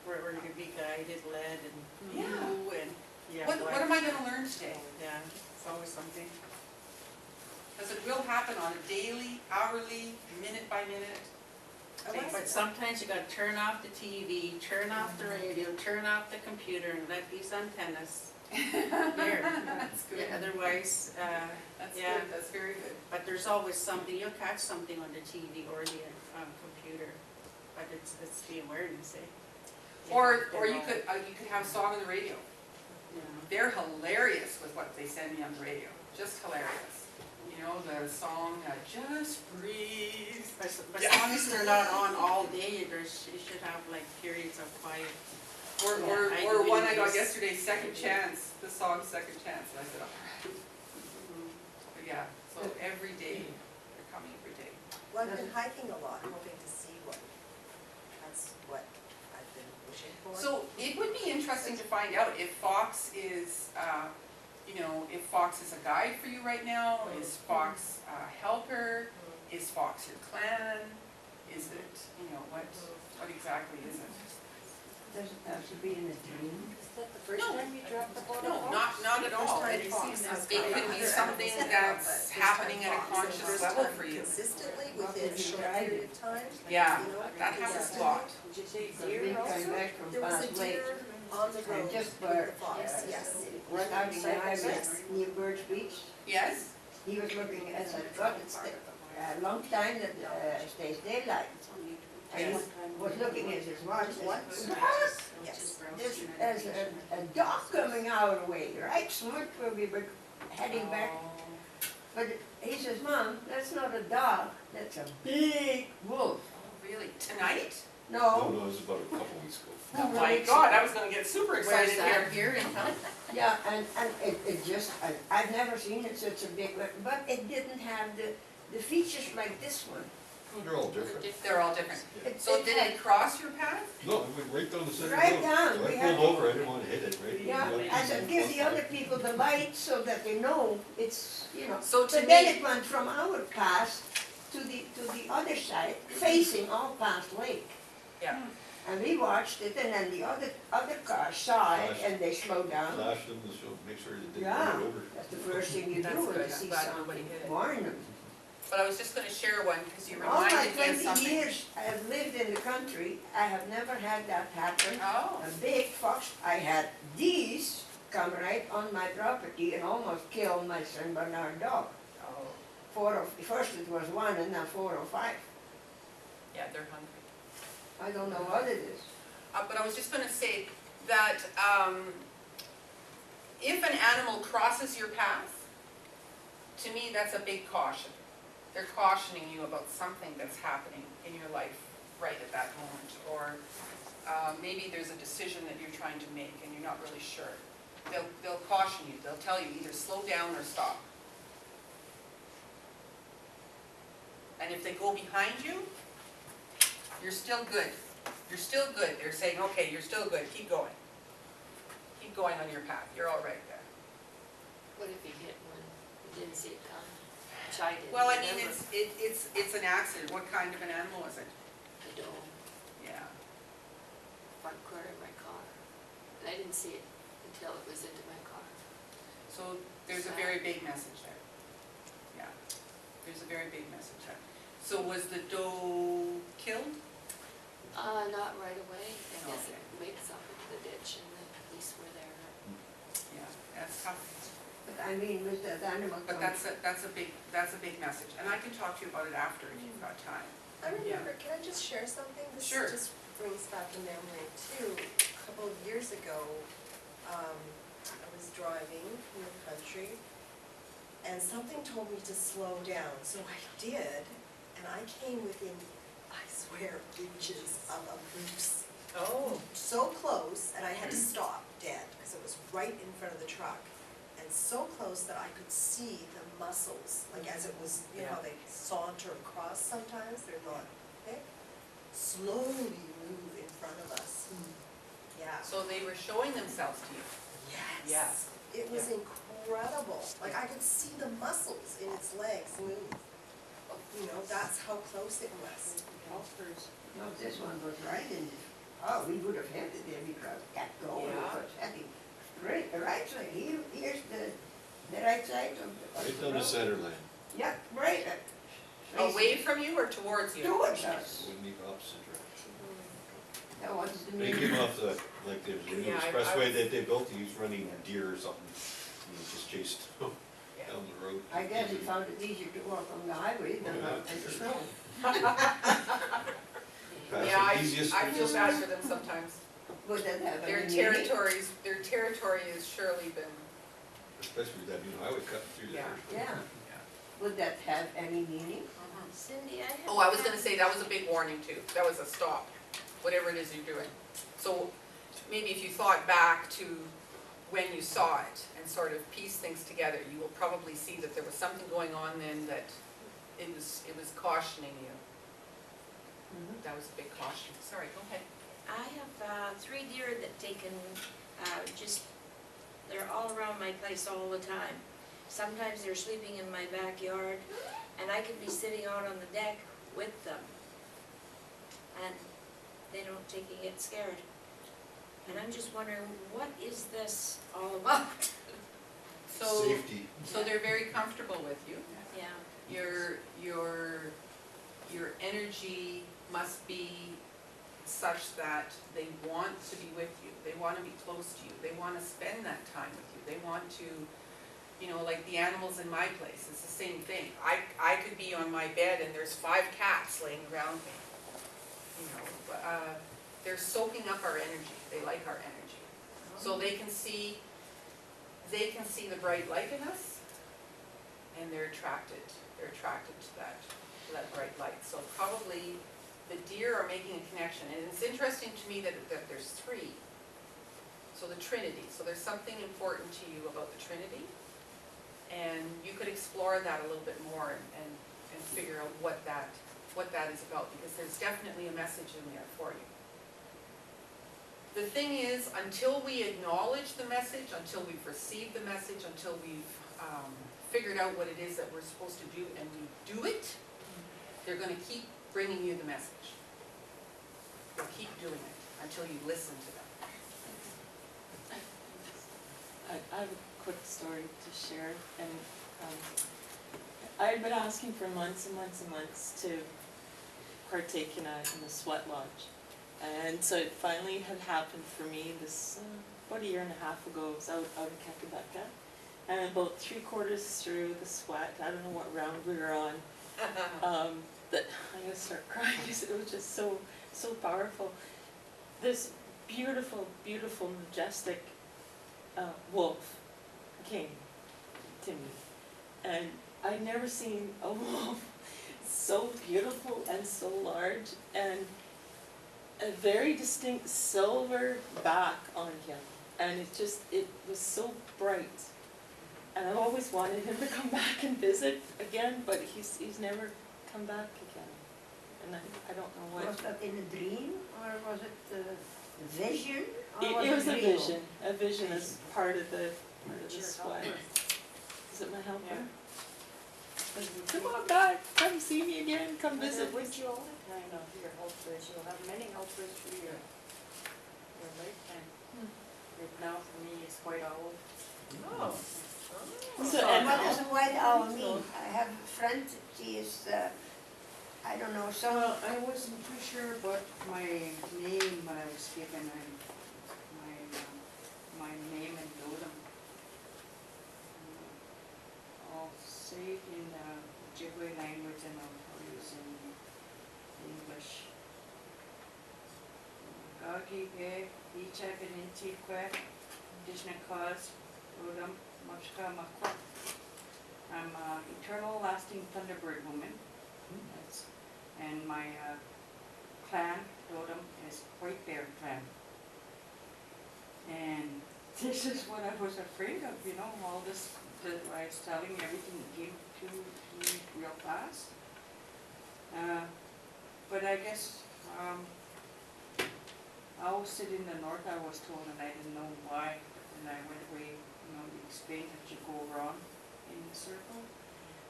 S5: where we're gonna be guided, led, and
S2: Yeah.
S5: who, and, yeah.
S2: What am I gonna learn today?
S5: Yeah, it's always something.
S2: Because it will happen on a daily, hourly, minute by minute basis.
S5: But sometimes you gotta turn off the TV, turn off the radio, turn off the computer, and let these antennas hear.
S2: That's good.
S5: Yeah, otherwise,
S2: That's
S5: yeah.
S2: good, that's very good.
S5: But there's always something, you'll catch something on the TV or the computer, but it's the awareness, eh?
S2: Or
S5: They're
S2: you
S5: all-
S2: could have a song on the radio.
S5: Yeah.
S2: They're hilarious with what they send me on the radio, just hilarious. You know, the song, Just Breathe.
S5: But as long as they're not on all day, you should have like periods of quiet.
S2: Or
S5: Yeah,
S2: or one I
S5: really
S2: got
S5: miss-
S2: yesterday, Second Chance, the song Second Chance, and I said, all right. But yeah, so every day, they're coming every day.
S15: Well, I've been hiking a lot, hoping to see one. That's what I've been wishing for.
S2: So it would be interesting to find out if Fox is, you know, if Fox is a guide for you right now, is Fox a helper, is Fox your clan, is it, you know, what exactly is it?
S6: Does it have to be in a dream?
S15: Is that the first
S2: No.
S15: time you dropped the ball?
S2: No, not at all. It could be something that's happening at a conscious level for you.
S15: Consistently within a short period of time?
S2: Yeah,
S15: You know,
S2: that happens a
S15: consistently?
S2: lot.
S15: Did you say
S6: We've
S15: deer
S6: coming
S15: also?
S6: back from
S15: There was
S6: Fox
S15: a
S6: Lake.
S15: deer on the road
S6: just
S15: with
S6: where,
S15: the fox, yes.
S6: One outside
S15: Yes.
S6: near Birch Beach,
S2: Yes?
S6: he was looking at a long time that stays daylight. I
S2: Yes.
S6: was looking at his watch, what?
S9: Yes.
S6: There's a dog coming our way, right, smart where we were heading back. But he says, Mom, that's not a dog, that's a big wolf.
S2: Oh, really? Tonight?
S7: No, it was about a couple weeks ago.
S2: Oh my God, I was gonna get super excited here.
S11: Here in town?
S6: Yeah, and it just, I've never seen it such a big one, but it didn't have the features like this one.
S7: Oh, they're all different.
S2: They're all different.
S6: It-
S2: So
S6: it
S2: did
S6: had-
S2: it cross your path?
S7: No, it went right down the center of the
S6: Right
S7: road.
S6: down,
S7: So
S6: we
S7: I
S6: had-
S7: pulled over, I didn't wanna hit it, right?
S6: Yeah, I said, give the other people the light so that they know it's, you know.
S2: So to
S6: But then
S2: me,
S6: it went from our pass to the other side, facing all past lake.
S2: yeah,
S6: And we watched it, and then the other cars saw it,
S7: Flash.
S6: and they slowed down.
S7: Flash them to show, make sure that they
S6: Yeah.
S7: run it over.
S6: That's the first thing you
S2: That's
S6: do,
S2: good.
S6: is
S2: I'm
S6: see
S2: glad nobody
S6: something,
S2: hit it.
S6: warn them.
S2: but I was just gonna share one because you
S6: All my
S2: reminded me of
S6: 20
S2: something.
S6: years I have lived in the country, I have never had that happen.
S2: Oh,
S6: A big fox, I had these come right on my property and almost killed my Saint Bernard dog.
S2: oh,
S6: First it was one and now 4 or 5.
S2: yeah, they're hungry.
S6: I don't know what it is.
S2: But I was just gonna say that, if an animal crosses your path, to me, that's a big caution. They're cautioning you about something that's happening in your life right at that moment, or, maybe there's a decision that you're trying to make and you're not really sure. They'll caution you, they'll tell you either slow down or stop. And if they go behind you, you're still good. You're still good. They're saying, okay, you're still good, keep going. Keep going on your path, you're all right there.
S16: What if you hit one, you didn't see it coming, which I didn't.
S2: Well, I mean,
S16: remember.
S2: it's an accident. What kind of an animal is it?
S16: The dome,
S2: Yeah.
S16: front corner of my car. And I didn't see it until it was into my car.
S2: So there's a very big message there. Yeah, there's a very big message there. So was the doe killed?
S16: Not right away. I guess
S2: Okay.
S16: it makes up into the ditch and the police were there.
S2: Yeah, that's tough.
S6: But I mean, with that animal.
S2: But that's a big message. And I can talk to you about it after if you've got time.
S15: I remember, can I just share something?
S2: Sure.
S15: This just brings back a memory too. A couple of years ago, I was driving in the country and something told me to slow down, so I did, and I came within, I swear, inches of a goose.
S2: Oh.
S15: So close, and I had to stop dead, because it was right in front of the truck. And so close that I could see the muscles, like as it was, you know how they saunter across sometimes, they're not thick, slowly move in front of us. Yeah.
S2: So they were showing themselves to you?
S15: Yes.
S2: Yes.
S15: It was incredible, like I could see the muscles in its legs move. You know, that's how close it was.
S6: No, this one was right in the, oh, we would have had it there because it kept going, it
S2: Yeah.
S6: was heavy. Right, the right side, here's the right side of the.
S7: Right down the center line,
S6: Yeah, right.
S2: Away from you or towards you?
S6: Towards us.
S7: wouldn't be opposite direction.
S6: That was the
S7: They
S6: main.
S7: came off the, like there's a new
S2: Yeah, I
S7: expressway
S2: was-
S7: that they built, he was running deer or something, and he just chased down the road.
S6: I guess he found it easier to walk on the highway than
S7: Yeah.
S6: out in the snow.
S7: Pass
S2: Yeah,
S7: the easiest
S2: I feel
S7: streets.
S2: bad for them sometimes.
S6: Would that have
S2: Their
S6: any meaning?
S2: their territory has surely been,
S7: Especially that new highway cutting through there.
S6: Yeah. Would that have any meaning?
S16: Cindy, I have.
S2: oh, I was gonna say, that was a big warning too. That was a stop, whatever it is you're doing. So maybe if you thought back to when you saw it and sort of piece things together, you will probably see that there was something going on then that it was cautioning you. That was a big caution. Sorry, go ahead.
S18: I have 3 deer that taken, just, they're all around my place all the time. Sometimes they're sleeping in my backyard, and I could be sitting out on the deck with them. And they don't take and get scared. And I'm just wondering, what is this all about?
S2: So,
S7: Safety.
S2: so they're very comfortable with you.
S18: Yeah.
S2: Your energy must be such that they want to be with you, they want to be close to you, they want to spend that time with you, they want to, you know, like the animals in my place, it's the same thing. I could be on my bed and there's 5 cats laying around me. you know, they're soaking up our energy, they like our energy. So they can see the bright light in us, and they're attracted to that bright light. So probably the deer are making a connection, and it's interesting to me that there's three. So the Trinity, so there's something important to you about the Trinity, and you could explore that a little bit more and figure out what that is about, because there's definitely a message in there for you. The thing is, until we acknowledge the message, until we've received the message, until we've figured out what it is that we're supposed to do and we do it, they're going to keep bringing you the message. They'll keep doing it until you listen to them.
S17: I have a quick story to share, and I had been asking for months and months and months to partake in a sweat lodge. And so it finally had happened for me this, about a year and a half ago. I was out in Kakabeka, and about 3/4 through the sweat, I don't know what round we were on, that I'm gonna start crying because it was just so powerful. This beautiful, beautiful, majestic wolf came to me, and I'd never seen a wolf so beautiful and so large, and a very distinct silver back on him, and it was so bright, and I've always wanted him to come back and visit again, but he's never come back again, and I don't know what.
S6: Was that in a dream, or was it a vision?
S17: It was a
S6: real?
S17: vision as part of the sweat. Is it my helper? Come on back, come see me again, come visit.
S9: With you all the time of your helpers, you'll have many helpers through your lifetime. Right now for me it's quite old.
S2: Oh.
S17: So,
S6: So
S17: and
S6: what does a white owl mean? I have a friend, she is, I don't know, some.
S9: Well, I wasn't too sure about my name when I was given, my name and totem. I'll say it in Ojibwe language and I'll use in English. Gagi ge, icha beninti kwe, dishnakaz, rodam, machka makwa. I'm an eternal lasting thunderbird woman. And my clan, totem, is White Bear clan. And this is what I was afraid of, you know, all this, I was telling you, everything came to me real fast. But I guess, I was sitting in the north, I was told, and I didn't know why. And I went away, you know, you explained that you go around in the circle.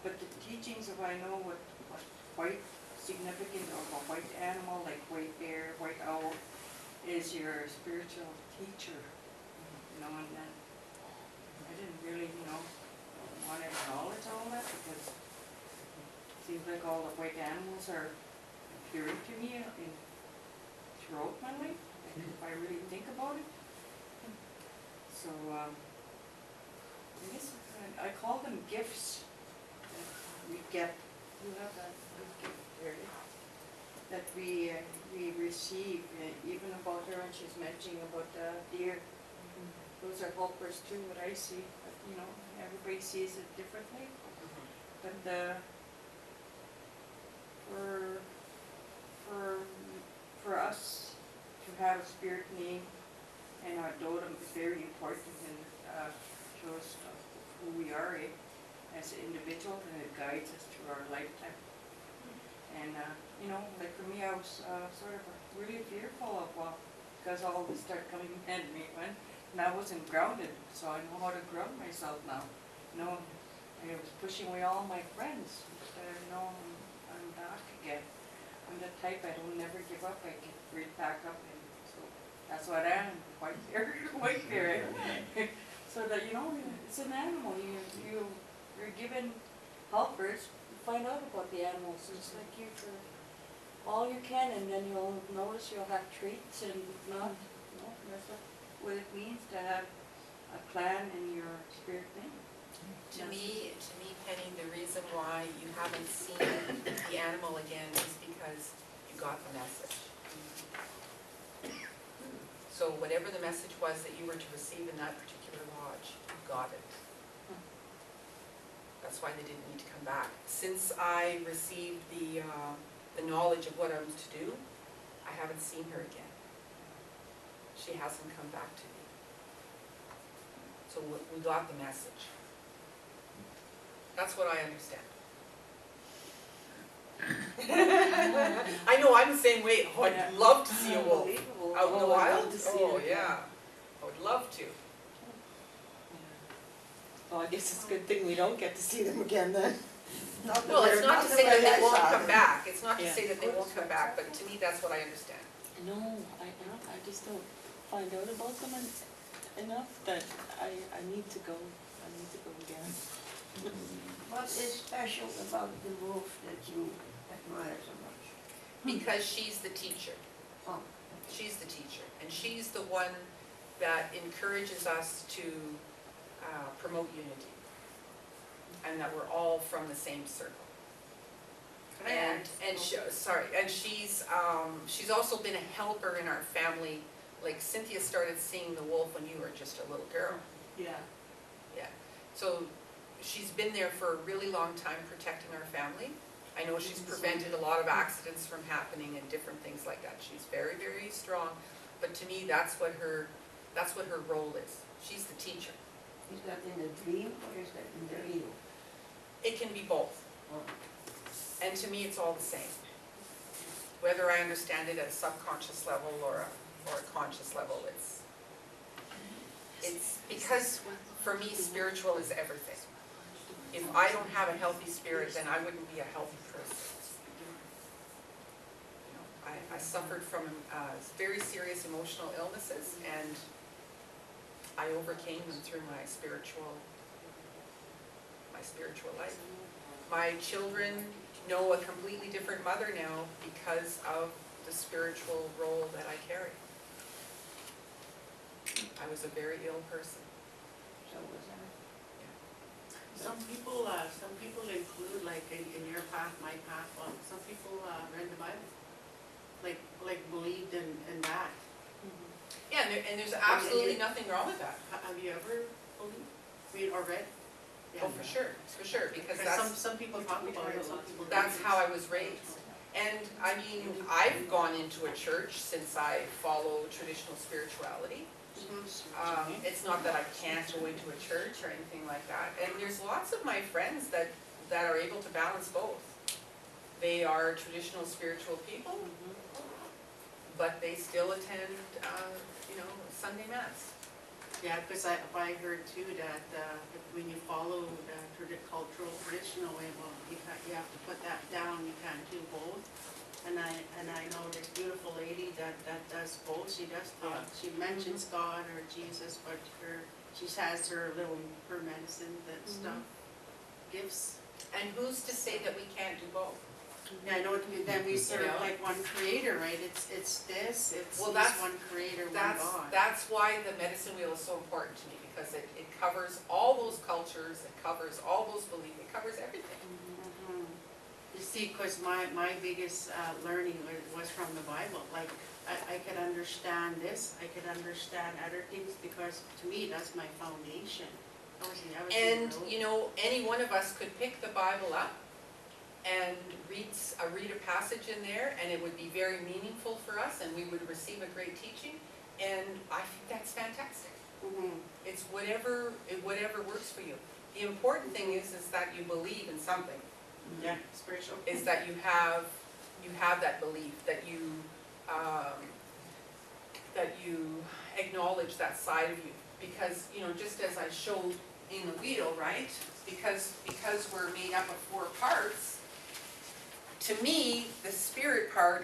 S9: But the teachings of I know what white significant of a white animal like white bear, white owl is your spiritual teacher, you know, and then I didn't really, you know, want to acknowledge all that because it seems like all the white animals are appearing to me throughout my life, if I really think about it. So, I guess I call them gifts that we get. You have that gift there, that we receive, even about her, and she's mentioning about deer. Those are helpers too, what I see, but, you know, everybody sees it differently. But for us to have a spirit name and our totem is very important and shows who we are as an individual, and it guides us through our lifetime. And, you know, like for me, I was sort of really fearful of, well, because all this started coming at me, and I wasn't grounded, so I know how to ground myself now. You know, I was pushing away all my friends, you know, I'm back again. I'm the type, I don't never give up, I get right back up, and so that's what I am, white bear, white bear. So that, you know, it's an animal, you're given helpers, find out about the animals, just like you for all you can, and then you'll notice you'll have traits and not, you know, that's what it means to have a clan in your spirit thing.
S2: To me, Penny, the reason why you haven't seen the animal again is because you got the message. So whatever the message was that you were to receive in that particular lodge, you got it. That's why they didn't need to come back. Since I received the knowledge of what I was to do, I haven't seen her again. She hasn't come back to me. So we got the message. That's what I understand. I know, I'm the same way. Oh, I'd love to see a wolf out in the wild. Oh, yeah. I would love to.
S17: Well, I guess it's a good thing we don't get to see them again then.
S2: Well, it's not to say that they won't come back. It's not to
S17: Yeah.
S2: say that they won't come back, but to me, that's what I understand.
S17: No, I just don't find out about them enough that I need to go. I need to go again.
S6: What is special about the wolf that you admire so much?
S2: Because she's the teacher.
S6: Oh.
S2: She's the teacher. And she's the one that encourages us to promote unity. And that we're all from the same circle. And she's also been a helper in our family. Like Cynthia started seeing the wolf when you were just a little girl.
S8: Yeah.
S2: Yeah. So she's been there for a really long time protecting our family. I know she's prevented a lot of accidents from happening and different things like that. She's very, very strong. But to me, that's what her role is. She's the teacher.
S6: Is that in a dream or is that in the real?
S2: It can be both. And to me, it's all the same. Whether I understand it at a subconscious level or a conscious level, it's because for me, spiritual is everything. If I don't have a healthy spirit, then I wouldn't be a healthy person. You know, I suffered from very serious emotional illnesses, and I overcame them through my spiritual life. My children know a completely different mother now because of the spiritual role that I carry. I was a very ill person.
S6: So was I.
S5: Some people include, like in your path, my path, some people read the Bible, like believed in that.
S2: Yeah, and there's absolutely nothing wrong with that.
S5: Have you ever believed, or read? Yeah.
S2: Oh, for sure, because
S5: some people talk about it, some people don't.
S2: that's how I was raised. And I mean, I've gone into a church since I follow traditional spirituality. It's not that I can't go into a church or anything like that. And there's lots of my friends that are able to balance both. They are traditional spiritual people, but they still attend, Sunday Mass.
S5: Yeah, because I heard too that when you follow the cultural, traditional way, well, you have to put that down, you can't do both. And I know this beautiful lady that does both. She does talk. She mentions God or Jesus, but she has her medicine, that stuff, gifts.
S2: And who's to say that we can't do both?
S5: Yeah, I know. Then we serve like one Creator, right? It's one Creator, one God.
S2: That's why the medicine wheel is so important to me, because it covers all those cultures, it covers all those beliefs, it covers everything.
S5: You see, because my biggest learning was from the Bible. Like, I could understand this, I could understand other things, because to me, that's my foundation.
S2: And, any one of us could pick the Bible up and read a passage in there, and it would be very meaningful for us, and we would receive a great teaching, and I think that's fantastic. It's whatever works for you. The important thing is that you believe in something.
S5: Yeah, spiritual.
S2: Is that you have that belief, that you acknowledge that side of you, because just as I showed in the wheel, right? Because we're made up of 4 parts. To me, the spirit part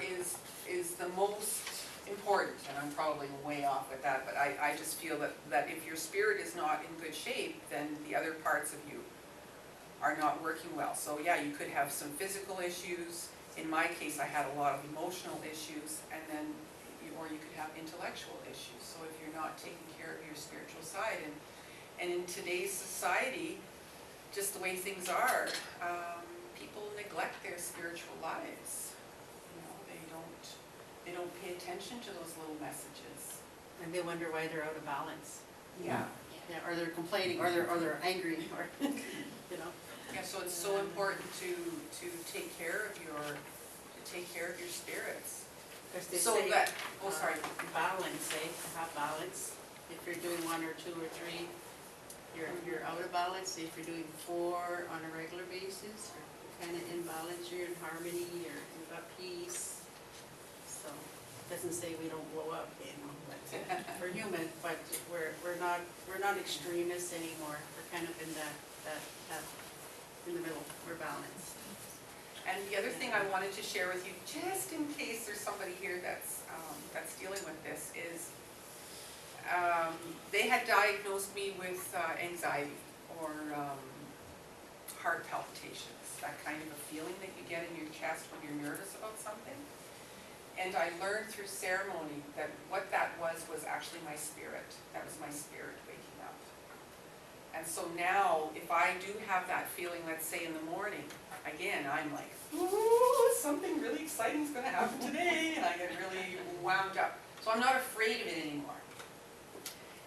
S2: is the most important, and I'm probably way off with that, but I just feel that if your spirit is not in good shape, then the other parts of you are not working well. So yeah, you could have some physical issues. In my case, I had a lot of emotional issues, and then, or you could have intellectual issues. So if you're not taking care of your spiritual side, and in today's society, just the way things are, people neglect their spiritual lives. They don't pay attention to those little messages.
S5: And they wonder why they're out of balance.
S6: Yeah.
S5: Yeah, or they're complaining, or they're angry, or, you know.
S2: Yeah, so it's so important to take care of your spirits.
S5: Because they
S2: So
S5: say,
S2: that, oh, sorry.
S5: balance, have balance. If you're doing 1 or 2 or 3, you're out of balance. If you're doing 4 on a regular basis, you're kind of in balance, you're in harmony, you've got peace. So, it doesn't say we don't blow up, you know, but we're human, but we're not extremists anymore. We're kind of in that in the middle, we're balanced.
S2: And the other thing I wanted to share with you, just in case there's somebody here that's dealing with this, is they had diagnosed me with anxiety or heart palpitations, that kind of a feeling that you get in your chest when you're nervous about something. And I learned through ceremony that what that was actually my spirit. That was my spirit waking up. And so now, if I do have that feeling, let's say in the morning, again, I'm like, ooh, something really exciting is going to happen today, and I get really wound up. So I'm not afraid of it anymore.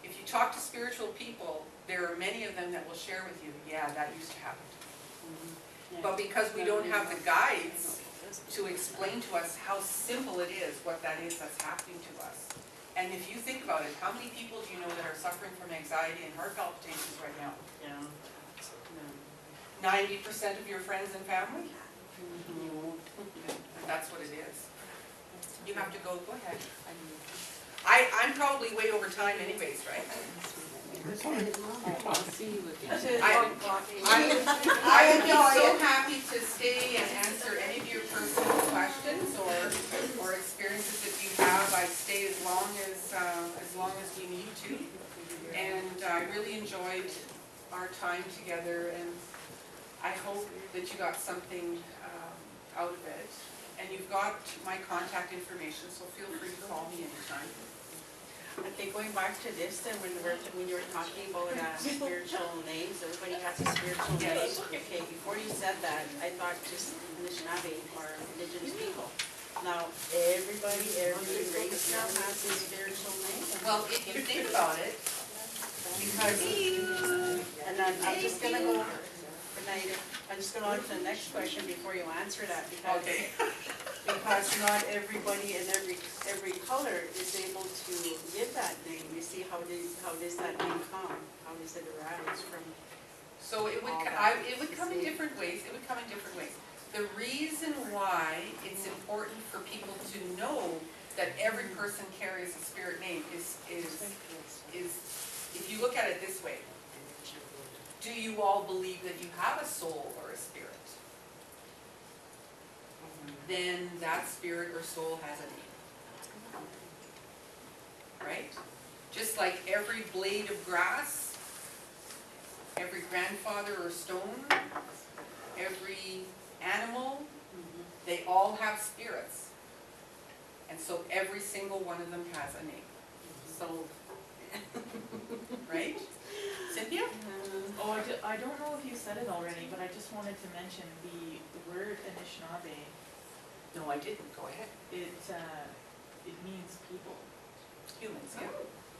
S2: If you talk to spiritual people, there are many of them that will share with you, yeah, that used to happen to me. But because we don't have the guides to explain to us how simple it is, what that is that's happening to us. And if you think about it, how many people do you know that are suffering from anxiety and heart palpitations right now?
S5: Yeah.
S2: 90% of your friends and family? And that's what it is. You have to go ahead. I'm probably way over time anyways, right?
S5: I'll see you again.
S2: I would be so happy to stay and answer any of your personal questions or experiences that you have. I'd stay as long as we need to. And I really enjoyed our time together, and I hope that you got something out of it. And you've got my contact information, so feel free to call me anytime.
S5: Okay, going back to this, then when you were talking about spiritual names, everybody has a spiritual name. Okay, before you said that, I thought just Anishinaabe or Indigenous people. Now, every race now has a spiritual name.
S2: Well, if you think about it, because
S5: and then I'm just gonna go. I'm just gonna on to the next question before you answer that, because because not everybody and every color is able to give that name. You see, how does that name come? How does it arise from?
S2: So it would come in different ways. It would come in different ways. The reason why it's important for people to know that every person carries a spirit name is if you look at it this way. Do you all believe that you have a soul or a spirit? Then that spirit or soul has a name. Right? Just like every blade of grass, every grandfather or stone, every animal, they all have spirits. And so every single one of them has a name. So, right? Cynthia?
S8: Oh, I don't know if you said it already, but I just wanted to mention the word Anishinaabe.
S2: No, I didn't. Go ahead.
S8: It means people.
S2: Humans, yeah.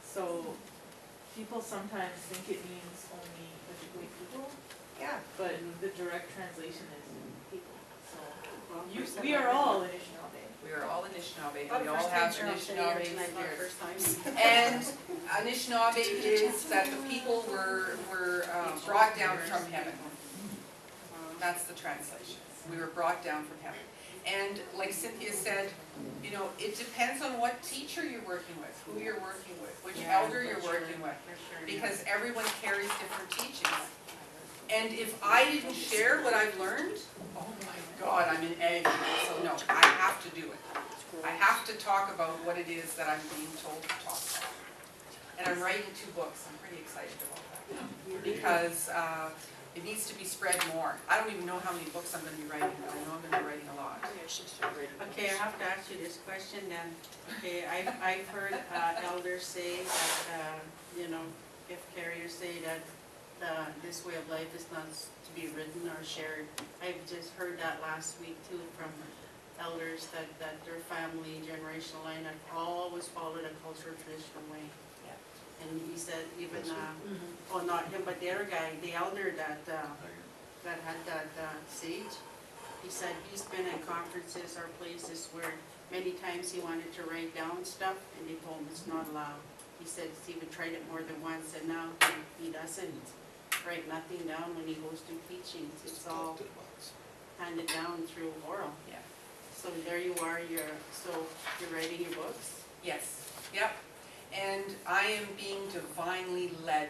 S8: So people sometimes think it means only Ojibwe people.
S2: Yeah.
S8: But the direct translation is people. So we are all Anishinaabe.
S2: We are all Anishinaabe. We all have Anishinaabe spirits. And Anishinaabe is that the people were brought down from heaven. That's the translation. We were brought down from heaven. And like Cynthia said, you know, it depends on what teacher you're working with, who you're working with, which elder you're working with, because everyone carries different teachings. And if I didn't share what I've learned, oh my God, I'm in agony. So no, I have to do it. I have to talk about what it is that I'm being told to talk about. And I'm writing 2 books. I'm pretty excited about that because it needs to be spread more. I don't even know how many books I'm going to be writing, but I know I'm going to be writing a lot.
S5: Okay, I have to ask you this question then. Okay, I've heard elders say that, you know, if carriers say that this way of life is not to be written or shared. I've just heard that last week too from elders that their family, generational line, have always followed a cultural traditional way.
S2: Yeah.
S5: And he said even,
S6: Mhm.
S5: oh, not him, but the other guy, the elder that had that sage, he said he's been in conferences or places where many times he wanted to write down stuff and they told him it's not allowed. He said he's even tried it more than once and now he doesn't write nothing down when he goes to teachings. It's all handed down through oral.
S2: Yeah.
S5: So there you are, you're writing your books?
S2: Yes, yep. And I am being divinely led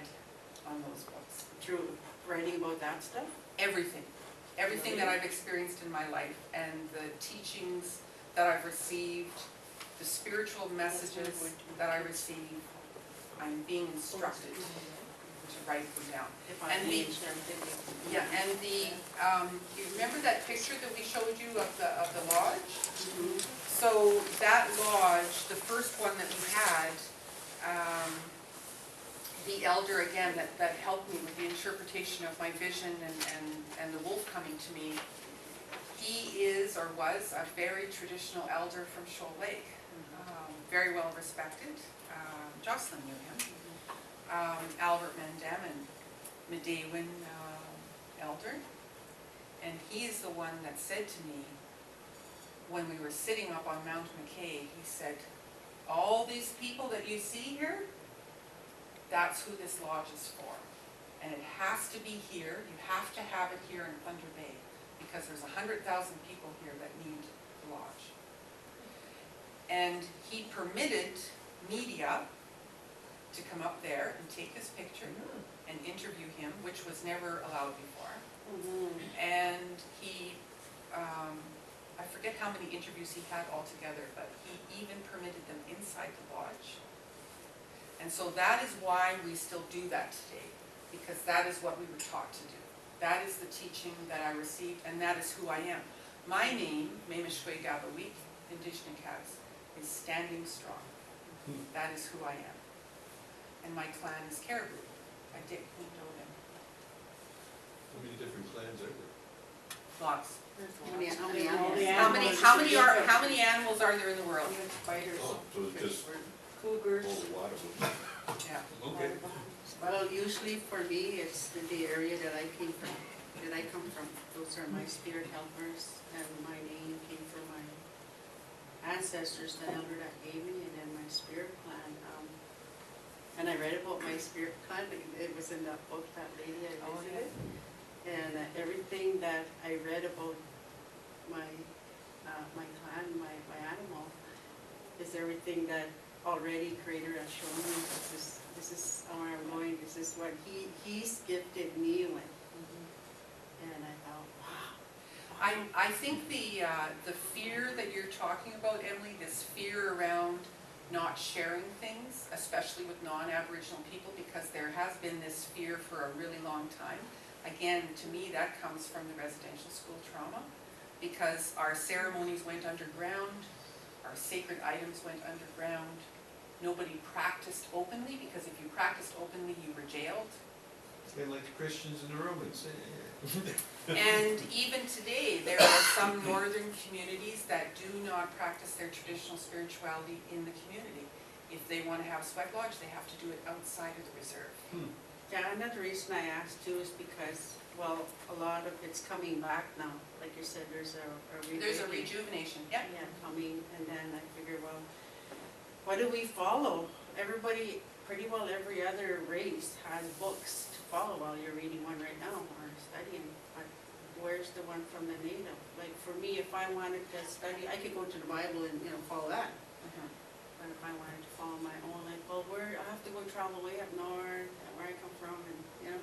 S2: on those books.
S5: Through writing about that stuff?
S2: Everything. Everything that I've experienced in my life and the teachings that I've received, the spiritual messages that I receive, I'm being instructed to write them down. And the, yeah, and the, you remember that picture that we showed you of the lodge?
S5: Mm-hmm.
S2: So that lodge, the first one that we had, the elder again that helped me with the interpretation of my vision and the wolf coming to me, he is or was a very traditional elder from Shoal Lake, very well respected. Jocelyn knew him. Albert Mandam and Medewin elder. And he is the one that said to me, when we were sitting up on Mount McKay, he said, all these people that you see here, that's who this lodge is for. And it has to be here, you have to have it here in Thunder Bay, because there's 100,000 people here that need the lodge. And he permitted media to come up there and take his picture and interview him, which was never allowed before. And he, I forget how many interviews he had altogether, but he even permitted them inside the lodge. And so that is why we still do that today, because that is what we were taught to do. That is the teaching that I received, and that is who I am. My name, Memeshwe Gabawik, Indigenous, is standing strong. That is who I am. And my clan is Caribou. I did know them.
S7: How many different clans are there?
S2: Lots.
S5: How
S2: many animals are there in the world?
S5: Spiders.
S7: Oh, so it's just
S5: Cougars.
S7: all the water.
S2: Yeah.
S7: Okay.
S5: Well, usually for me, it's the area that I came from, that I come from. Those are my spirit helpers, and my name came from my ancestors, the elder that gave me, and then my spirit clan. And I read about my spirit clan. It was in that book that lady I visited. And everything that I read about my my clan, my animal, is everything that already Creator has shown me. This is where I'm going. This is what He's gifted me with. And I thought, wow.
S2: I think the fear that you're talking about, Emily, this fear around not sharing things, especially with non-Aboriginal people, because there has been this fear for a really long time. Again, to me, that comes from the residential school trauma, because our ceremonies went underground, our sacred items went underground. Nobody practiced openly, because if you practiced openly, you were jailed.
S7: It's kind of like the Christians and the Romans.
S2: And even today, there are some northern communities that do not practice their traditional spirituality in the community. If they want to have sweat lodge, they have to do it outside of the reserve.
S5: Yeah, another reason I asked too is because, well, a lot of it's coming back now. Like you said, there's a
S2: rejuvenation, yeah.
S5: Yeah, coming, and then I figured, well, what do we follow? Everybody, pretty well every other race has books to follow. Well, you're reading one right now or studying, but where's the one from the native? Like for me, if I wanted to study, I could go to the Bible and, follow that. But if I wanted to follow my own, like, well, I have to go travel way up north, where I come from, and,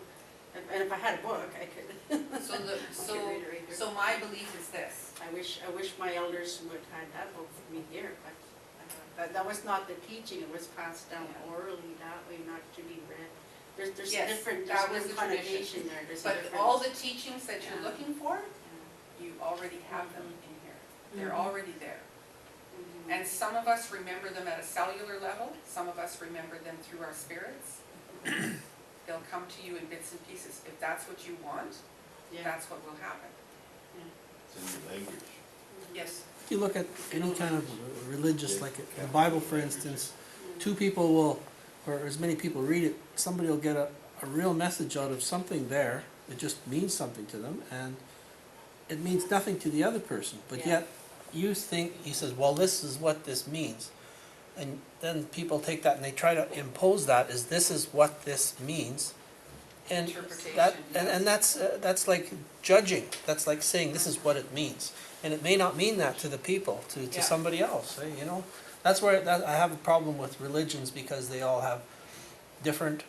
S5: and if I had a book, I could. Read it right there.
S2: So my belief is this.
S5: I wish my elders would have had that book for me here, but that was not the teaching. It was passed down orally that way, not to be read. There's
S2: Yes,
S5: different
S2: that was the
S5: connotation
S2: tradition.
S5: there. There's
S2: But
S5: different-
S2: all the teachings that you're looking for, you already have them in here. They're already there. And some of us remember them at a cellular level, some of us remember them through our spirits. They'll come to you in bits and pieces. If that's what you want, that's what will happen.
S7: It's in your language.
S2: Yes.
S4: If you look at any kind of religious, like the Bible, for instance, two people will, or as many people read it, somebody will get a real message out of something there. It just means something to them, and it means nothing to the other person. But
S2: Yeah.
S4: yet, you think, he says, well, this is what this means. And then people take that and they try to impose that as this is what this means. And that, and that's like judging. That's like saying this is what it means. And it may not mean that to the people, to
S2: Yeah.
S4: somebody else, you know? That's where I have a problem with religions, because they all have different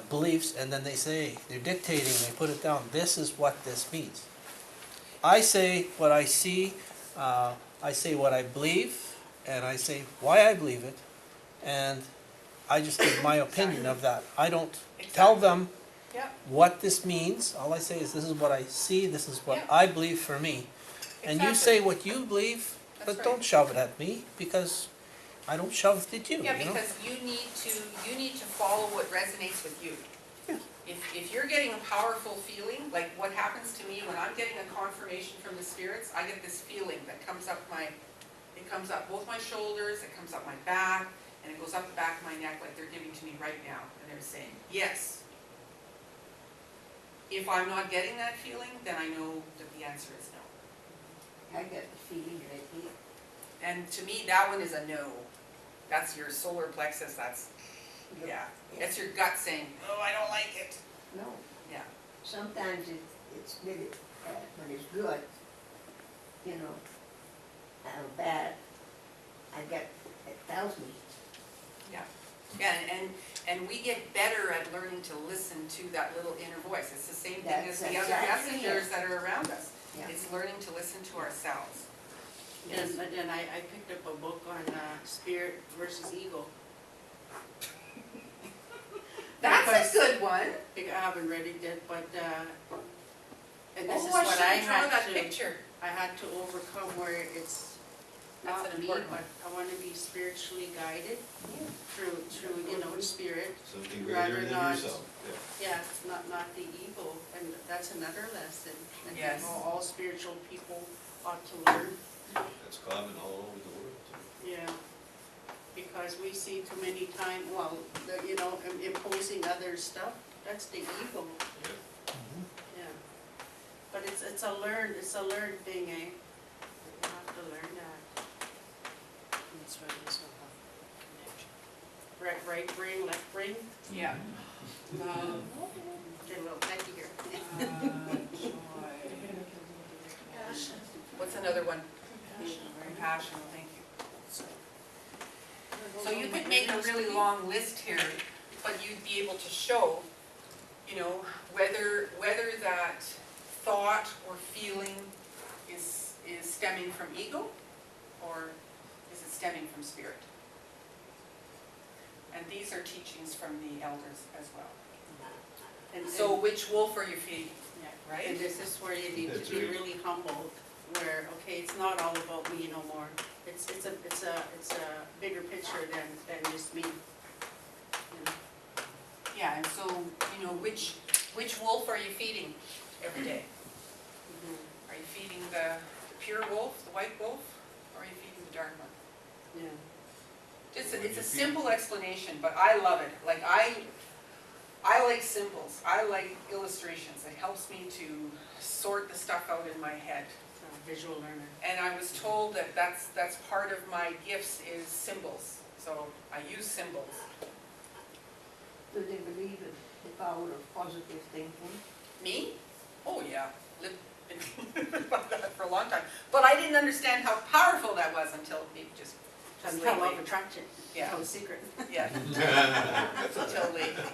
S4: beliefs, and then they say, they're dictating, they put it down, this is what this means. I say what I see, I say what I believe, and I say why I believe it, and I just give my opinion of that. I don't tell them
S2: Yeah.
S4: what this means. All I say is this is what I see, this is what
S2: Yeah.
S4: I believe for me. And you say
S2: Exactly.
S4: what you believe,
S2: That's
S4: but
S2: right.
S4: don't shove it at me, because I don't shove it at you,
S2: Yeah,
S4: you know?
S2: because you need to follow what resonates with you.
S4: Yeah.
S2: If you're getting a powerful feeling, like what happens to me when I'm getting a confirmation from the spirits, I get this feeling that comes up it comes up both my shoulders, it comes up my back, and it goes up the back of my neck like they're giving to me right now, and they're saying, yes. If I'm not getting that feeling, then I know that the answer is no.
S6: I get the feeling lately.
S2: And to me, that one is a no. That's your solar plexus, yeah. That's your gut saying, oh, I don't like it.
S6: No,
S2: Yeah.
S6: sometimes it's really, when it's good, you know, bad, it tells me.
S2: Yeah, and we get better at learning to listen to that little inner voice. It's the same thing as
S6: That's
S2: the other
S6: exactly
S2: messengers
S6: it.
S2: that are around us.
S6: Yeah.
S2: It's learning to listen to ourselves.
S5: And then I picked up a book on spirit versus ego.
S2: That's a good one.
S5: I haven't read it yet, but, and this is
S2: Oh, I
S5: what
S2: should
S5: I
S2: have drawn
S5: had
S2: that
S5: to,
S2: picture.
S5: I had to overcome, where it's
S2: That's
S5: not
S2: an
S5: me,
S2: important
S5: but I wanna be spiritually guided through, you know, spirit.
S7: Something
S5: Rather
S7: greater than
S5: not-
S7: yourself, yeah.
S5: Yeah, not the ego, and that's another lesson. And
S2: Yes.
S5: all spiritual people ought to learn.
S7: That's common all over the world, too.
S5: Yeah, because we see too many times, well, you know, imposing other stuff, that's the ego,
S7: Yeah.
S5: yeah. But it's a learned thing, eh? You have to learn that.
S9: That's right, it's not
S5: Right brain, left brain,
S2: Yeah.
S5: get a little techie here.
S2: What's another one? Compassion, thank you. So you could make a really long list here, but you'd be able to show, you know, whether that thought or feeling is stemming from ego, or is it stemming from spirit? And these are teachings from the elders as well.
S5: And
S2: So which wolf are you feeding,
S5: yeah.
S2: right?
S5: And this is where you need
S7: That's
S5: to be
S7: right.
S5: really humbled, where, okay, it's not all about me no more. It's a bigger picture than just me. You know?
S2: Yeah, and so, you know, which wolf are you feeding every day? Are you feeding the pure wolf, the white wolf, or are you feeding the dark one?
S5: Yeah.
S2: It's a simple explanation, but I love it. Like I like symbols. I like illustrations. It helps me to sort the stuff out in my head.
S5: Visual learner.
S2: And I was told that that's part of my gifts is symbols. So I use symbols.
S6: Do they believe in the power of positive thinking?
S2: Me? Oh yeah. Been about that for a long time. But I didn't understand how powerful that was until maybe just
S5: Until
S2: lately.
S5: love attraction.
S2: Yeah.
S5: Until secret.
S2: Yeah. Until lately,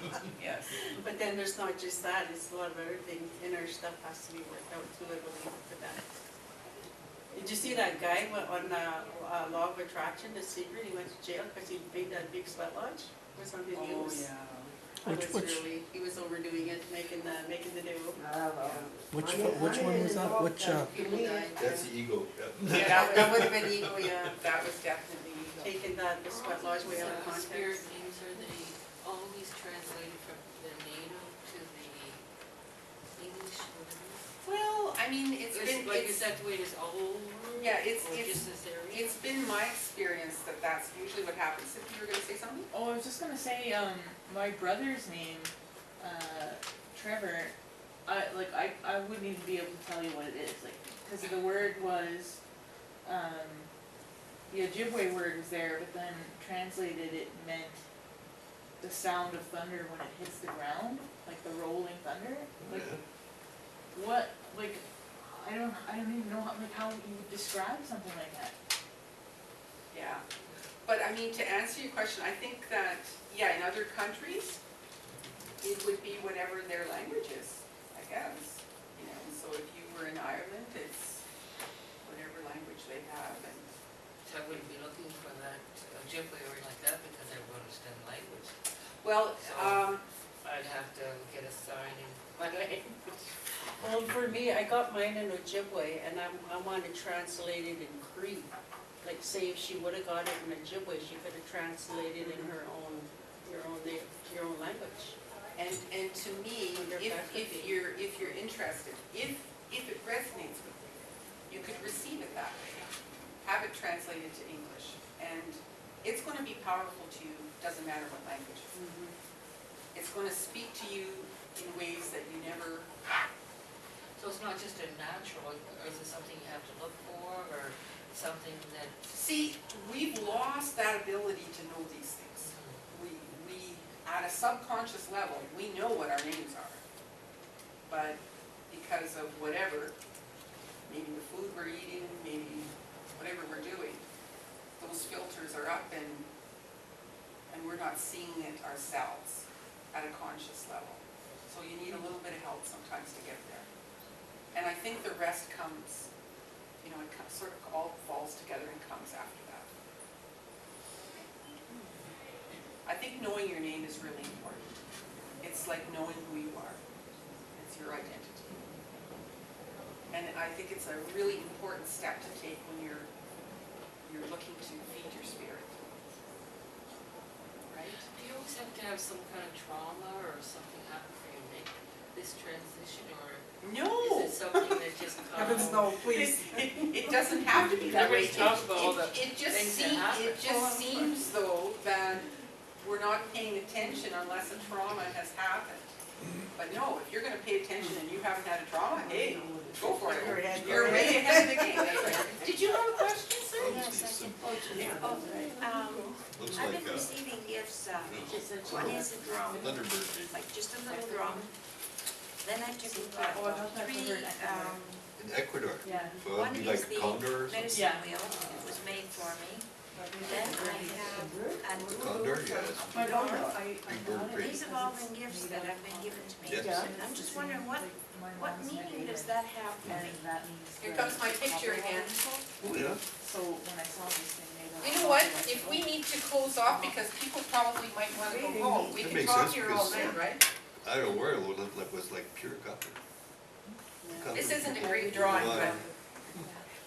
S2: yes.
S5: But then there's not just that, it's a lot of other things, inner stuff has to be worked out too, I believe, for that. Did you see that guy on Law of Attraction, The Secret? He went to jail because he made that big sweat lodge. It was on the news. He was overdoing it, making the deal.
S4: Which one was that? Which,
S5: People died.
S7: That's the ego, yeah.
S5: Yeah, that would have been ego, yeah.
S2: That was definitely ego.
S5: Taking the sweat lodge way out of
S13: Spirit
S5: context.
S13: names, are they always translated from the native to the English? What it is?
S2: Well, I mean, it's
S13: Is
S2: been,
S13: it like,
S2: it's,
S13: is that the way it is all over?
S2: yeah, it's,
S13: Or just this area?
S2: it's been my experience that that's usually what happens. If you were gonna say something?
S8: Oh, I was just gonna say, my brother's name, Trevor, I wouldn't even be able to tell you what it is, like, cause the word was, the Ojibwe word was there, but then translated it meant the sound of thunder when it hits the ground, like the rolling thunder, like, what, like, I don't even know how you would describe something like that.
S2: Yeah. But I mean, to answer your question, I think that, yeah, in other countries, it would be whatever their language is, I guess. You know, so if you were in Ireland, it's whatever language they have, and
S13: So I wouldn't be looking for that Ojibwe or like that because I don't understand language.
S2: well,
S13: So- I'd have to get a sign in my language.
S5: Well, for me, I got mine in Ojibwe, and I want to translate it in Cree. Like, say if she would've got it in Ojibwe, she could have translated in her own language.
S2: And to me,
S5: Wonder if that could
S2: if
S5: be.
S2: you're interested, if it resonates with you, you could receive it that way. Have it translated to English, and it's gonna be powerful to you, doesn't matter what language. It's gonna speak to you in ways that you never,
S13: So it's not just a natural, or is it something you have to look for, or something that?
S2: see, we've lost that ability to know these things. We, at a subconscious level, we know what our names are. But because of whatever, maybe the food we're eating, maybe whatever we're doing, those filters are up and we're not seeing it ourselves at a conscious level. So you need a little bit of help sometimes to get there. And I think the rest comes, you know, it sort of all falls together and comes after that. I think knowing your name is really important. It's like knowing who you are. It's your identity. And I think it's a really important step to take when you're looking to feed your spirit. Right?
S13: Do you always have to have some kind of trauma or something happen for you to make this transition, or
S2: No!
S13: is it something that just comes?
S2: Heavens no, please. It doesn't have to be that way.
S13: Everybody talks about all the
S2: It just
S13: things that
S2: seems,
S13: happen.
S2: it just seems though that we're not paying attention unless a trauma has happened. But no, if you're gonna pay attention and you haven't had a trauma, hey, go for it. You're way ahead of the game. Did you have a question, sir?
S7: Yes, I can. Looks
S18: I've
S7: like
S18: been receiving gifts, one is a drum,
S7: Thunderbird.
S18: like just a little drum. Then I took three,
S7: In Ecuador.
S8: Yeah.
S7: So
S18: one
S7: it'd be
S18: is
S7: like a
S18: the
S7: condor or something?
S18: medicine
S8: Yeah.
S18: wheel, it was made for me. Then I have a
S7: Condor, yes.
S8: My daughter, I
S7: Big
S8: got
S7: bird,
S8: it.
S7: great.
S18: These have all been gifts that have been given to me.
S7: Yes.
S18: I'm just wondering, what meaning does that have for
S8: And
S18: me?
S8: that means.
S2: Here
S8: the
S2: comes my picture again.
S7: Oh, yeah.
S8: So when I saw this thing made.
S2: You know what, if we need to close off, because people probably might wanna go home, we
S7: That
S2: can
S7: makes
S2: talk
S7: sense,
S2: here all
S7: because-
S2: night, right?
S7: I don't know where it was like pure copper.
S2: This isn't a great drawing, but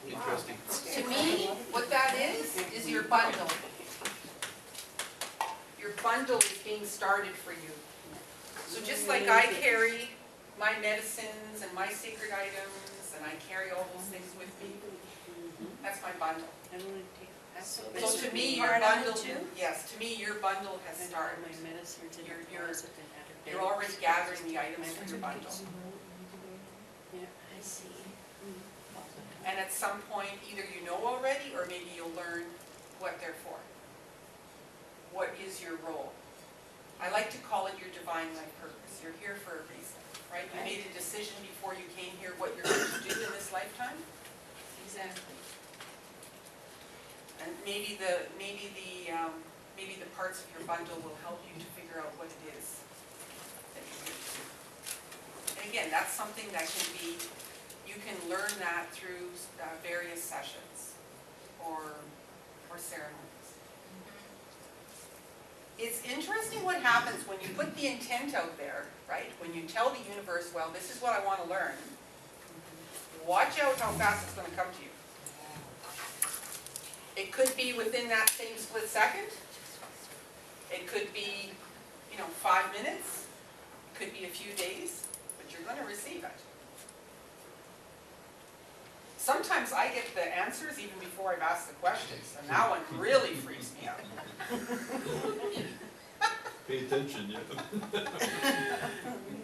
S7: Interesting.
S2: to me, what that is your bundle. Your bundle is being started for you. So just like I carry my medicines and my sacred items, and I carry all those things with me, that's my bundle.
S18: So
S2: So
S18: this
S2: to
S18: would
S2: me,
S18: be
S2: your
S18: part of it
S2: too,
S18: too?
S2: yes, to me, your bundle has started. You're
S5: You're
S2: already gathering the items for your bundle.
S18: I see.
S2: And at some point, either you know already, or maybe you'll learn what they're for. What is your role? I like to call it your divine life purpose. You're here for a reason, right? You made a decision before you came here what you're going to do in this lifetime.
S18: Exactly.
S2: And maybe the parts of your bundle will help you to figure out what it is that you're here to do. And again, that's something that can be, you can learn that through various sessions or ceremonies. It's interesting what happens when you put the intent out there, right? When you tell the universe, well, this is what I want to learn. Watch out how fast it's going to come to you. It could be within that same split second. It could be, 5 minutes. It could be a few days, but you're going to receive it. sometimes I get the answers even before I've asked the questions, and that one really freaks me out.
S7: Pay attention, yeah.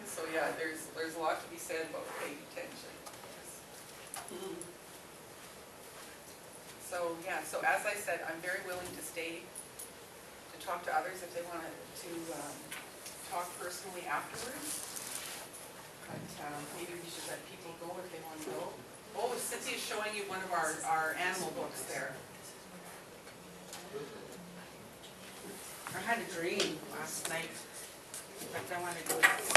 S2: So yeah, there's a lot to be said about paying attention. So, yeah, so as I said, I'm very willing to stay, to talk to others if they want to talk personally afterwards. But maybe we should let people go if they want to go. Oh, Cynthia's showing you one of our animal books there. I had a dream last night, but I want to go.